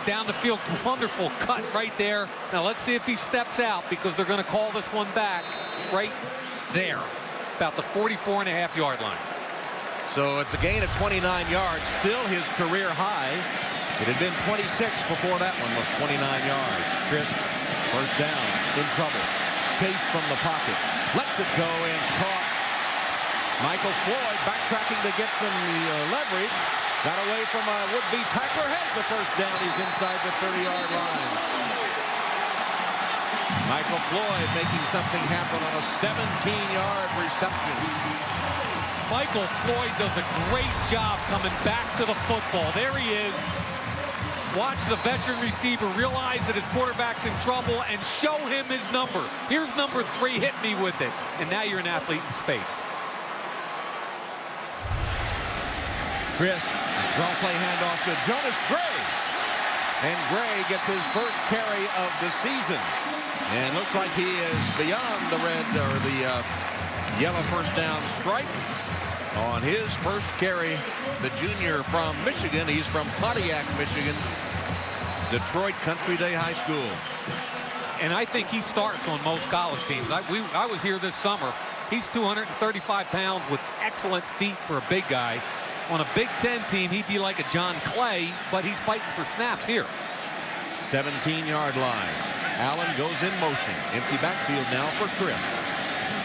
down the field. Wonderful cut right there. Now let's see if he steps out because they're going to call this one back right there, about the 44.5-yard line. So it's a gain of 29 yards, still his career high. It had been 26 before that one with 29 yards. Christ, first down, in trouble. Chase from the pocket. Lets it go and it's caught. Michael Floyd backtracking to get some leverage. Got away from a would-be tackler. Has the first down. He's inside the 30-yard line. Michael Floyd making something happen on a 17-yard reception. Michael Floyd does a great job coming back to the football. There he is. Watch the veteran receiver realize that his quarterback's in trouble and show him his number. Here's number 3, hit me with it. And now you're an athlete in space. Chris, draw play handoff to Jonas Gray. And Gray gets his first carry of the season. And looks like he is beyond the red or the yellow first down stripe. On his first carry, the junior from Michigan. He's from Pontiac, Michigan. Detroit Country Day High School. And I think he starts on most college teams. I was here this summer. He's 235 pounds with excellent feet for a big guy. On a Big Ten team, he'd be like a John Clay, but he's fighting for snaps here. 17-yard line. Allen goes in motion. Empty backfield now for Christ.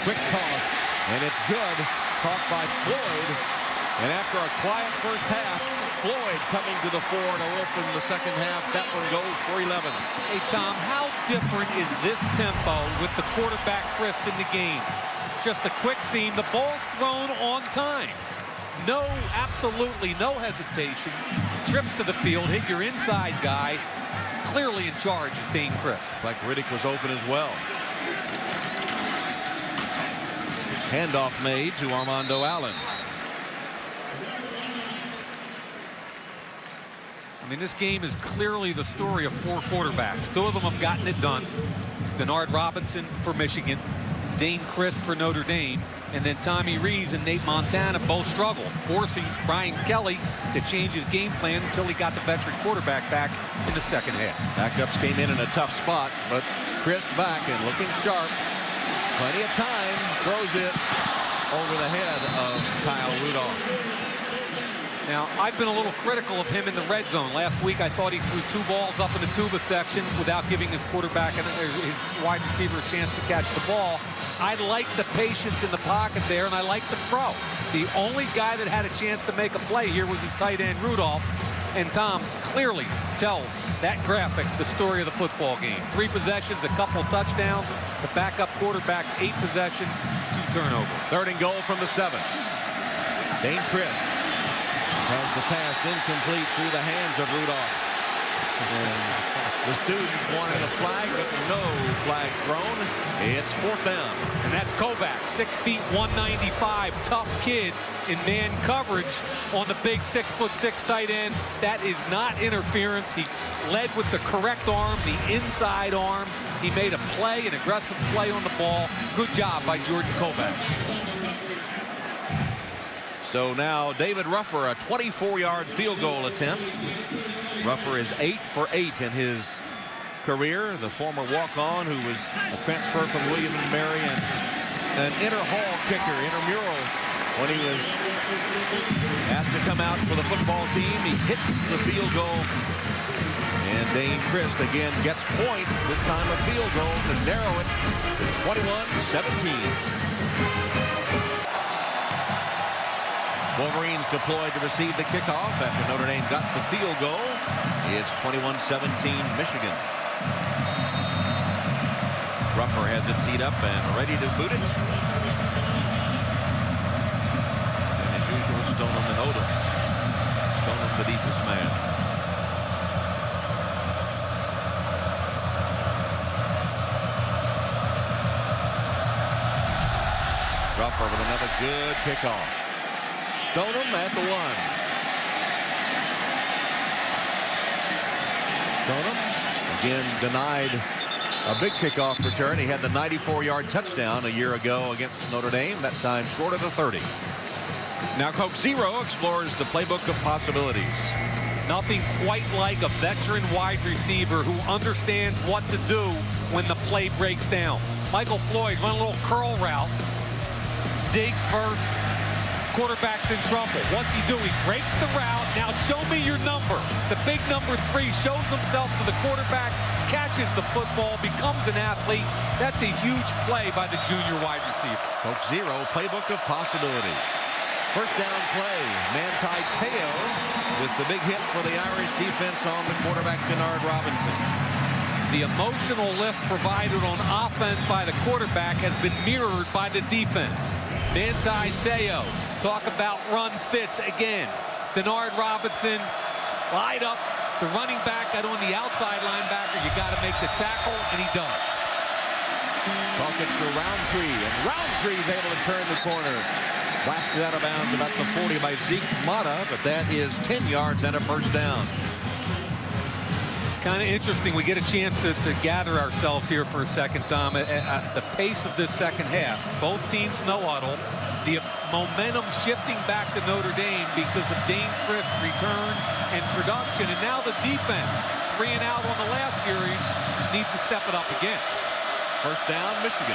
Quick toss, and it's good. Caught by Floyd. And after a quiet first half, Floyd coming to the fore to open the second half. That one goes for 11. Hey, Tom, how different is this tempo with the quarterback Christ in the game? Just a quick seam. The ball's thrown on time. No, absolutely no hesitation. Trips to the field, hit your inside guy. Clearly in charge is Dane Christ. Like Riddick was open as well. Handoff made to Armando Allen. I mean, this game is clearly the story of 4 quarterbacks. 2 of them have gotten it done. Denard Robinson for Michigan, Dane Christ for Notre Dame, and then Tommy Rees and Nate Montana both struggled, forcing Brian Kelly to change his game plan until he got the veteran quarterback back in the second half. Backups came in a tough spot, but Christ back and looking sharp. Plenty of time. Throws it over the head of Kyle Rudolph. Now, I've been a little critical of him in the red zone. Last week, I thought he threw 2 balls up in the tuba section without giving his quarterback and his wide receiver a chance to catch the ball. I like the patience in the pocket there, and I like the throw. The only guy that had a chance to make a play here was his tight end, Rudolph. And Tom clearly tells that graphic the story of the football game. 3 possessions, a couple touchdowns. The backup quarterback, 8 possessions, 2 turnovers. 3rd and goal from the 7. Dane Christ has the pass incomplete through the hands of Rudolph. And the students wanting a flag, but no flag thrown. It's 4th down. And that's Kovac, 6 feet, 195, tough kid in man coverage on the big 6'6" tight end. That is not interference. He led with the correct arm, the inside arm. He made a play, an aggressive play on the ball. Good job by Jordan Kovac. So now David Ruffer, a 24-yard field goal attempt. Ruffer is 8 for 8 in his career. The former walk-on who was a transfer from William & Mary and an inter-hall kicker, intramurals. When he was asked to come out for the football team, he hits the field goal. And Dane Christ again gets points, this time a field goal to narrow it to 21-17. Wolverines deployed to receive the kickoff after Notre Dame got the field goal. It's 21-17 Michigan. Ruffer has it teed up and ready to boot it. And as usual, Stoneham and Odoms. Stoneham the deepest man. Ruffer with another good kickoff. Stoneham at the 1. Stoneham again denied a big kickoff return. He had the 94-yard touchdown a year ago against Notre Dame, that time short of the 30. Now Coke Zero explores the playbook of possibilities. Nothing quite like a veteran wide receiver who understands what to do when the play breaks down. Michael Floyd run a little curl route, dig first. Quarterback's in trouble. What's he do? He breaks the route. Now show me your number. The big number 3 shows himself to the quarterback, catches the football, becomes an athlete. That's a huge play by the junior wide receiver. Coke Zero, playbook of possibilities. First down play. Manti Te'o with the big hit for the Irish defense on the quarterback, Denard Robinson. The emotional lift provided on offense by the quarterback has been mirrored by the defense. Manti Te'o. Talk about run fits again. Denard Robinson slide up. The running back got on the outside linebacker. You got to make the tackle, and he does. Toss it to Roundtree, and Roundtree's able to turn the corner. Blasted out of bounds about the 40 by Zeke Mata, but that is 10 yards and a first down. Kind of interesting. We get a chance to gather ourselves here for a second, Tom. At the pace of this second half, both teams no huddle. The momentum shifting back to Notre Dame because of Dane Christ's return and production. And now the defense, 3 and out on the last series, needs to step it up again. First down, Michigan.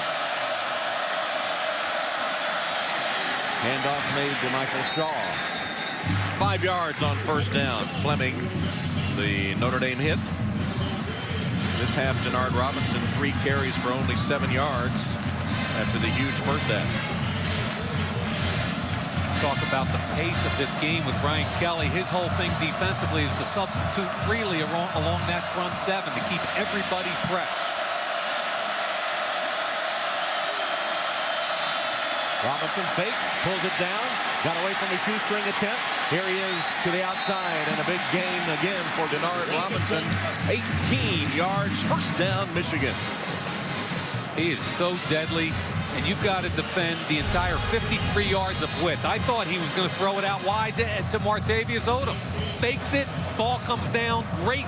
Handoff made to Michael Shaw. 5 yards on first down. Fleming, the Notre Dame hit. This half, Denard Robinson, 3 carries for only 7 yards after the huge first half. Talk about the pace of this game with Brian Kelly. His whole thing defensively is to substitute freely along that front 7 to keep everybody fresh. Robinson fakes, pulls it down, got away from a shoestring attempt. Here he is to the outside, and a big gain again for Denard Robinson. 18 yards, first down, Michigan. He is so deadly, and you've got to defend the entire 53 yards of width. I thought he was going to throw it out wide to Martavius Odom. Fakes it, ball comes down, great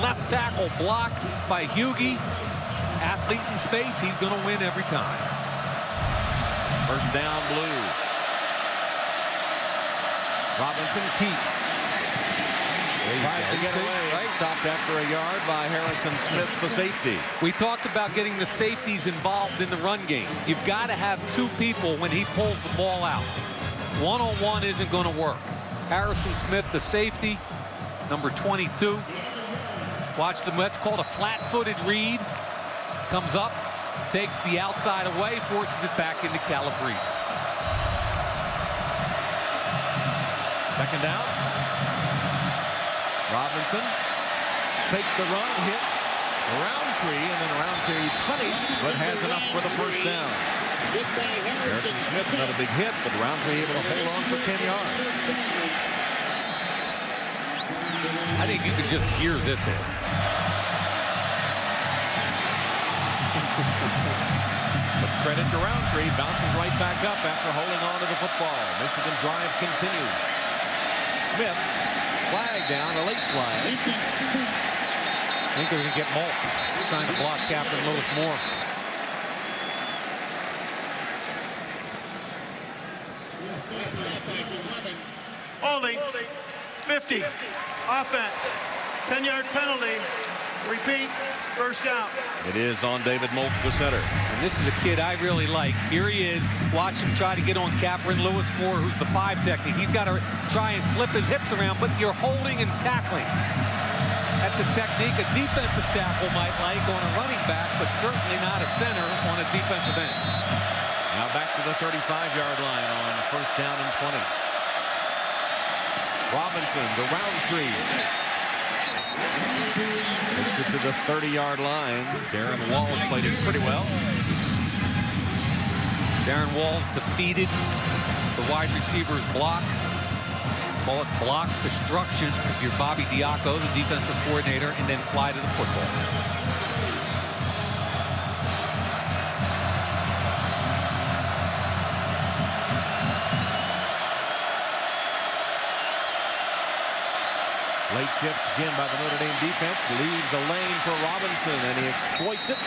left tackle block by Hughey. Athlete in space, he's going to win every time. First down, Blue. Robinson keeps. Tries to get away. Right? Stopped after a yard by Harrison Smith, the safety. We talked about getting the safeties involved in the run game. You've got to have two people when he pulls the ball out. One-on-one isn't going to work. Harrison Smith, the safety, number 22. Watch the Mets called a flat-footed read. Comes up, takes the outside away, forces it back into Calabrese. Second down. Robinson take the run, hit Roundtree, and then Roundtree punished, but has enough for the first down. Harrison Smith, another big hit, but Roundtree able to hold on for 10 yards. I think you could just hear this hit. But credit to Roundtree, bounces right back up after holding on to the football. Michigan drive continues. Smith, flag down, a late flag. I think they're going to get Molt trying to block Captain Lewis Moore. Holding, 50, offense, 10-yard penalty, repeat, first down. It is on David Molt, the center. And this is a kid I really like. Here he is. Watch him try to get on Captain Lewis Moore, who's the 5 technique. He's got to try and flip his hips around, but you're holding and tackling. That's a technique a defensive tackle might like on a running back, but certainly not a center on a defensive end. Now back to the 35-yard line on first down and 20. Robinson, the Roundtree. Takes it to the 30-yard line. Darren Walls played it pretty well. Darren Walls defeated the wide receiver's block. Call it block destruction if you're Bobby Diaco, the defensive coordinator, and then fly to the football. Late shift again by the Notre Dame defense. Leaves a lane for Robinson, and he exploits it.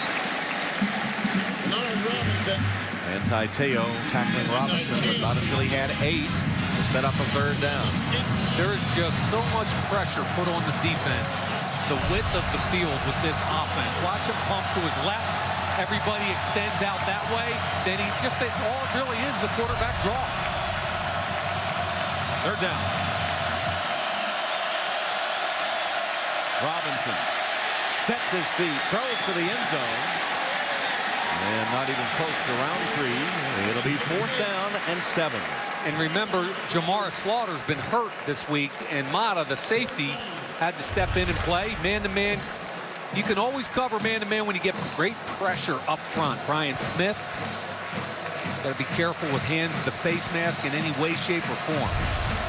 And Taiteo tackling Robinson, but not until he had 8 to set up a third down. There is just so much pressure put on the defense. The width of the field with this offense. Watch him pump to his left. Everybody extends out that way. Then he just, it's all it really is, a quarterback draw. Third down. Robinson sets his feet, throws for the end zone. And not even close to Roundtree. It'll be 4th down and 7. And remember, Jamar Slaughter's been hurt this week, and Mata, the safety, had to step in and play. Man-to-man, you can always cover man-to-man when you get great pressure up front. Brian Smith, got to be careful with hands to the face mask in any way, shape, or form.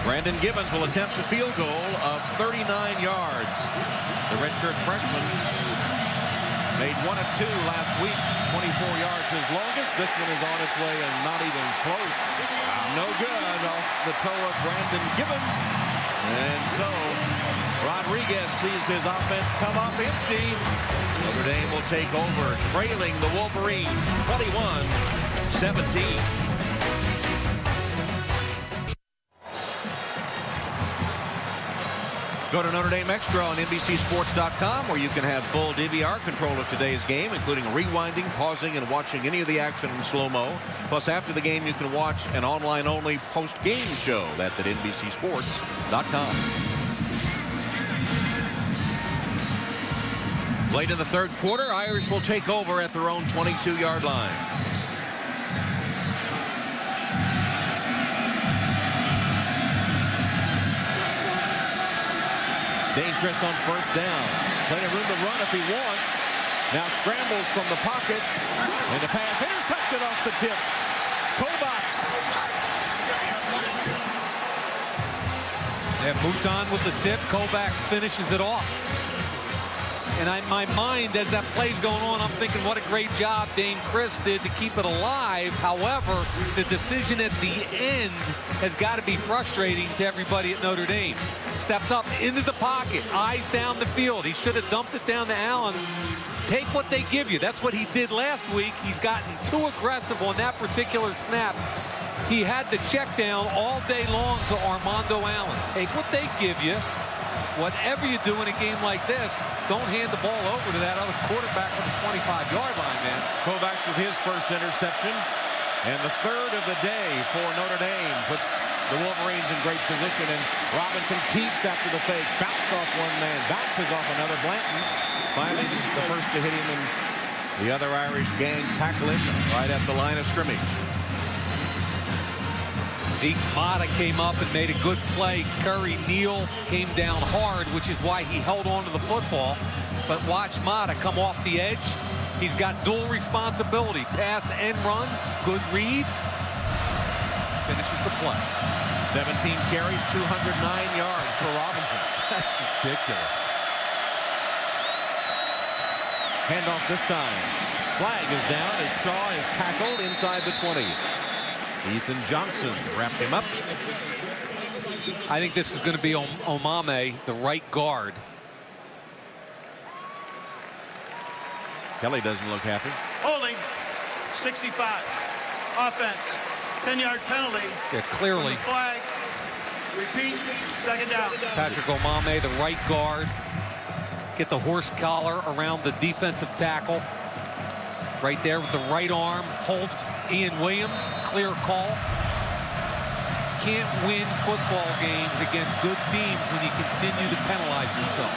Brandon Gibbons will attempt a field goal of 39 yards. The redshirt freshman made 1 of 2 last week. 24 yards his longest. This one is on its way and not even close. No good off the toe of Brandon Gibbons. And so Rodriguez sees his offense come up empty. Notre Dame will take over, trailing the Wolverines 21-17. Go to Notre Dame Extra on NBCSports.com, where you can have full DVR control of today's game, including rewinding, pausing, and watching any of the action in slow-mo. Plus, after the game, you can watch an online-only post-game show. That's at NBCSports.com. Late in the third quarter, Irish will take over at their own 22-yard line. Dane Christ on first down. Plenty of room to run if he wants. Now scrambles from the pocket. And the pass intercepted off the tip. Kovacs. Yeah, Mouton with the tip. Kovacs finishes it off. And in my mind, as that play's going on, I'm thinking what a great job Dane Christ did to keep it alive. However, the decision at the end has got to be frustrating to everybody at Notre Dame. Steps up into the pocket, eyes down the field. He should have dumped it down to Allen. Take what they give you. That's what he did last week. He's gotten too aggressive on that particular snap. He had the check down all day long to Armando Allen. Take what they give you. whatever you do in a game like this, don't hand the ball over to that other quarterback on the 25-yard line, man. Kovacs with his first interception. And the third of the day for Notre Dame puts the Wolverines in great position. And Robinson keeps after the fake. Bounced off one man. Bounces off another. Blanton finally the first to hit him. And the other Irish gang tackle him right at the line of scrimmage. Zeke Motta came up and made a good play. Curry Neal came down hard, which is why he held on to the football. But watch Motta come off the edge. He's got dual responsibility, pass and run. Good read. Finishes the play. 17 carries, 209 yards for Robinson. That's ridiculous. Handoff this time. Flag is down as Shaw is tackled inside the 20. Ethan Johnson wrapped him up. I think this is going to be Omame, the right guard. Kelly doesn't look happy. Holding, 65. Offense, 10-yard penalty. Yeah, clearly. Flag. Repeat, second down. Patrick Omame, the right guard. Get the horse collar around the defensive tackle. Right there with the right arm. Holds Ian Williams. Clear call. Can't win football games against good teams when you continue to penalize yourself.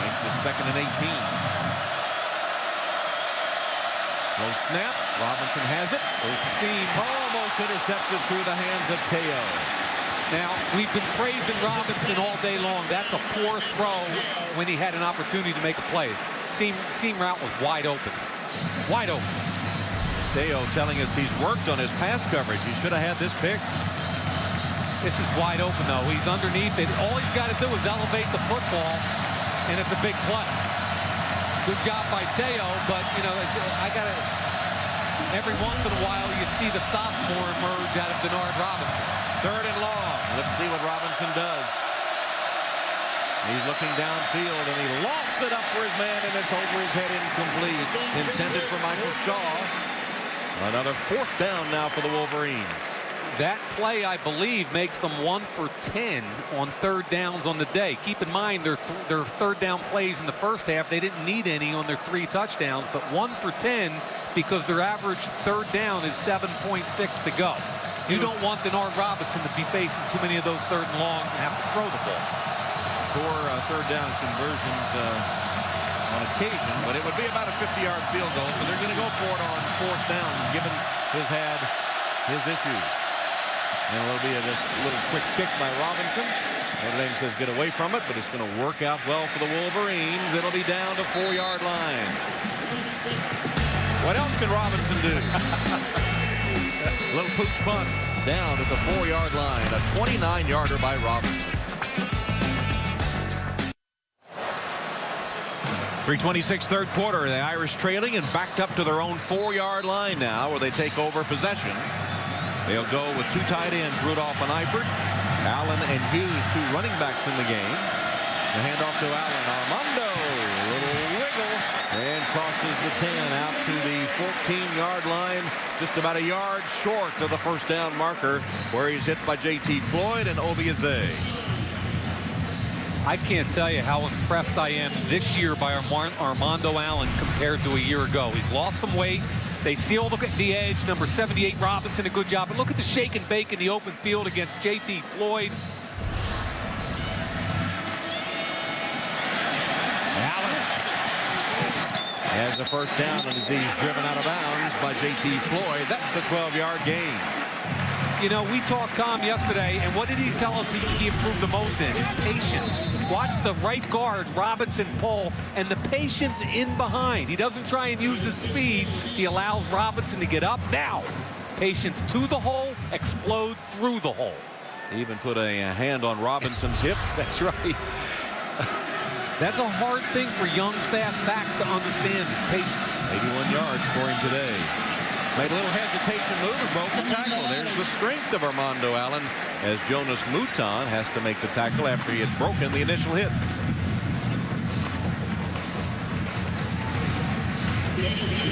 Makes it 2nd and 18. No snap. Robinson has it. There's the seam. Almost intercepted through the hands of Teo. Now, we've been praising Robinson all day long. That's a poor throw when he had an opportunity to make a play. Seam route was wide open. Wide open. Teo telling us he's worked on his pass coverage. He should have had this pick. This is wide open, though. He's underneath it. All he's got to do is elevate the football, and it's a big play. Good job by Teo, but, you know, I got to... Every once in a while, you see the sophomore emerge out of Denard Robinson. 3rd and long. Let's see what Robinson does. He's looking downfield, and he lofts it up for his man, and it's over his head, incomplete. Intended for Michael Shaw. Another 4th down now for the Wolverines. That play, I believe, makes them 1 for 10 on 3rd downs on the day. Keep in mind, their 3rd down plays in the first half, they didn't need any on their 3 touchdowns, but 1 for 10 because their average 3rd down is 7.6 to go. You don't want Denard Robinson to be facing too many of those 3rd and longs and have to throw the ball. Poor 3rd down conversions on occasion, but it would be about a 50-yard field goal, so they're going to go for it on 4th down. Gibbons has had his issues. And it'll be just a little quick kick by Robinson. Notre Dame says get away from it, but it's going to work out well for the Wolverines. It'll be down to 4-yard line. What else can Robinson do? Little pooch punt down at the 4-yard line. A 29-yarder by Robinson. 3:26 3rd quarter. The Irish trailing and backed up to their own 4-yard line now where they take over possession. They'll go with 2 tight ends, Rudolph and Eifert. Allen and Hughes, 2 running backs in the game. The handoff to Allen. Armando, a little wiggle, and crosses the 10 out to the 14-yard line, just about a yard short of the 1st down marker, where he's hit by J.T. Floyd and Obieze. I can't tell you how impressed I am this year by Armando Allen compared to a year ago. He's lost some weight. They seal the edge. Number 78, Robinson, a good job. And look at the shake and bake in the open field against J.T. Floyd. Allen has the 1st down, and as he's driven out of bounds by J.T. Floyd. That's a 12-yard gain. You know, we talked Tom yesterday, and what did he tell us he improved the most in? Patience. Watch the right guard, Robinson, pull, and the patience in behind. He doesn't try and use his speed. He allows Robinson to get up. Now, patience to the hole, explode through the hole. He even put a hand on Robinson's hip. That's right. That's a hard thing for young, fast backs to understand, is patience. 81 yards for him today. Made a little hesitation move and broke the tackle. There's the strength of Armando Allen as Jonas Mouton has to make the tackle after he had broken the initial hit.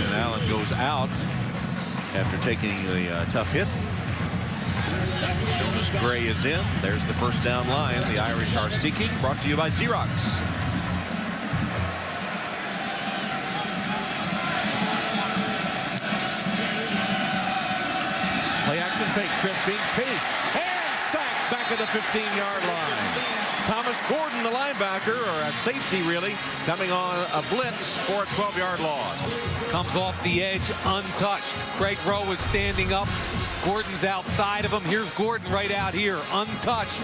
And Allen goes out after taking the tough hit. Jonas Gray is in. There's the first down line the Irish are seeking. Brought to you by Xerox. Play action fake. Chris being chased and sacked back at the 15-yard line. Thomas Gordon, the linebacker, or a safety really, coming on a blitz for a 12-yard loss. Comes off the edge untouched. Craig Rowe is standing up. Gordon's outside of him. Here's Gordon right out here, untouched.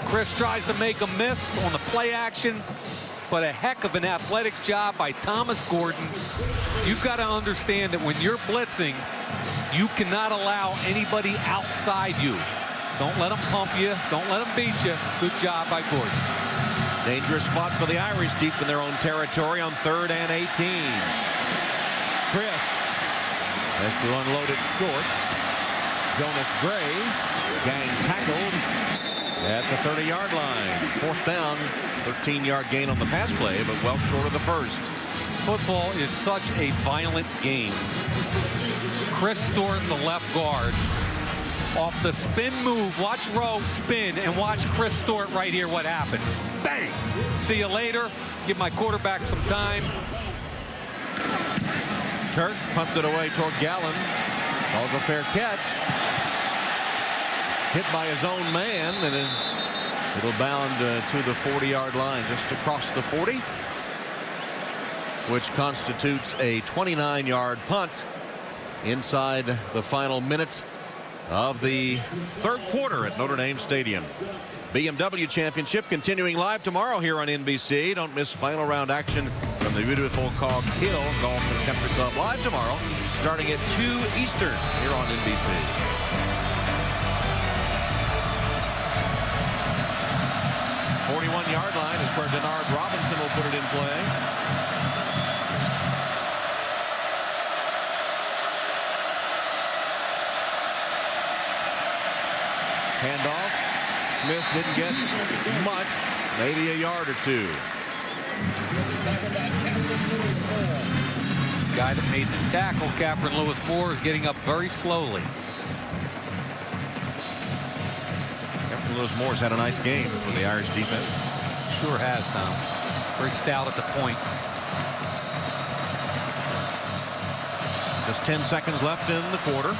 Chris tries to make a miss on the play action, but a heck of an athletic job by Thomas Gordon. You've got to understand that when you're blitzing, you cannot allow anybody outside you. Don't let them pump you. Don't let them beat you. Good job by Gordon. Dangerous spot for the Irish deep in their own territory on 3rd and 18. Christ has to unload it short. Jonas Gray, gang tackled at the 30-yard line. 4th down, 13-yard gain on the pass play, but well short of the first. Football is such a violent game. Chris Stewart, the left guard, off the spin move. Watch Rowe spin and watch Chris Stewart right here what happens. Bang! See you later. Give my quarterback some time. Turk punts it away toward Gallen. Calls a fair catch. Hit by his own man, and then it'll bound to the 40-yard line, just across the 40, which constitutes a 29-yard punt inside the final minute of the 3rd quarter at Notre Dame Stadium. BMW Championship continuing live tomorrow here on NBC. Don't miss final round action from the beautiful Cog Hill Golf and Country Club live tomorrow, starting at 2 Eastern here on NBC. The 41-yard line is where Denard Robinson will put it in play. Handoff. Smith didn't get much, maybe a yard or two. Guy that made the tackle, Capron Lewis Moore, is getting up very slowly. Capron Lewis Moore's had a nice game for the Irish defense. Sure has, Tom. Very stout at the point. Just 10 seconds left in the quarter.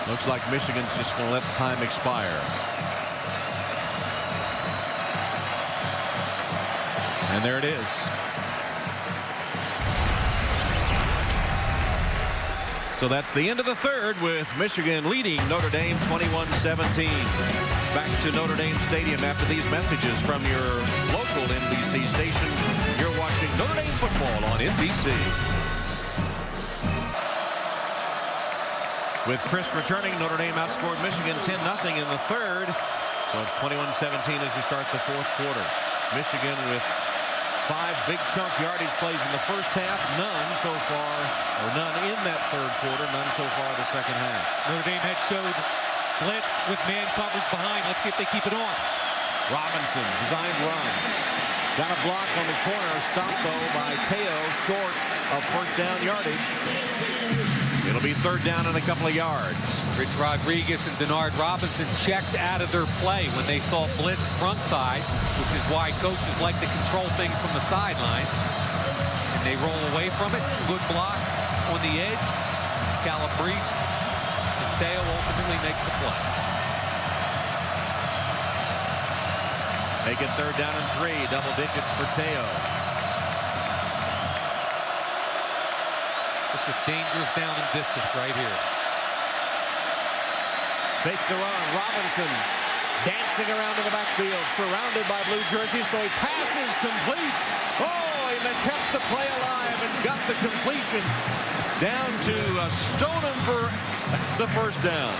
Looks like Michigan's just going to let time expire. And there it is. So that's the end of the 3rd with Michigan leading Notre Dame 21-17. Back to Notre Dame Stadium after these messages from your local NBC station. You're watching Notre Dame football on NBC. With Christ returning, Notre Dame outscored Michigan 10-0 in the 3rd. So it's 21-17 as we start the 4th quarter. Michigan with 5 big chunk yardage plays in the first half. None so far, or none in that 3rd quarter. None so far the 2nd half. Notre Dame had showed blitz with man coverage behind. Let's see if they keep it on. Robinson, designed run. Got a block on the corner. Stopped, though, by Teo, short of first down yardage. It'll be 3rd down and a couple of yards. Rich Rodriguez and Denard Robinson checked out of their play when they saw blitz front side, which is why coaches like to control things from the sideline. And they roll away from it. Good block on the edge. Calabrese. And Teo ultimately makes the play. Make it 3rd down and 3. Double digits for Teo. It's dangerous down and distance right here. Fake the run. Robinson dancing around in the backfield, surrounded by blue jerseys, so he passes complete. Oh, and they kept the play alive and got the completion down to Stoneham for the first down.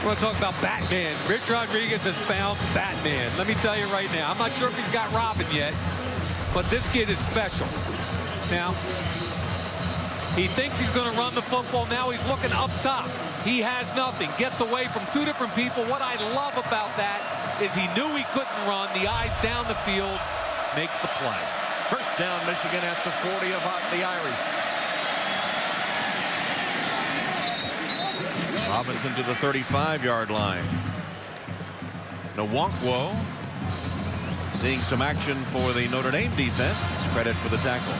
We're going to talk about Batman. Rich Rodriguez has found Batman. Let me tell you right now, I'm not sure if he's got Robin yet, but this kid is special. Now, he thinks he's going to run the football. Now he's looking up top. He has nothing. Gets away from 2 different people. What I love about that is he knew he couldn't run. The eyes down the field. Makes the play. First down, Michigan at the 40 of the Irish. Robinson to the 35-yard line. Nwankwo seeing some action for the Notre Dame defense. Credit for the tackle.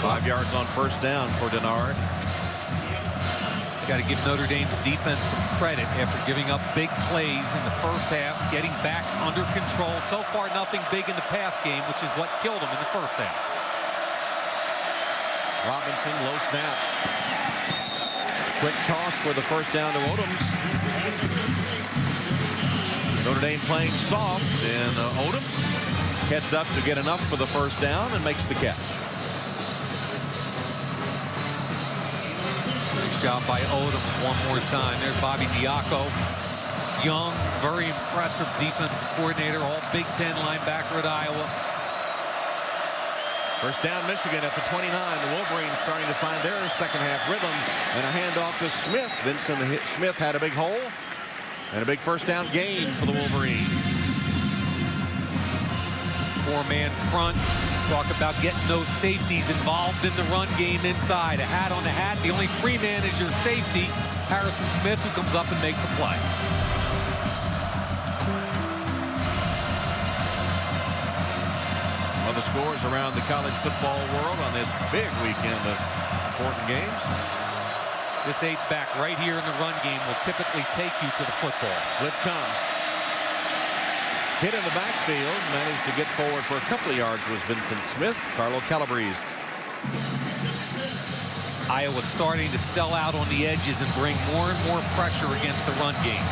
5 yards on first down for Denard. Got to give Notre Dame's defense some credit after giving up big plays in the first half, getting back under control. So far, nothing big in the pass game, which is what killed them in the first half. Robinson, low snap. Quick toss for the first down to Odoms. Notre Dame playing soft, and Odoms heads up to get enough for the first down and makes the catch. Job by Odom one more time. There's Bobby Diaco. Young, very impressive defensive coordinator, all Big Ten linebacker at Iowa. First down, Michigan at the 29. The Wolverines starting to find their second half rhythm, and a handoff to Smith. Vincent Smith had a big hole and a big first down gain for the Wolverines. Four-man front. Talk about getting those safeties involved in the run game inside. A hat on the hat. The only free man is your safety, Harrison Smith, who comes up and makes the play. Some other scores around the college football world on this big weekend of important games. This H-back right here in the run game will typically take you to the football. Blitz comes. Hit in the backfield, managed to get forward for a couple of yards was Vincent Smith. Carlo Calabrese. Iowa starting to sell out on the edges and bring more and more pressure against the run game.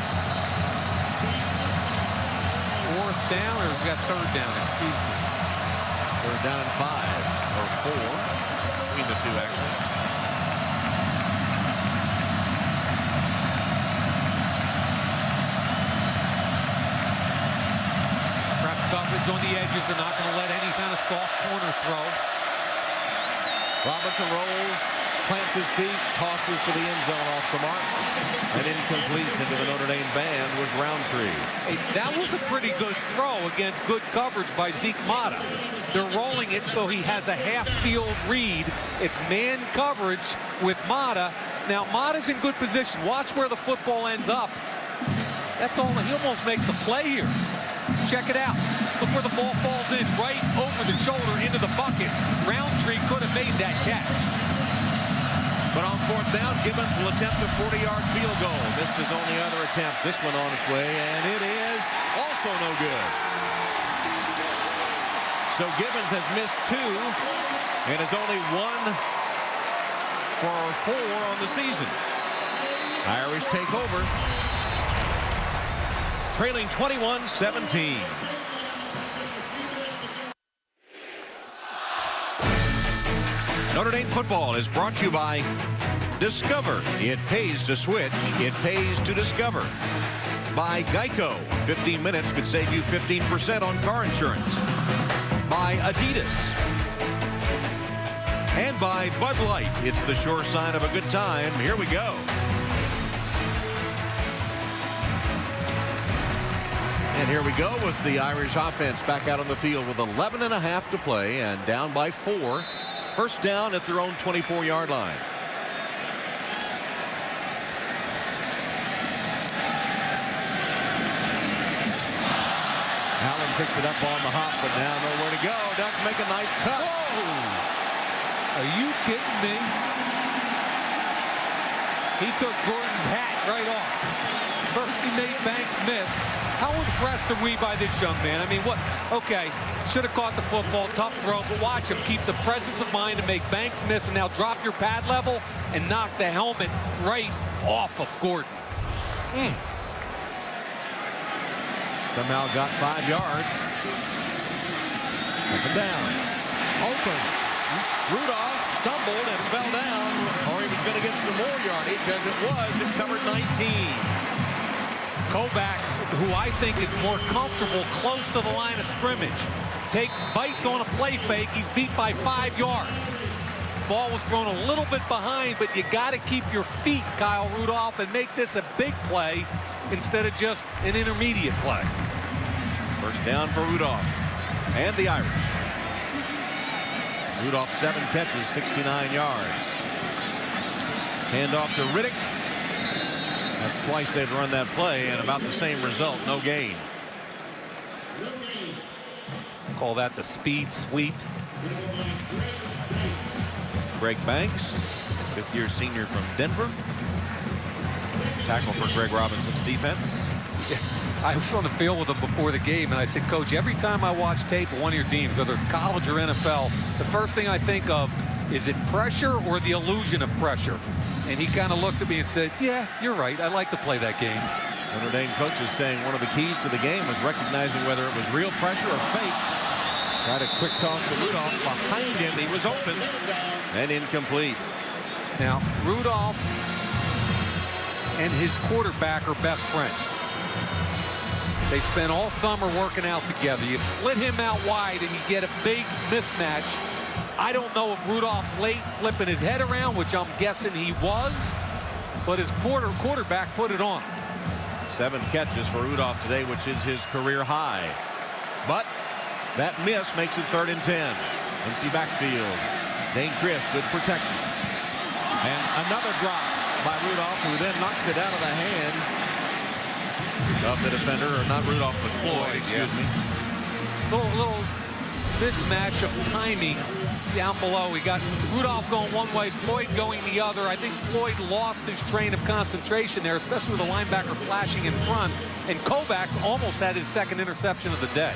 Fourth down, or we got third down, excuse me. Third down and 5, or 4, between the two actually. Coverage on the edges. They're not going to let any kind of soft corner throw. Robinson rolls, plants his feet, tosses for the end zone off the mark. And incomplete into the Notre Dame band was Roundtree. Hey, that was a pretty good throw against good coverage by Zeke Mata. They're rolling it so he has a half-field read. It's man coverage with Mata. Now, Mata's in good position. Watch where the football ends up. That's all. He almost makes a play here. Check it out. Look where the ball falls in, right over the shoulder into the bucket. Roundtree could have made that catch. But on fourth down, Gibbons will attempt a 40-yard field goal. Missed his only other attempt. This one on its way, and it is also no good. So Gibbons has missed 2 and is only 1 for 4 on the season. Irish take over. Trailing 21-17. Notre Dame football is brought to you by Discover. It pays to switch. It pays to discover. By Geico. 15 minutes could save you 15% on car insurance. By Adidas. And by Bud Light. It's the sure sign of a good time. Here we go. And here we go with the Irish offense back out on the field with 11.5 to play and down by 4. First down at their own 24-yard line. Allen picks it up on the hop, but now nowhere to go. Does make a nice cut. Whoa! Are you kidding me? He took Gordon's hat right off. First he made Banks miss. How impressed are we by this young man? I mean, what? Okay, should have caught the football, tough throw, but watch him keep the presence of mind to make Banks miss and now drop your pad level and knock the helmet right off of Gordon. Somehow got 5 yards. Second down. Open. Rudolph stumbled and fell down, or he was going to get some more yardage. As it was, it covered 19. Kovacs, who I think is more comfortable close to the line of scrimmage, bites on a play fake. He's beat by 5 yards. Ball was thrown a little bit behind, but you got to keep your feet, Kyle Rudolph, and make this a big play instead of just an intermediate play. First down for Rudolph and the Irish. Rudolph 7 catches, 69 yards. Hand off to Riddick. That's twice they've run that play, and about the same result, no gain. Call that the speed sweep. Greg Banks, fifth-year senior from Denver. Tackle for Greg Robinson's defense. Yeah, I was on the field with him before the game, and I said, Coach, every time I watch tape of one of your teams, whether it's college or NFL, the first thing I think of, is it pressure or the illusion of pressure? And he kind of looked at me and said, yeah, you're right. I like to play that game. Notre Dame coach is saying one of the keys to the game was recognizing whether it was real pressure or fake. Got a quick toss to Rudolph. Behind him, he was open and incomplete. Now, Rudolph and his quarterback are best friends. They spent all summer working out together. You split him out wide and you get a big mismatch. I don't know if Rudolph's late flipping his head around, which I'm guessing he was, but his quarterback put it on. 7 catches for Rudolph today, which is his career high. But that miss makes it 3rd and 10. Empty backfield. Dane Christ, good protection. And another drop by Rudolph, who then knocks it out of the hands of the defender, or not Rudolph, but Floyd, excuse me. Little mismatch of timing down below. We got Rudolph going one way, Floyd going the other. I think Floyd lost his train of concentration there, especially with the linebacker flashing in front. And Kovacs almost had his 2nd interception of the day.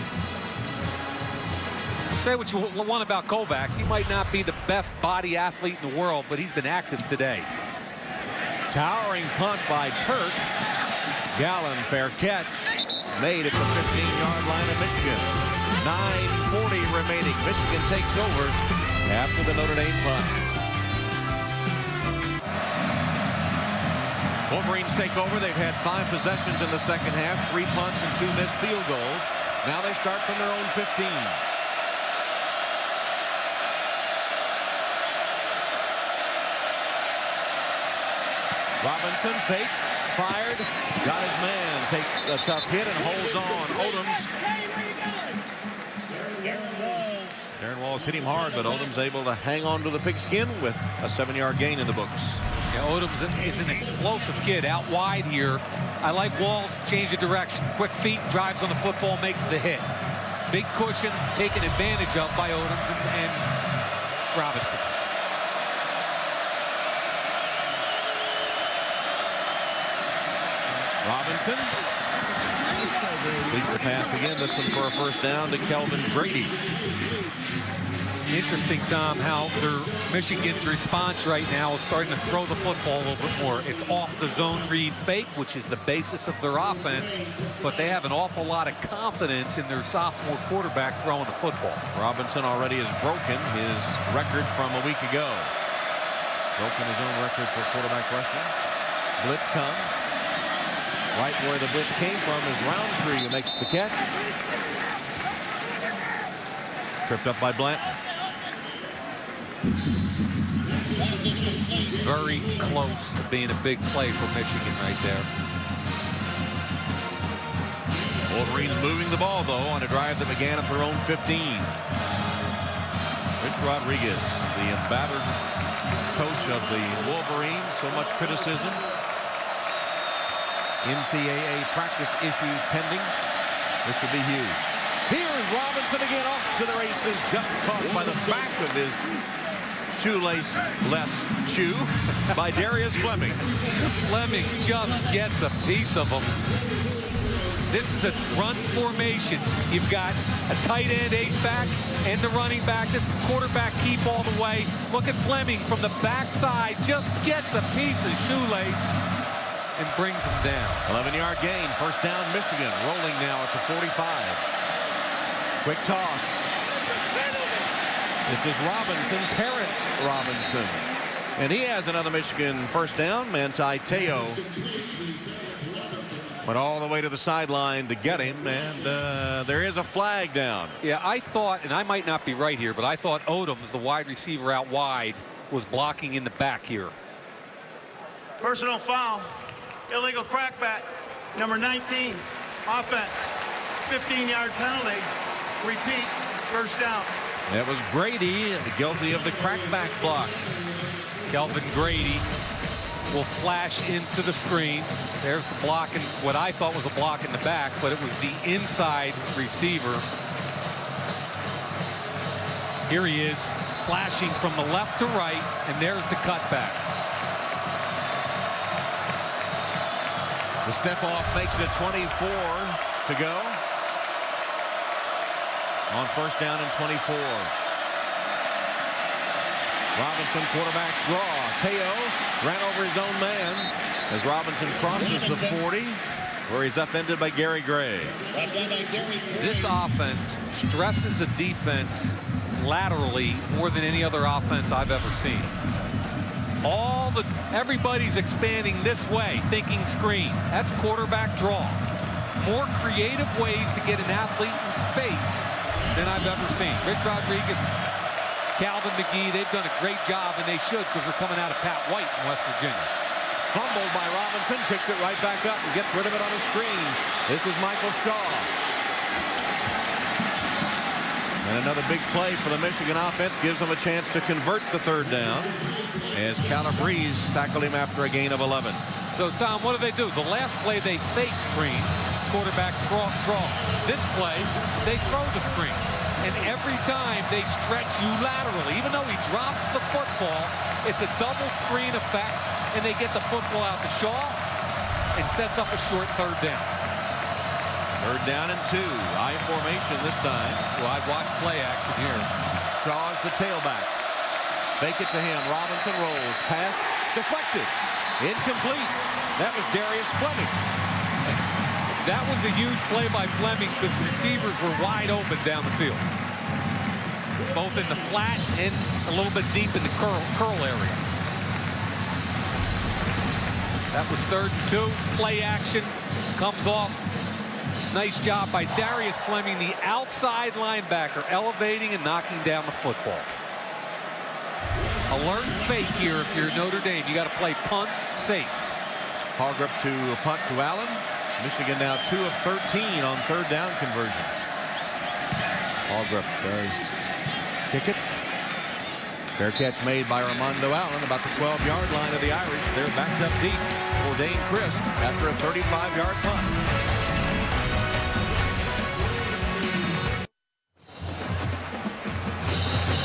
Say what you want about Kovacs. He might not be the best body athlete in the world, but he's been active today. Towering punt by Turk. Gallen, fair catch. Made at the 15-yard line of Michigan. 9:40 remaining. Michigan takes over after the Notre Dame punt. Wolverines take over. They've had 5 possessions in the second half, 3 punts and 2 missed field goals. Now they start from their own 15. Robinson faked, fired, got his man, takes a tough hit and holds on. Odoms. Darren Wallace hit him hard, but Odoms able to hang on to the pigskin with a 7-yard gain in the books. Yeah, Odoms is an explosive kid out wide here. I like Walls, change of direction. Quick feet, drives on the football, makes the hit. Big cushion taken advantage of by Odoms and Robinson. Robinson leads the pass again. This one for a first down to Kelvin Grady. Interesting, Tom, how Michigan's response right now is starting to throw the football a little bit more. It's off the zone read fake, which is the basis of their offense, but they have an awful lot of confidence in their sophomore quarterback throwing the football. Robinson already has broken his record from a week ago. Broken his own record for quarterback rushing. Blitz comes. Right where the blitz came from is Roundtree, who makes the catch. Tripped up by Blanton. Very close to being a big play for Michigan right there. Wolverines moving the ball, though, on a drive that began at their own 15. Rich Rodriguez, the embattled coach of the Wolverines. So much criticism. NCAA practice issues pending. This would be huge. Here's Robinson again, off to the races, just caught by the back of his shoelace-less shoe by Darius Fleming. Fleming just gets a piece of him. This is a run formation. You've got a tight end, H-back, and the running back. This is quarterback keep all the way. Look at Fleming from the backside, just gets a piece of shoelace and brings him down. 11-yard gain, first down Michigan, rolling now at the 45. Quick toss. This is Robinson, Terrence Robinson. And he has another Michigan first down. Manti Te'o went all the way to the sideline to get him, and there is a flag down. Yeah, I thought, and I might not be right here, but I thought Odoms, the wide receiver out wide, was blocking in the back here. Personal foul. Illegal crackback. Number 19. Offense. 15-yard penalty. Repeat. First down. That was Grady, guilty of the crackback block. Kelvin Grady will flash into the screen. There's the block, and what I thought was a block in the back, but it was the inside receiver. Here he is, flashing from the left to right, and there's the cutback. The step off makes it 24 to go. On first down and 24. Robinson, quarterback draw. Teo ran over his own man as Robinson crosses the 40, where he's upended by Gary Gray. This offense stresses a defense laterally more than any other offense I've ever seen. Everybody's expanding this way, thinking screen. That's quarterback draw. More creative ways to get an athlete in space than I've ever seen. Rich Rodriguez, Calvin McGee, they've done a great job, and they should, because they're coming out of Pat White in West Virginia. Fumbled by Robinson, picks it right back up and gets rid of it on a screen. This is Michael Shaw. And another big play for the Michigan offense gives them a chance to convert the third down as Calabrese tackled him after a gain of 11. So, Tom, what do? The last play, they fake screen, quarterback draw. This play, they throw the screen. And every time they stretch you laterally, even though he drops the football, it's a double screen effect, and they get the football out to Shaw and sets up a short third down. Third down and 2. I formation this time. Well, I've watched play action here. Shaw's the tailback. Fake it to him. Robinson rolls. Pass deflected. Incomplete. That was Darius Fleming. That was a huge play by Fleming because receivers were wide open down the field. Both in the flat and a little bit deep in the curl area. That was 3rd and 2. Play action comes off. Nice job by Darius Fleming, the outside linebacker, elevating and knocking down the football. Alert fake here if you're Notre Dame. You got to play punt safe. Hargrip to punt to Allen. Michigan now 2 of 13 on third down conversions. Hargrip does kick it. Fair catch made by Armando Allen about the 12-yard line of the Irish. They're backed up deep for Dane Christ after a 35-yard punt.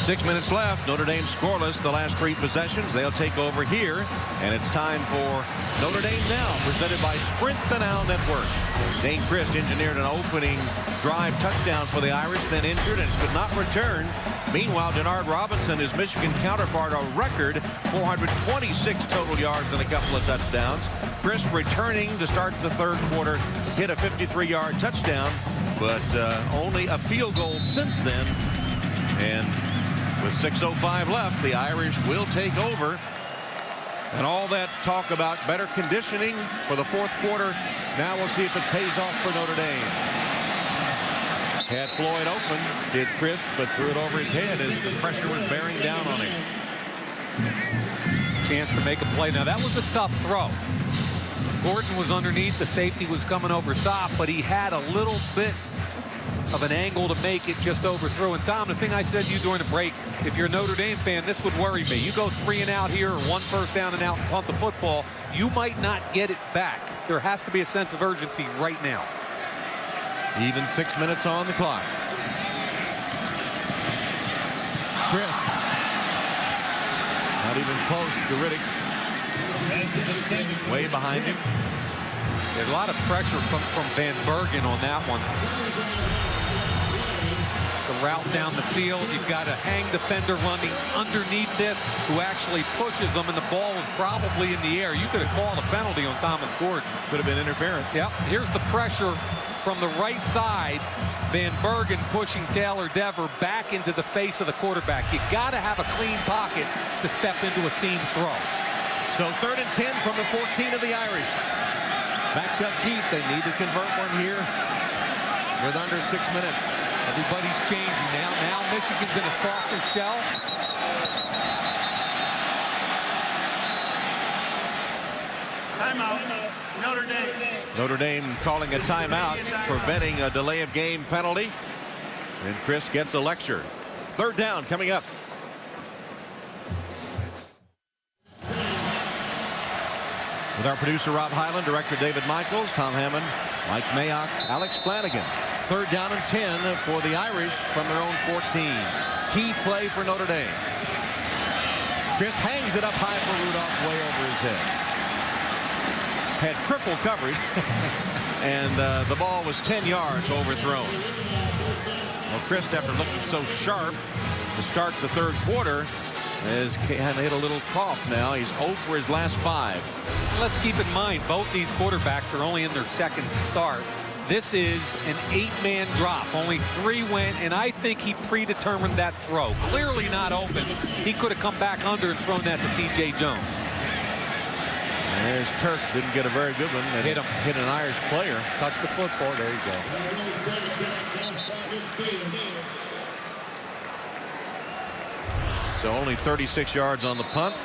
6 minutes left. Notre Dame scoreless the last 3 possessions. They'll take over here, and it's time for Notre Dame Now, presented by Sprint the Now Network. Dane Christ engineered an opening drive touchdown for the Irish, then injured and could not return. Meanwhile, Denard Robinson, his Michigan counterpart, a record 426 total yards and a couple of touchdowns. Christ returning to start the third quarter, hit a 53-yard touchdown, but only a field goal since then. And with 6:05 left, the Irish will take over. And all that talk about better conditioning for the fourth quarter, now we'll see if it pays off for Notre Dame. Had Floyd open, did Christ, but threw it over his head as the pressure was bearing down on him. Chance to make a play. Now, that was a tough throw. Gordon was underneath. The safety was coming over top, but he had a little bit of an angle to make it, just overthrew. And Tom, the thing I said to you during the break, if you're a Notre Dame fan, this would worry me. You go 3 and out here, or 1 first down and out and punt the football, you might not get it back. There has to be a sense of urgency right now. Even 6 minutes on the clock. Christ. Not even close to Riddick. Way behind him. There's a lot of pressure from Van Bergen on that one. The route down the field, you've got a hang defender running underneath this who actually pushes them, and the ball was probably in the air. You could have called a penalty on Thomas Gordon. Could have been interference. Yep. Here's the pressure from the right side. Van Bergen pushing Taylor Dever back into the face of the quarterback. You got to have a clean pocket to step into a seam throw. So 3rd and 10 from the 14 of the Irish. Backed up deep. They need to convert one here with under 6 minutes. Everybody's changing now. Now Michigan's in a softer shell. Timeout. Notre Dame. Notre Dame calling a timeout, preventing a delay of game penalty. And Christ gets a lecture. 3rd down coming up. With our producer Rob Hyland, director David Michaels, Tom Hammond, Mike Mayock, Alex Flanagan. 3rd down and 10 for the Irish from their own 14. Key play for Notre Dame. Christ hangs it up high for Rudolph, way over his head. Had triple coverage, and the ball was 10 yards overthrown. Well, Christ, after looking so sharp to start the 3rd quarter, has hit a little trough now. He's 0 for his last 5. Let's keep in mind, both these quarterbacks are only in their 2nd start. This is an 8-man drop. Only 3 went, and I think he predetermined that throw. Clearly not open. He could have come back under and thrown that to T.J. Jones. There's Turk. Didn't get a very good one. Hit him. Hit an Irish player. Touched the football. There you go. So only 36 yards on the punt.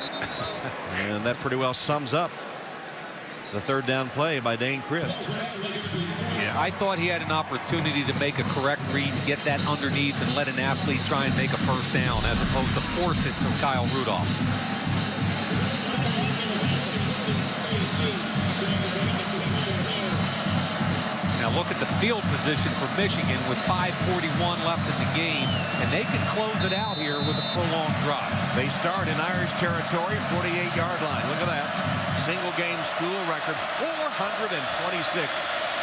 And that pretty well sums up the 3rd down play by Dane Christ. Yeah, I thought he had an opportunity to make a correct read, get that underneath, and let an athlete try and make a 1st down as opposed to force it to Kyle Rudolph. Now look at the field position for Michigan with 5:41 left in the game, and they can close it out here with a prolonged drive. They start in Irish territory, 48-yard line. Look at that. Single game school record, 426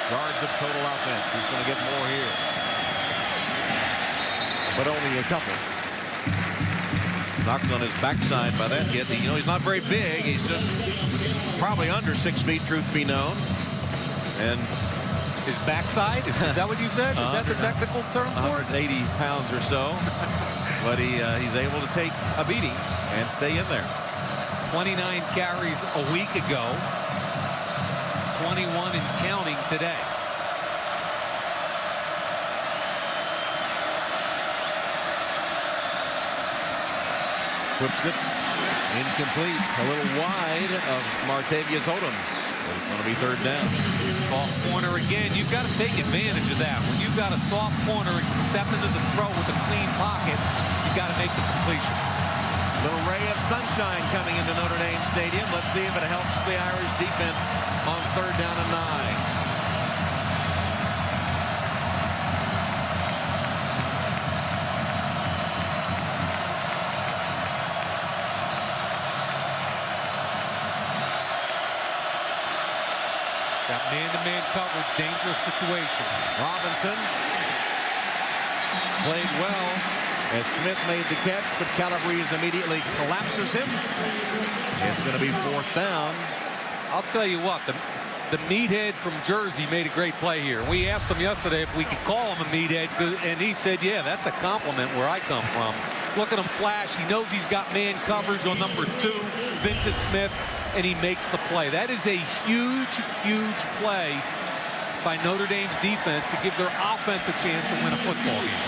yards of total offense. He's going to get more here, but only a couple. Knocked on his backside by that kid. You know, he's not very big. He's just probably under 6 feet, truth be known. And his backside? Is that what you said? Is that the technical term for it? 180 pounds or so. But he's able to take a beating and stay in there. 29 carries a week ago. 21 and counting today. Whips it. Incomplete. A little wide of Martavius Odoms. It's going to be 3rd down. Soft corner again. You've got to take advantage of that. When you've got a soft corner and can step into the throw with a clean pocket, you've got to make the completion. Little ray of sunshine coming into Notre Dame Stadium. Let's see if it helps the Irish defense on 3rd down and 9. That man-to-man coverage, dangerous situation. Robinson played well as Smith made the catch, but Calabrese immediately collapses him. It's going to be 4th down. I'll tell you what, the meathead from Jersey made a great play here. We asked him yesterday if we could call him a meathead, and he said, yeah, that's a compliment where I come from. Look at him flash. He knows he's got man coverage on number 2, Vincent Smith, and he makes the play. That is a huge, huge play by Notre Dame's defense to give their offense a chance to win a football game.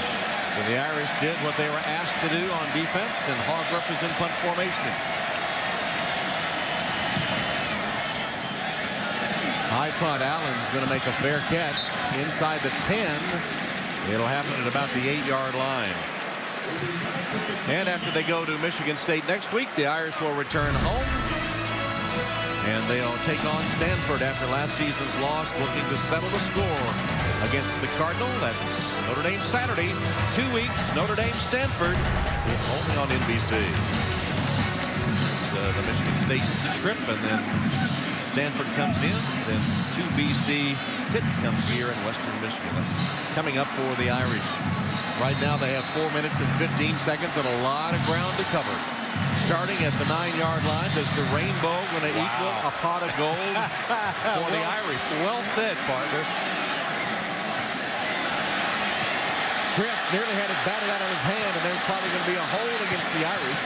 So the Irish did what they were asked to do on defense, and Hargrove is in punt formation. High punt. Allen's going to make a fair catch inside the 10. It'll happen at about the 8-yard line. And after they go to Michigan State next week, the Irish will return home. And they'll take on Stanford after last season's loss, looking to settle the score against the Cardinal. That's Notre Dame Saturday. 2 weeks, Notre Dame Stanford, only on NBC. It's the Michigan State trip, and then Stanford comes in, then 2 BC. Pitt comes here in Western Michigan. That's coming up for the Irish. Right now they have 4 minutes and 15 seconds and a lot of ground to cover. Starting at the 9-yard line, does the rainbow going to equal a pot of gold for the Irish? Well said, partner. Chris nearly had it batted out of his hand, and there's probably going to be a hold against the Irish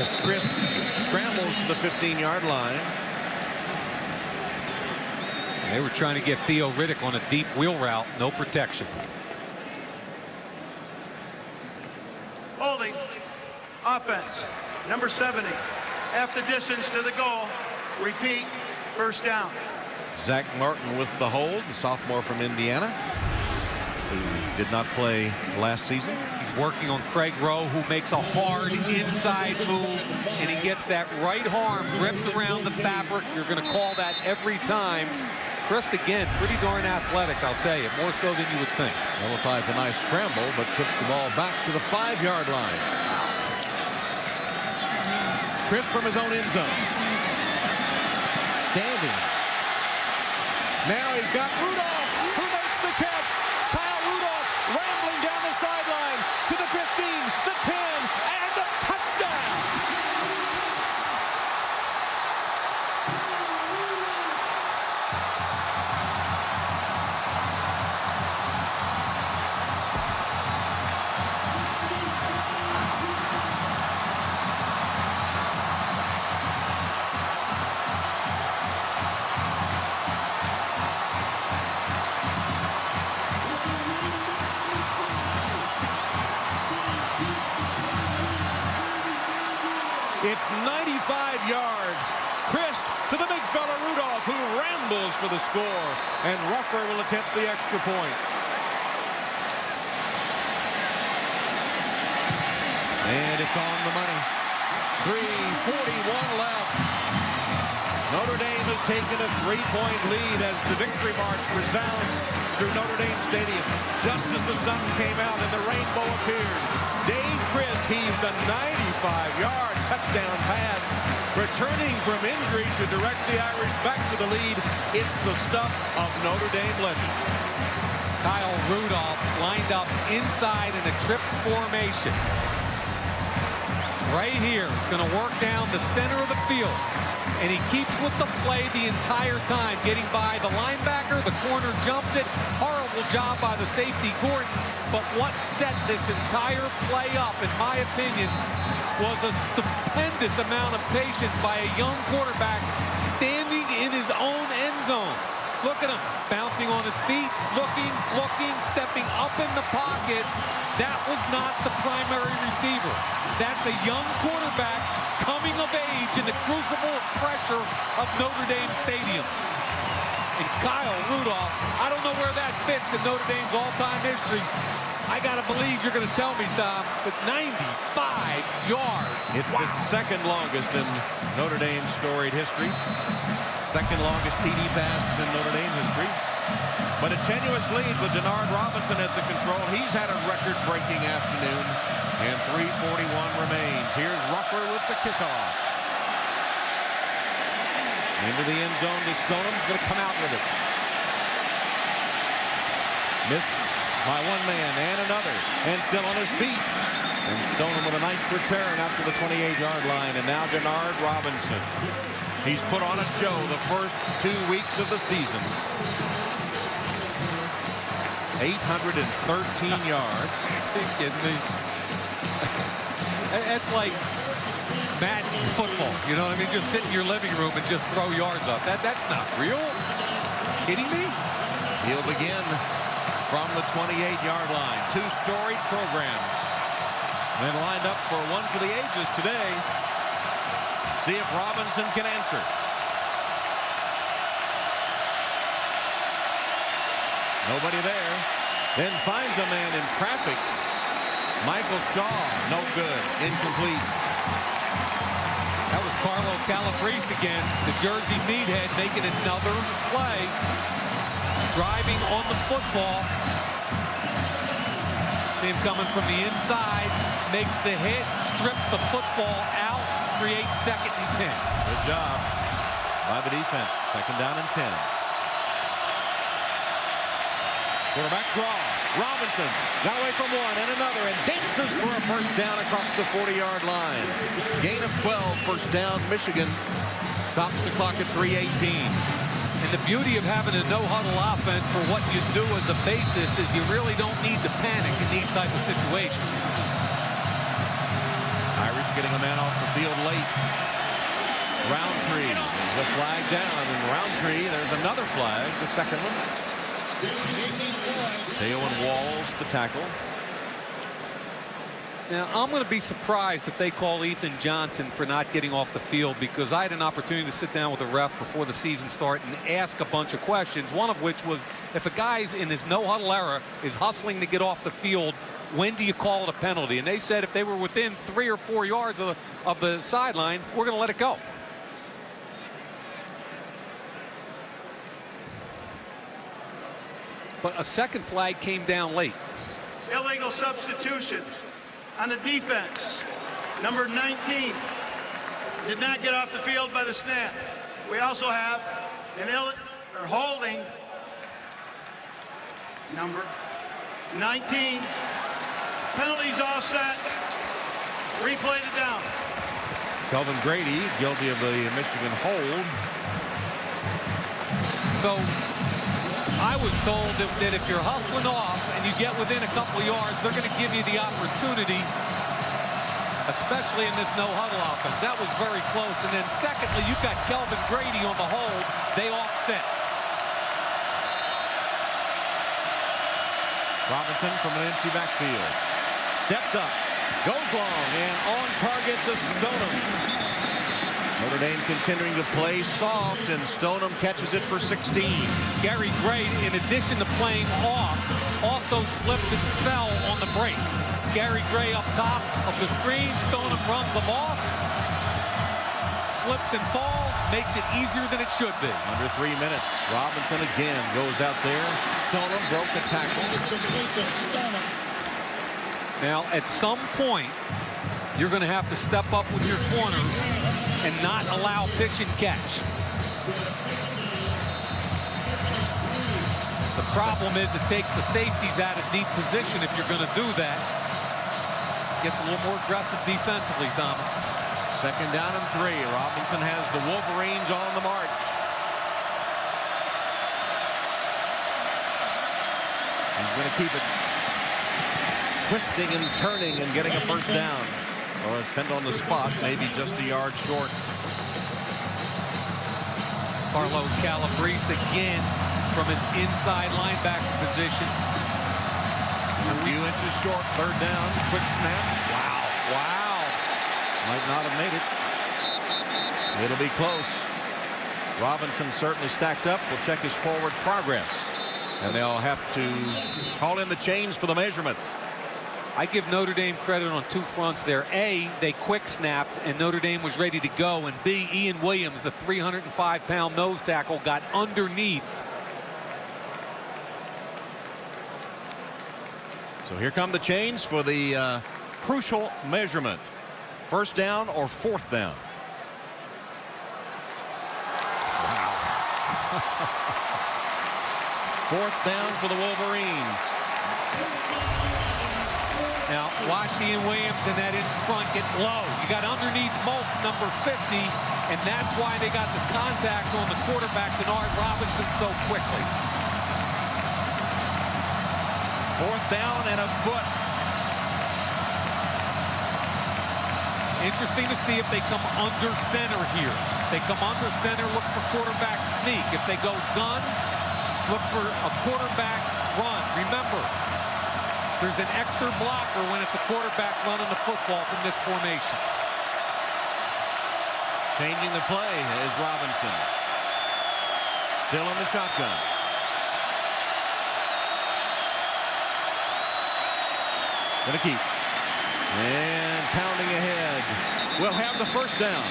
as Chris scrambles to the 15-yard line. They were trying to get Theo Riddick on a deep wheel route. No protection. Holding. Offense. Number 70. Half the distance to the goal. Repeat. 1st down. Zach Martin with the hold, the sophomore from Indiana, who did not play last season. He He's working on Craig Rowe, who makes a hard inside move, and he gets that right arm ripped around the fabric. You're going to call that every time. Christ, again, pretty darn athletic, I'll tell you, more so than you would think. Nullifies a nice scramble, but puts the ball back to the 5-yard line. Christ from his own end zone. Standing. Now he's got Rudolph, who makes the catch. Kyle Rudolph rambling down the sideline to the 15, the 10, and the touchdown. It's 95 yards. Christ to the big fella Rudolph, who rambles for the score. And Ruffer will attempt the extra point. And it's on the money. 3:41 left. Notre Dame has taken a 3-point lead as the victory march resounds through Notre Dame Stadium. Just as the sun came out and the rainbow appeared, Dave Christ heaves a 95-yard touchdown pass. Returning from injury to direct the Irish back to the lead, it's the stuff of Notre Dame legend. Kyle Rudolph lined up inside in a trips formation. Right here, going to work down the center of the field. And he keeps with the play the entire time, getting by the linebacker. The corner jumps it. Horrible job by the safety, Gordon. But what set this entire play up, in my opinion, was a stupendous amount of patience by a young quarterback standing in his own end zone. Look at him, bouncing on his feet, looking, stepping up in the pocket. That was not the primary receiver. That's a young quarterback coming of age in the crucible of pressure of Notre Dame Stadium. And Kyle Rudolph, I don't know where that fits in Notre Dame's all-time history. I got to believe you're going to tell me, Tom, but 95 yards. It's the second longest in Notre Dame's storied history. Second longest TD pass in Notre Dame history. But a tenuous lead with Denard Robinson at the control. He's had a record-breaking afternoon. And 3:41 remains. Here's Ruffer with the kickoff. Into the end zone to Stonham's going to come out with it. Missed by one man and another. And still on his feet. And Stoneham with a nice return after the 28-yard line. And now Denard Robinson. He's put on a show the first 2 weeks of the season. 813 yards. Are you kidding me? That's like Madden football. You know what I mean? Just sit in your living room and just throw yards up. That's not real. Kidding me? He'll begin from the 28-yard line. Two storied programs. And lined up for one for the ages today. See if Robinson can answer. Nobody there. Then finds a man in traffic. Michael Shaw, no good, incomplete. That was Carlo Calabrese again, the Jersey meathead, making another play. Driving on the football. See him coming from the inside, makes the hit, strips the football out, creates 2nd and 10. Good job by the defense. 2nd down and 10. Quarterback draw. Robinson got away from one and another and dances for a first down across the 40-yard line. Gain of 12, first down, Michigan. Stops the clock at 3:18. And the beauty of having a no-huddle offense for what you do as a basis is you really don't need to panic in these type of situations. Irish getting a man off the field late. Roundtree. There's a flag down, and Roundtree, there's another flag, the second one. Teo and Walls, the tackle. Now, I'm going to be surprised if they call Ethan Johnson for not getting off the field, because I had an opportunity to sit down with the ref before the season started and ask a bunch of questions, one of which was, if a guy's in this no-huddle era is hustling to get off the field, when do you call it a penalty? And they said if they were within 3 or 4 yards of the sideline, we're going to let it go. But a second flag came down late. Illegal substitution on the defense. Number 19 did not get off the field by the snap. We also have an holding number 19. Penalties all set. Replayed it down. Kelvin Grady guilty of the Michigan hold. So I was told that if you're hustling off and you get within a couple yards, they're going to give you the opportunity, especially in this no-huddle offense. That was very close. And then secondly, you've got Kelvin Grady on the hold. They offset. Robinson from an empty backfield. Steps up, goes long, and on target to Stoneham. Notre Dame continuing to play soft, and Stoneham catches it for 16. Gary Gray, in addition to playing off, also slipped and fell on the break. Gary Gray up top of the screen. Stoneham runs him off. Slips and falls. Makes it easier than it should be. Under 3 minutes. Robinson again goes out there. Stoneham broke the tackle. Now, at some point, you're going to have to step up with your corners and not allow pitch and catch. The problem is it takes the safeties out of deep position if you're going to do that. Gets a little more aggressive defensively, Thomas. Second down and 3. Robinson has the Wolverines on the march. He's going to keep it twisting and turning and getting a first down. Or it's pinned on the spot, maybe just a yard short. Carlos Calabrese again from his inside linebacker position. A few inches short, third down, quick snap. Wow. Might not have made it. It'll be close. Robinson certainly stacked up. We'll check his forward progress. And they'll have to call in the chains for the measurement. I give Notre Dame credit on two fronts there. A, they quick snapped and Notre Dame was ready to go. And B, Ian Williams, the 305-pound nose tackle, got underneath. So here come the chains for the crucial measurement. First down or fourth down? Wow. Fourth down for the Wolverines. Now, watch Ian Williams and that in front get low. You got underneath Molt, number 50, and that's why they got the contact on the quarterback, Denard Robinson, so quickly. Fourth down and a foot. Interesting to see if they come under center here. They come under center, look for quarterback sneak. If they go gun, look for a quarterback run. Remember, there's an extra blocker when it's a quarterback running the football from this formation. Changing the play is Robinson. Still in the shotgun. Gonna keep. And pounding ahead. We'll have the first down.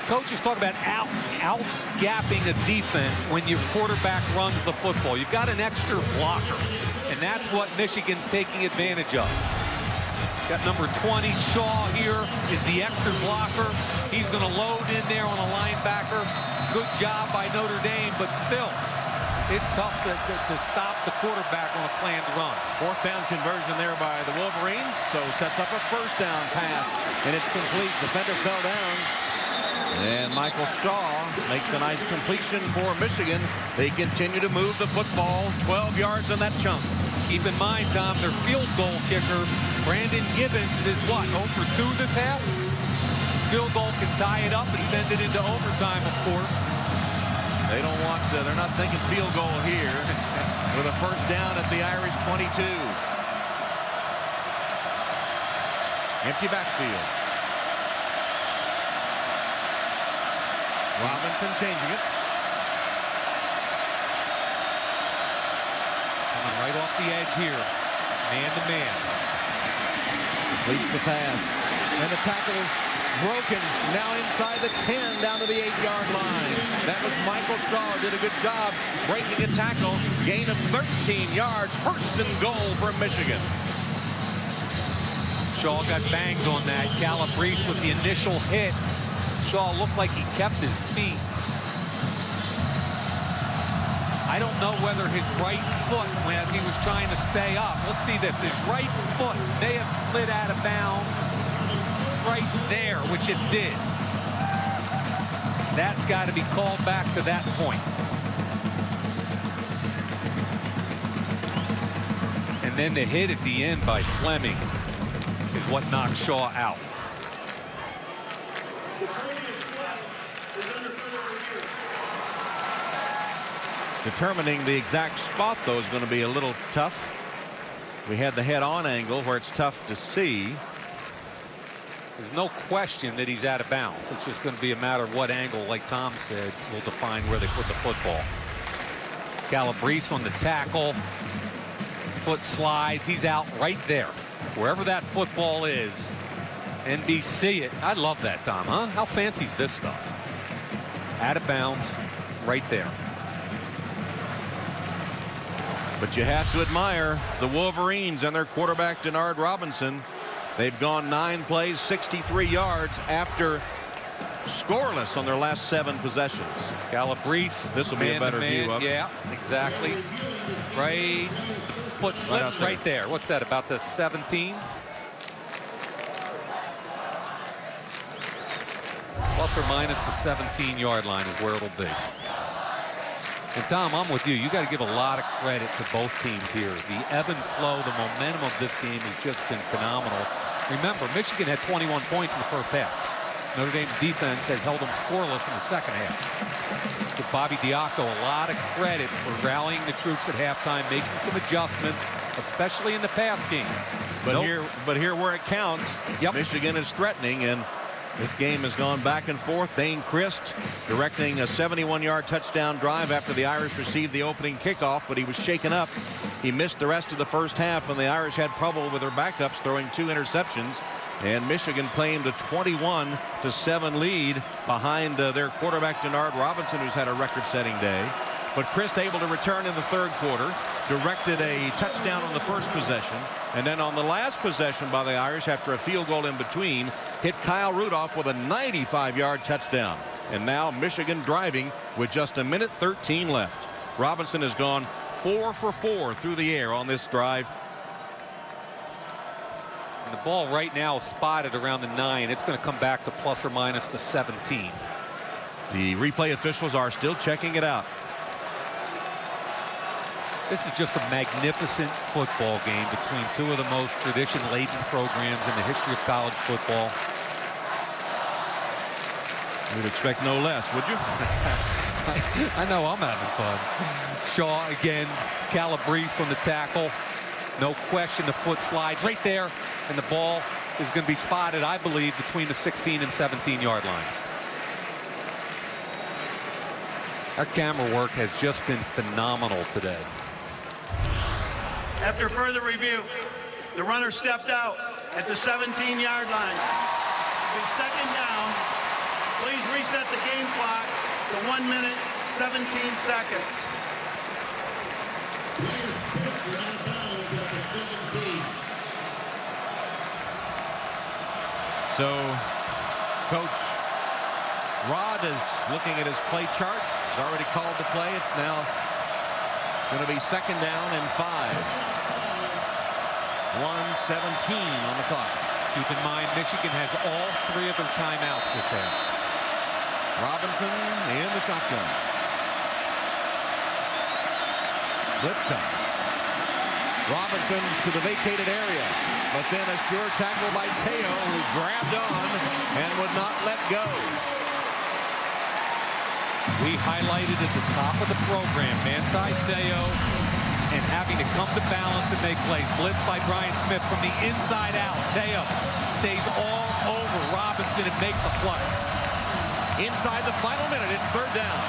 Coaches talk about out-gapping a defense when your quarterback runs the football. You've got an extra blocker, and that's what Michigan's taking advantage of. Got number 20, Shaw here, is the extra blocker. He's going to load in there on a linebacker. Good job by Notre Dame, but still, it's tough to stop the quarterback on a planned run. Fourth down conversion there by the Wolverines, so sets up a first down pass, and it's complete. Defender fell down. And Michael Shaw makes a nice completion for Michigan. They continue to move the football 12 yards on that chunk. Keep in mind, Tom, their field goal kicker, Brandon Gibbons, is what, 0 for 2 this half? Field goal can tie it up and send it into overtime, of course. They don't want to, they're not thinking field goal here with a first down at the Irish 22. Empty backfield. Robinson changing it. Coming right off the edge here. Man to man. Completes the pass. And the tackle broken. Now inside the 10, down to the 8-yard line. That was Michael Shaw. Did a good job breaking a tackle. Gain of 13 yards. First and goal for Michigan. Shaw got banged on that. Calabrese with the initial hit. Shaw looked like he kept his feet. I don't know whether his right foot, as he was trying to stay up. Let's see this. His right foot may have slid out of bounds right there, which it did. That's got to be called back to that point. And then the hit at the end by Fleming is what knocked Shaw out. Determining the exact spot, though, is going to be a little tough. We had the head-on angle where it's tough to see. There's no question that he's out of bounds. It's just going to be a matter of what angle, like Tom said, will define where they put the football. Calabrese on the tackle. Foot slides. He's out right there. Wherever that football is. NBC it. I love that, Tom, huh? How fancy is this stuff? Out of bounds. Right there. But you have to admire the Wolverines and their quarterback, Denard Robinson. They've gone 9 plays, 63 yards after scoreless on their last 7 possessions. Calabrese. This will be a better view of it. Yeah, exactly. Right. Foot slips right there. What's that, about the 17? Plus or minus the 17-yard line is where it'll be. And Tom, I'm with you. You got to give a lot of credit to both teams here. The ebb and flow, the momentum of this game has just been phenomenal. Remember, Michigan had 21 points in the first half. Notre Dame's defense has held them scoreless in the second half. Give Bobby Diaco a lot of credit for rallying the troops at halftime, making some adjustments, especially in the pass game. But here where it counts, Michigan is threatening, and this game has gone back and forth. Dane Christ directing a 71-yard touchdown drive after the Irish received the opening kickoff, but he was shaken up. He missed the rest of the first half, and the Irish had trouble with their backups, throwing 2 interceptions. And Michigan claimed a 21-7 lead behind their quarterback, Denard Robinson, who's had a record-setting day. But Christ able to return in the third quarter, directed a touchdown on the first possession, and then on the last possession by the Irish, after a field goal in between, hit Kyle Rudolph with a 95-yard touchdown. And now Michigan driving with just 1:13 left. Robinson has gone 4 for 4 through the air on this drive. And the ball right now is spotted around the 9. It's going to come back to plus or minus the 17. The replay officials are still checking it out. This is just a magnificent football game between 2 of the most tradition-laden programs in the history of college football. You'd expect no less, would you? I know I'm having fun. Shaw again, Calabrese on the tackle. No question the foot slides right there, and the ball is going to be spotted, I believe, between the 16 and 17-yard lines. Our camera work has just been phenomenal today. After further review, the runner stepped out at the 17-yard line. It'll be second down. Please reset the game clock to 1 minute, 17 seconds. So, Coach Rod is looking at his play chart. He's already called the play. It's now going to be second down and 5. 1:17 on the clock. Keep in mind, Michigan has all 3 of their timeouts this half. Robinson in the shotgun. Blitz comes. Robinson to the vacated area, but then a sure tackle by Teo, who grabbed on and would not let go. We highlighted at the top of the program, Manti Teo and having to come to balance and make plays. Blitz by Brian Smith from the inside out. Teo stays all over Robinson and makes a play. Inside the final minute, it's third down.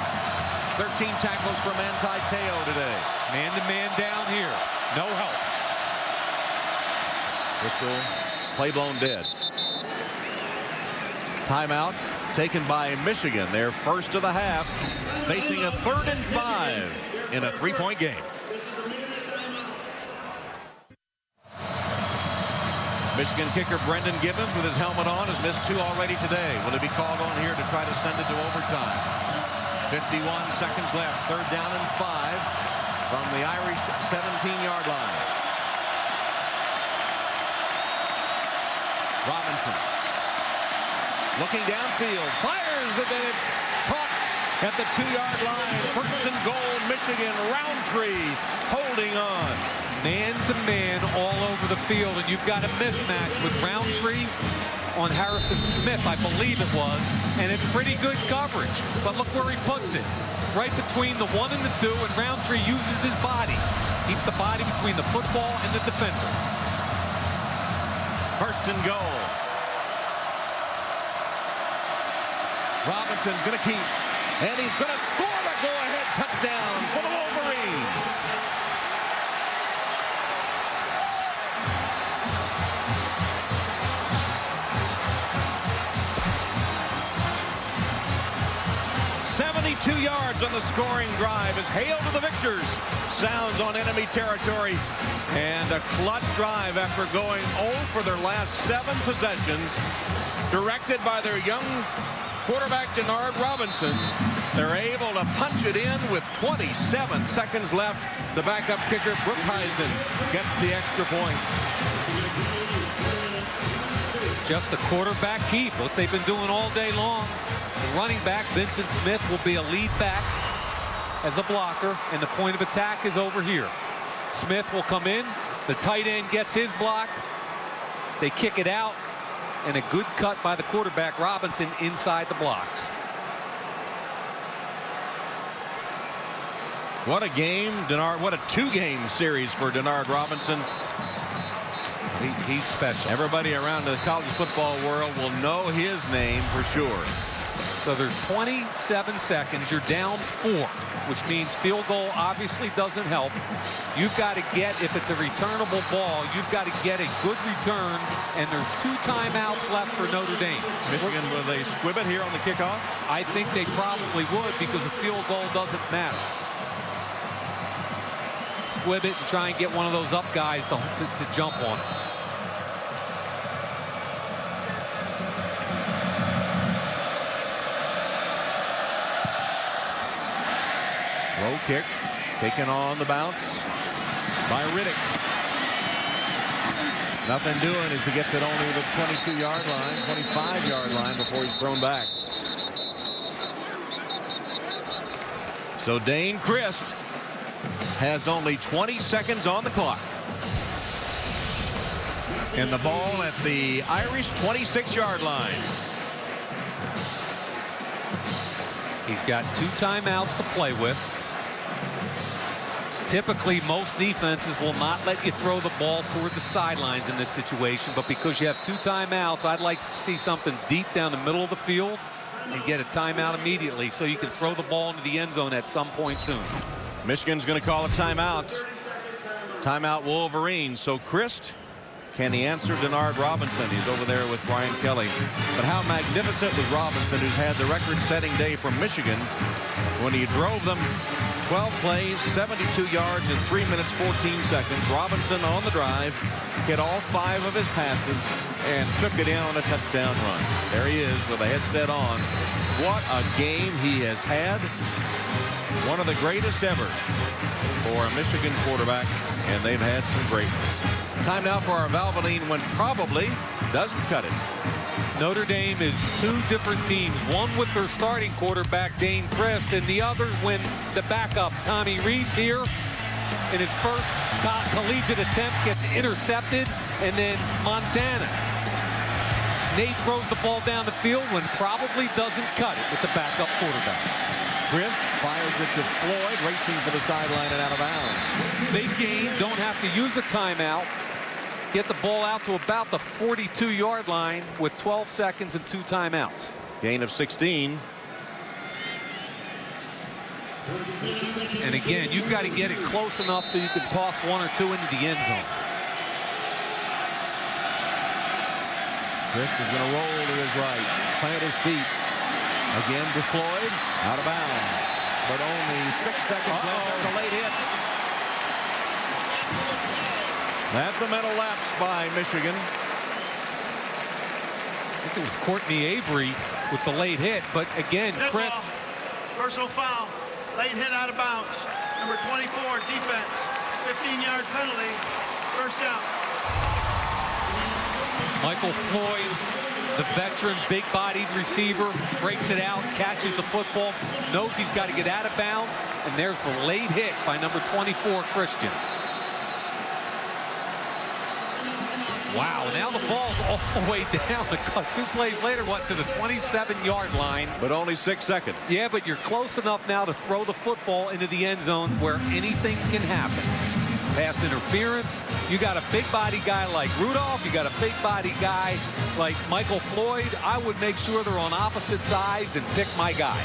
13 tackles for Manti Teo today. Man-to-man down here. No help. Whistle, play blown dead. Timeout taken by Michigan, their first of the half, facing a 3rd and 5 in a 3-point game. Michigan kicker Brendan Gibbons with his helmet on has missed 2 already today. Will he be called on here to try to send it to overtime? 51 seconds left, 3rd down and 5 from the Irish 17-yard line. Robinson looking downfield, fires, and then it's caught at the 2-yard line. 1st and goal, Michigan. Roundtree holding on. Man-to-man all over the field, and you've got a mismatch with Roundtree on Harrison Smith, I believe it was, and it's pretty good coverage. But look where he puts it. Right between the 1 and the 2, and Roundtree uses his body. Keeps the body between the football and the defender. 1st and goal. Robinson's going to keep, and he's going to score the go-ahead touchdown for the Wolverines. "72 yards on the scoring drive as Hail to the Victors sounds on enemy territory, and a clutch drive after going 0 for their last 7 possessions, directed by their young quarterback Denard Robinson. They're able to punch it in with 27 seconds left. The backup kicker Brookhuizen gets the extra point. Just a quarterback keep, what they've been doing all day long. The running back, Vincent Smith, will be a lead back as a blocker, and the point of attack is over here. Smith will come in, the tight end gets his block, they kick it out, and a good cut by the quarterback, Robinson, inside the blocks. What a game, Denard. What a 2-game series for Denard Robinson. He's special. Everybody around the college football world will know his name for sure. So there's 27 seconds. You're down 4, which means field goal obviously doesn't help. You've got to get, if it's a returnable ball, you've got to get a good return, and there's 2 timeouts left for Notre Dame. Michigan, will they squib it here on the kickoff? I think they probably would, because a field goal doesn't matter. Squib it and try and get one of those up guys to jump on it. Low kick, taken on the bounce by Riddick. Nothing doing as he gets it only the 22-yard line, 25-yard line before he's thrown back. So Dane Christ has only 20 seconds on the clock. And the ball at the Irish 26-yard line. He's got 2 timeouts to play with. Typically, most defenses will not let you throw the ball toward the sidelines in this situation, but because you have 2 timeouts, I'd like to see something deep down the middle of the field and get a timeout immediately so you can throw the ball into the end zone at some point soon. Michigan's going to call a timeout. Timeout Wolverines. So Christ, can he answer Denard Robinson? He's over there with Brian Kelly. But how magnificent was Robinson, who's had the record-setting day from Michigan when he drove them 12 plays, 72 yards in 3 minutes, 14 seconds. Robinson on the drive, hit all 5 of his passes, and took it in on a touchdown run. There he is with a headset on. What a game he has had. One of the greatest ever for a Michigan quarterback, and they've had some great ones. Time now for our Valvoline when probably doesn't cut it. Notre Dame is 2 different teams, one with their starting quarterback, Dane Christ, and the other when the backups, Tommy Rees here in his first collegiate attempt gets intercepted, and then Montana Nate throws the ball down the field when probably doesn't cut it with the backup quarterbacks. Christ fires it to Floyd, racing for the sideline and out of bounds. Big gain, don't have to use a timeout. Get the ball out to about the 42-yard line with 12 seconds and 2 timeouts. Gain of 16. And again, you've got to get it close enough so you can toss 1 or 2 into the end zone. Christ is going to roll to his right, plant his feet. Again to Floyd, out of bounds. But only 6 seconds left. That's a late hit. That's a mental lapse by Michigan. I think it was Courtney Avery with the late hit, but again, Chris. Personal foul. Late hit out of bounds. Number 24, defense. 15-yard penalty. First down. Michael Floyd, the veteran, big-bodied receiver, breaks it out, catches the football, knows he's got to get out of bounds, and there's the late hit by number 24, Christian. Wow, now the ball's all the way down. 2 plays later, what, to the 27-yard line. But only 6 seconds. Yeah, but you're close enough now to throw the football into the end zone where anything can happen. Pass interference. You got a big body guy like Rudolph. You got a big body guy like Michael Floyd. I would make sure they're on opposite sides and pick my guy.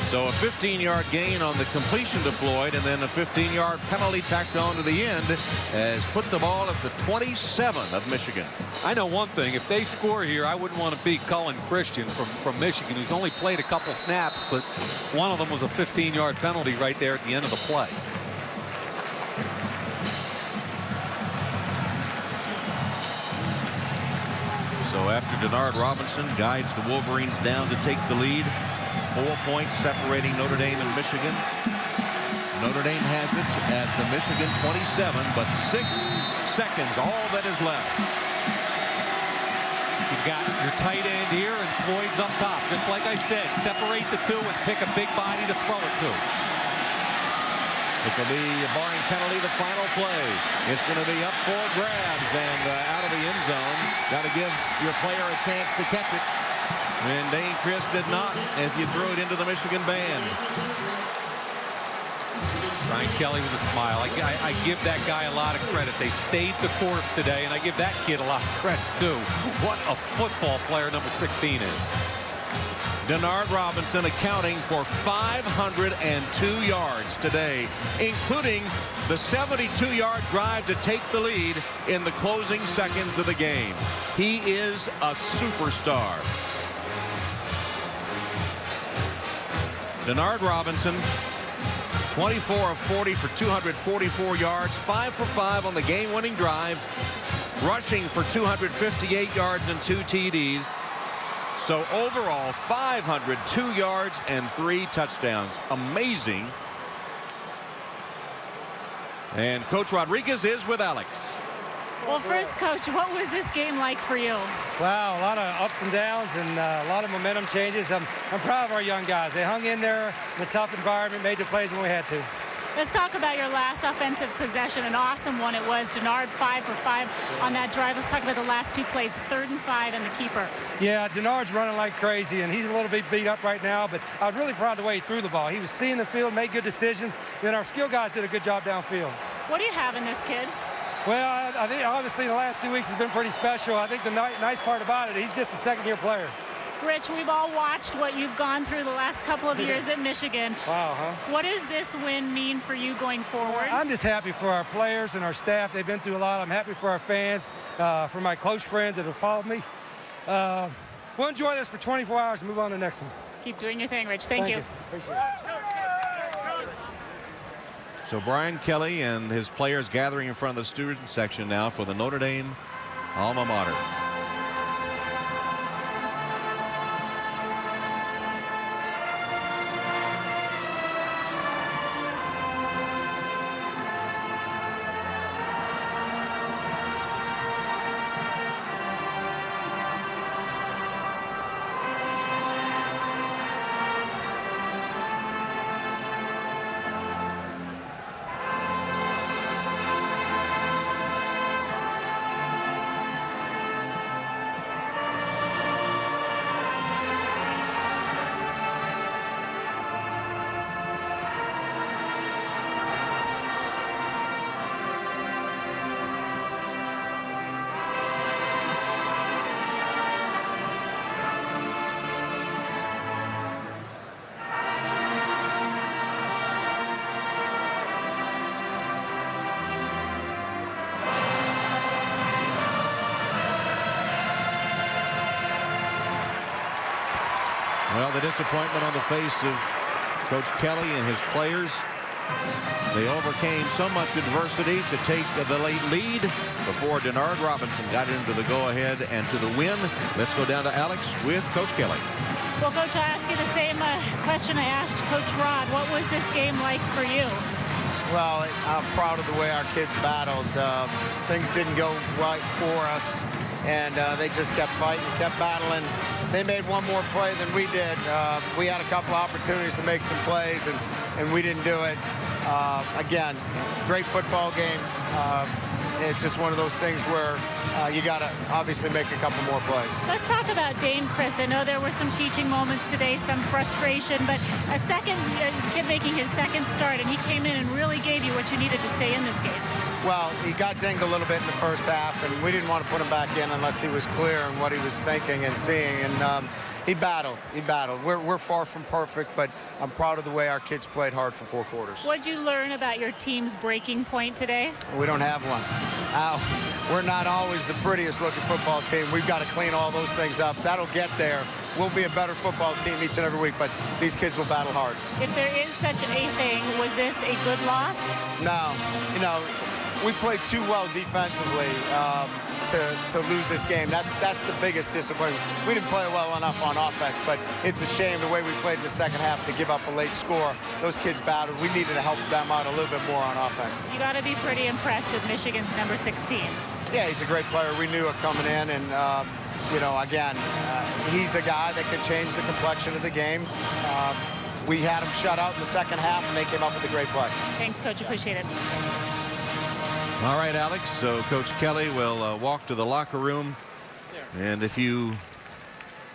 So a 15-yard gain on the completion to Floyd, and then a 15-yard penalty tacked on to the end has put the ball at the 27 of Michigan. I know one thing. If they score here, I wouldn't want to beat Cullen Christian from Michigan, who's only played a couple snaps, but one of them was a 15-yard penalty right there at the end of the play. So after Denard Robinson guides the Wolverines down to take the lead, 4 points separating Notre Dame and Michigan. Notre Dame has it at the Michigan 27, but 6 seconds, all that is left. You've got your tight end here, and Floyd's up top. Just like I said, separate the two and pick a big body to throw it to. This will be, barring penalty, the final play. It's going to be up for grabs and out of the end zone. Got to give your player a chance to catch it. And Dane Christ did not as he threw it into the Michigan band. Brian Kelly with a smile. I give that guy a lot of credit. They stayed the course today, and I give that kid a lot of credit, too. What a football player number 16 is. Denard Robinson accounting for 502 yards today, including the 72-yard drive to take the lead in the closing seconds of the game. He is a superstar. Denard Robinson, 24 of 40 for 244 yards, 5 for 5 on the game-winning drive, rushing for 258 yards and 2 TDs. So overall, 502 yards and 3 touchdowns. Amazing. And Coach Rodriguez is with Alex. Well, first, Coach, what was this game like for you? Wow, a lot of ups and downs and a lot of momentum changes. I'm proud of our young guys. They hung in there in a tough environment, made the plays when we had to. Let's talk about your last offensive possession. An awesome one it was. Denard 5 for 5 on that drive. Let's talk about the last 2 plays, the 3rd and 5 and the keeper. Yeah, Denard's running like crazy, and he's a little bit beat up right now, but I was really proud of the way he threw the ball. He was seeing the field, made good decisions, and our skill guys did a good job downfield. What do you have in this kid? Well, I think obviously the last 2 weeks has been pretty special. I think the nice part about it, he's just a second-year player. Rich, we've all watched what you've gone through the last couple of years at Michigan. Wow, huh? What does this win mean for you going forward? I'm just happy for our players and our staff. They've been through a lot. I'm happy for our fans, for my close friends that have followed me. We'll enjoy this for 24 hours and move on to the next one. Keep doing your thing, Rich. Thank you. Appreciate it. So Brian Kelly and his players gathering in front of the student section now for the Notre Dame alma mater. Well, the disappointment on the face of Coach Kelly and his players. They overcame so much adversity to take the late lead before Denard Robinson got into the go-ahead and to the win. Let's go down to Alex with Coach Kelly. Well, Coach, I ask you the same question I asked Coach Rod. What was this game like for you? Well, I'm proud of the way our kids battled. Things didn't go right for us, and they just kept fighting, kept battling. They made one more play than we did. We had a couple opportunities to make some plays, and we didn't do it. Again, great football game. It's just one of those things where you got to obviously make a couple more plays. Let's talk about Dane Christ. I know there were some teaching moments today, some frustration, but a kid making his second start, and he came in and really gave you what you needed to stay in this game. Well, he got dinged a little bit in the first half, and we didn't want to put him back in unless he was clear in what he was thinking and seeing. And he battled. He battled. We're far from perfect, but I'm proud of the way our kids played hard for 4 quarters. What did you learn about your team's breaking point today? We don't have one. We're not always the prettiest looking football team. We've got to clean all those things up. That'll get there. We'll be a better football team each and every week, but these kids will battle hard. If there is such a thing, was this a good loss? No. You know, we played too well defensively to lose this game. That's the biggest disappointment. We didn't play well enough on offense, but it's a shame the way we played in the second half to give up a late score. Those kids battled. We needed to help them out a little bit more on offense. You got to be pretty impressed with Michigan's number 16. Yeah, he's a great player. We knew it coming in, and you know, again, he's a guy that could change the complexion of the game. We had him shut out in the second half, and they came up with a great play. Thanks, Coach. Appreciate it. All right, Alex. So Coach Kelly will walk to the locker room. And if you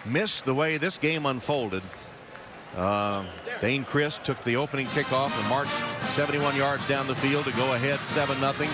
miss the way this game unfolded, Dane Christ took the opening kickoff and marched 71 yards down the field to go ahead 7-0.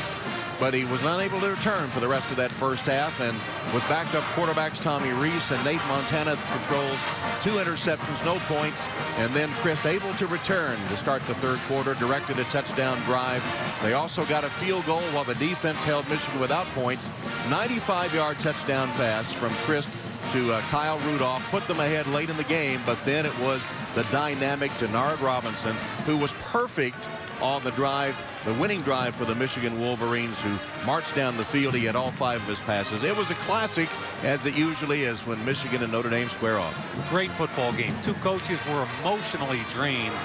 But he was not able to return for the rest of that first half. And with backup quarterbacks Tommy Reese and Nate Montana at the controls, 2 interceptions, no points. And then Christ able to return to start the third quarter, directed a touchdown drive. They also got a field goal while the defense held Michigan without points. 95-yard touchdown pass from Christ to Kyle Rudolph, put them ahead late in the game, but then it was the dynamic Denard Robinson who was perfect on the drive, the winning drive for the Michigan Wolverines, who marched down the field. He had all 5 of his passes. It was a classic, as it usually is when Michigan and Notre Dame square off. Great football game. 2 coaches were emotionally drained,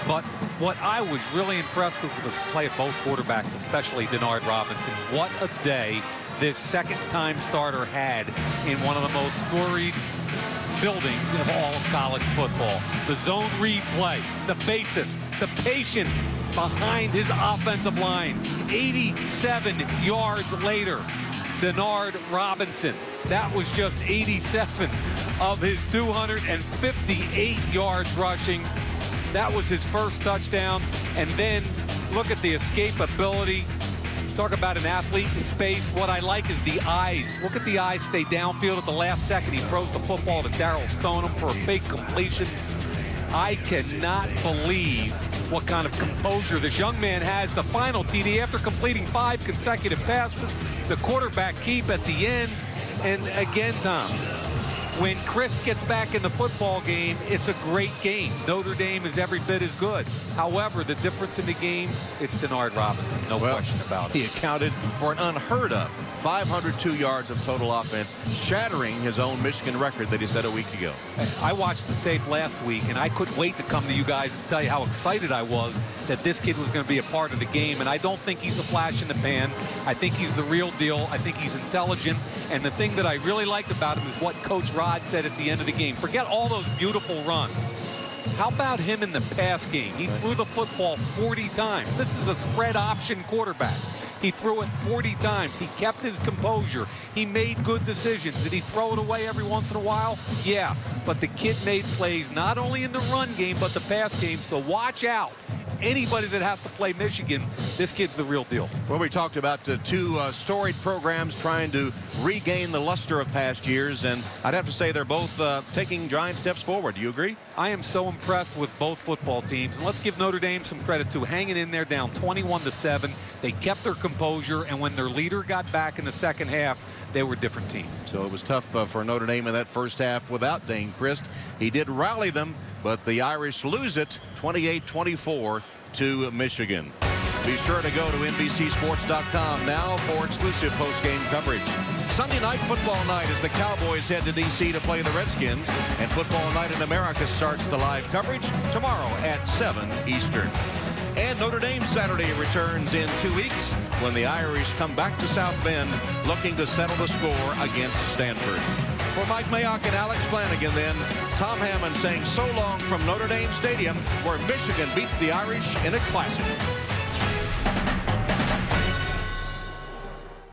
but what I was really impressed with was the play of both quarterbacks, especially Denard Robinson. What a day this second-time starter had in one of the most storied buildings of all of college football. The zone read play, the basis, the patience behind his offensive line. 87 yards later, Denard Robinson. That was just 87 of his 258 yards rushing. That was his first touchdown. And then look at the escapability. Talk about an athlete in space. What I like is the eyes. Look at the eyes stay downfield at the last second. He throws the football to Darryl Stoneham for a fake completion. I cannot believe what kind of composure this young man has. The final TD after completing 5 consecutive passes. The quarterback keep at the end. And again, Tom, when Christ gets back in the football game, it's a great game. Notre Dame is every bit as good. However, the difference in the game, it's Denard Robinson. No question about it. He accounted for an unheard of 502 yards of total offense, shattering his own Michigan record that he set a week ago. I watched the tape last week, and I couldn't wait to come to you guys and tell you how excited I was that this kid was going to be a part of the game. And I don't think he's a flash in the pan. I think he's the real deal. I think he's intelligent. And the thing that I really liked about him is what Coach Rod said at the end of the game. Forget all those beautiful runs. How about him in the pass game? He threw the football 40 times. This is a spread option quarterback. He threw it 40 times. He kept his composure. He made good decisions. Did he throw it away every once in a while? Yeah, but the kid made plays not only in the run game, but the pass game. So watch out. Anybody that has to play Michigan, this kid's the real deal. Well, we talked about 2 storied programs trying to regain the luster of past years, and I'd have to say they're both taking giant steps forward. Do you agree? I am so impressed with both football teams, and let's give Notre Dame some credit too. Hanging in there down 21-7. They kept their composure, and when their leader got back in the second half, they were a different team. So it was tough for Notre Dame in that first half without Dane Christ. He did rally them, but the Irish lose it 28-24 to Michigan. Be sure to go to NBCSports.com now for exclusive post-game coverage. Sunday night football night as the Cowboys head to D.C. to play the Redskins. And Football Night in America starts the live coverage tomorrow at 7 Eastern. And Notre Dame Saturday returns in 2 weeks when the Irish come back to South Bend looking to settle the score against Stanford. For Mike Mayock and Alex Flanagan then, Tom Hammond saying so long from Notre Dame Stadium where Michigan beats the Irish in a classic.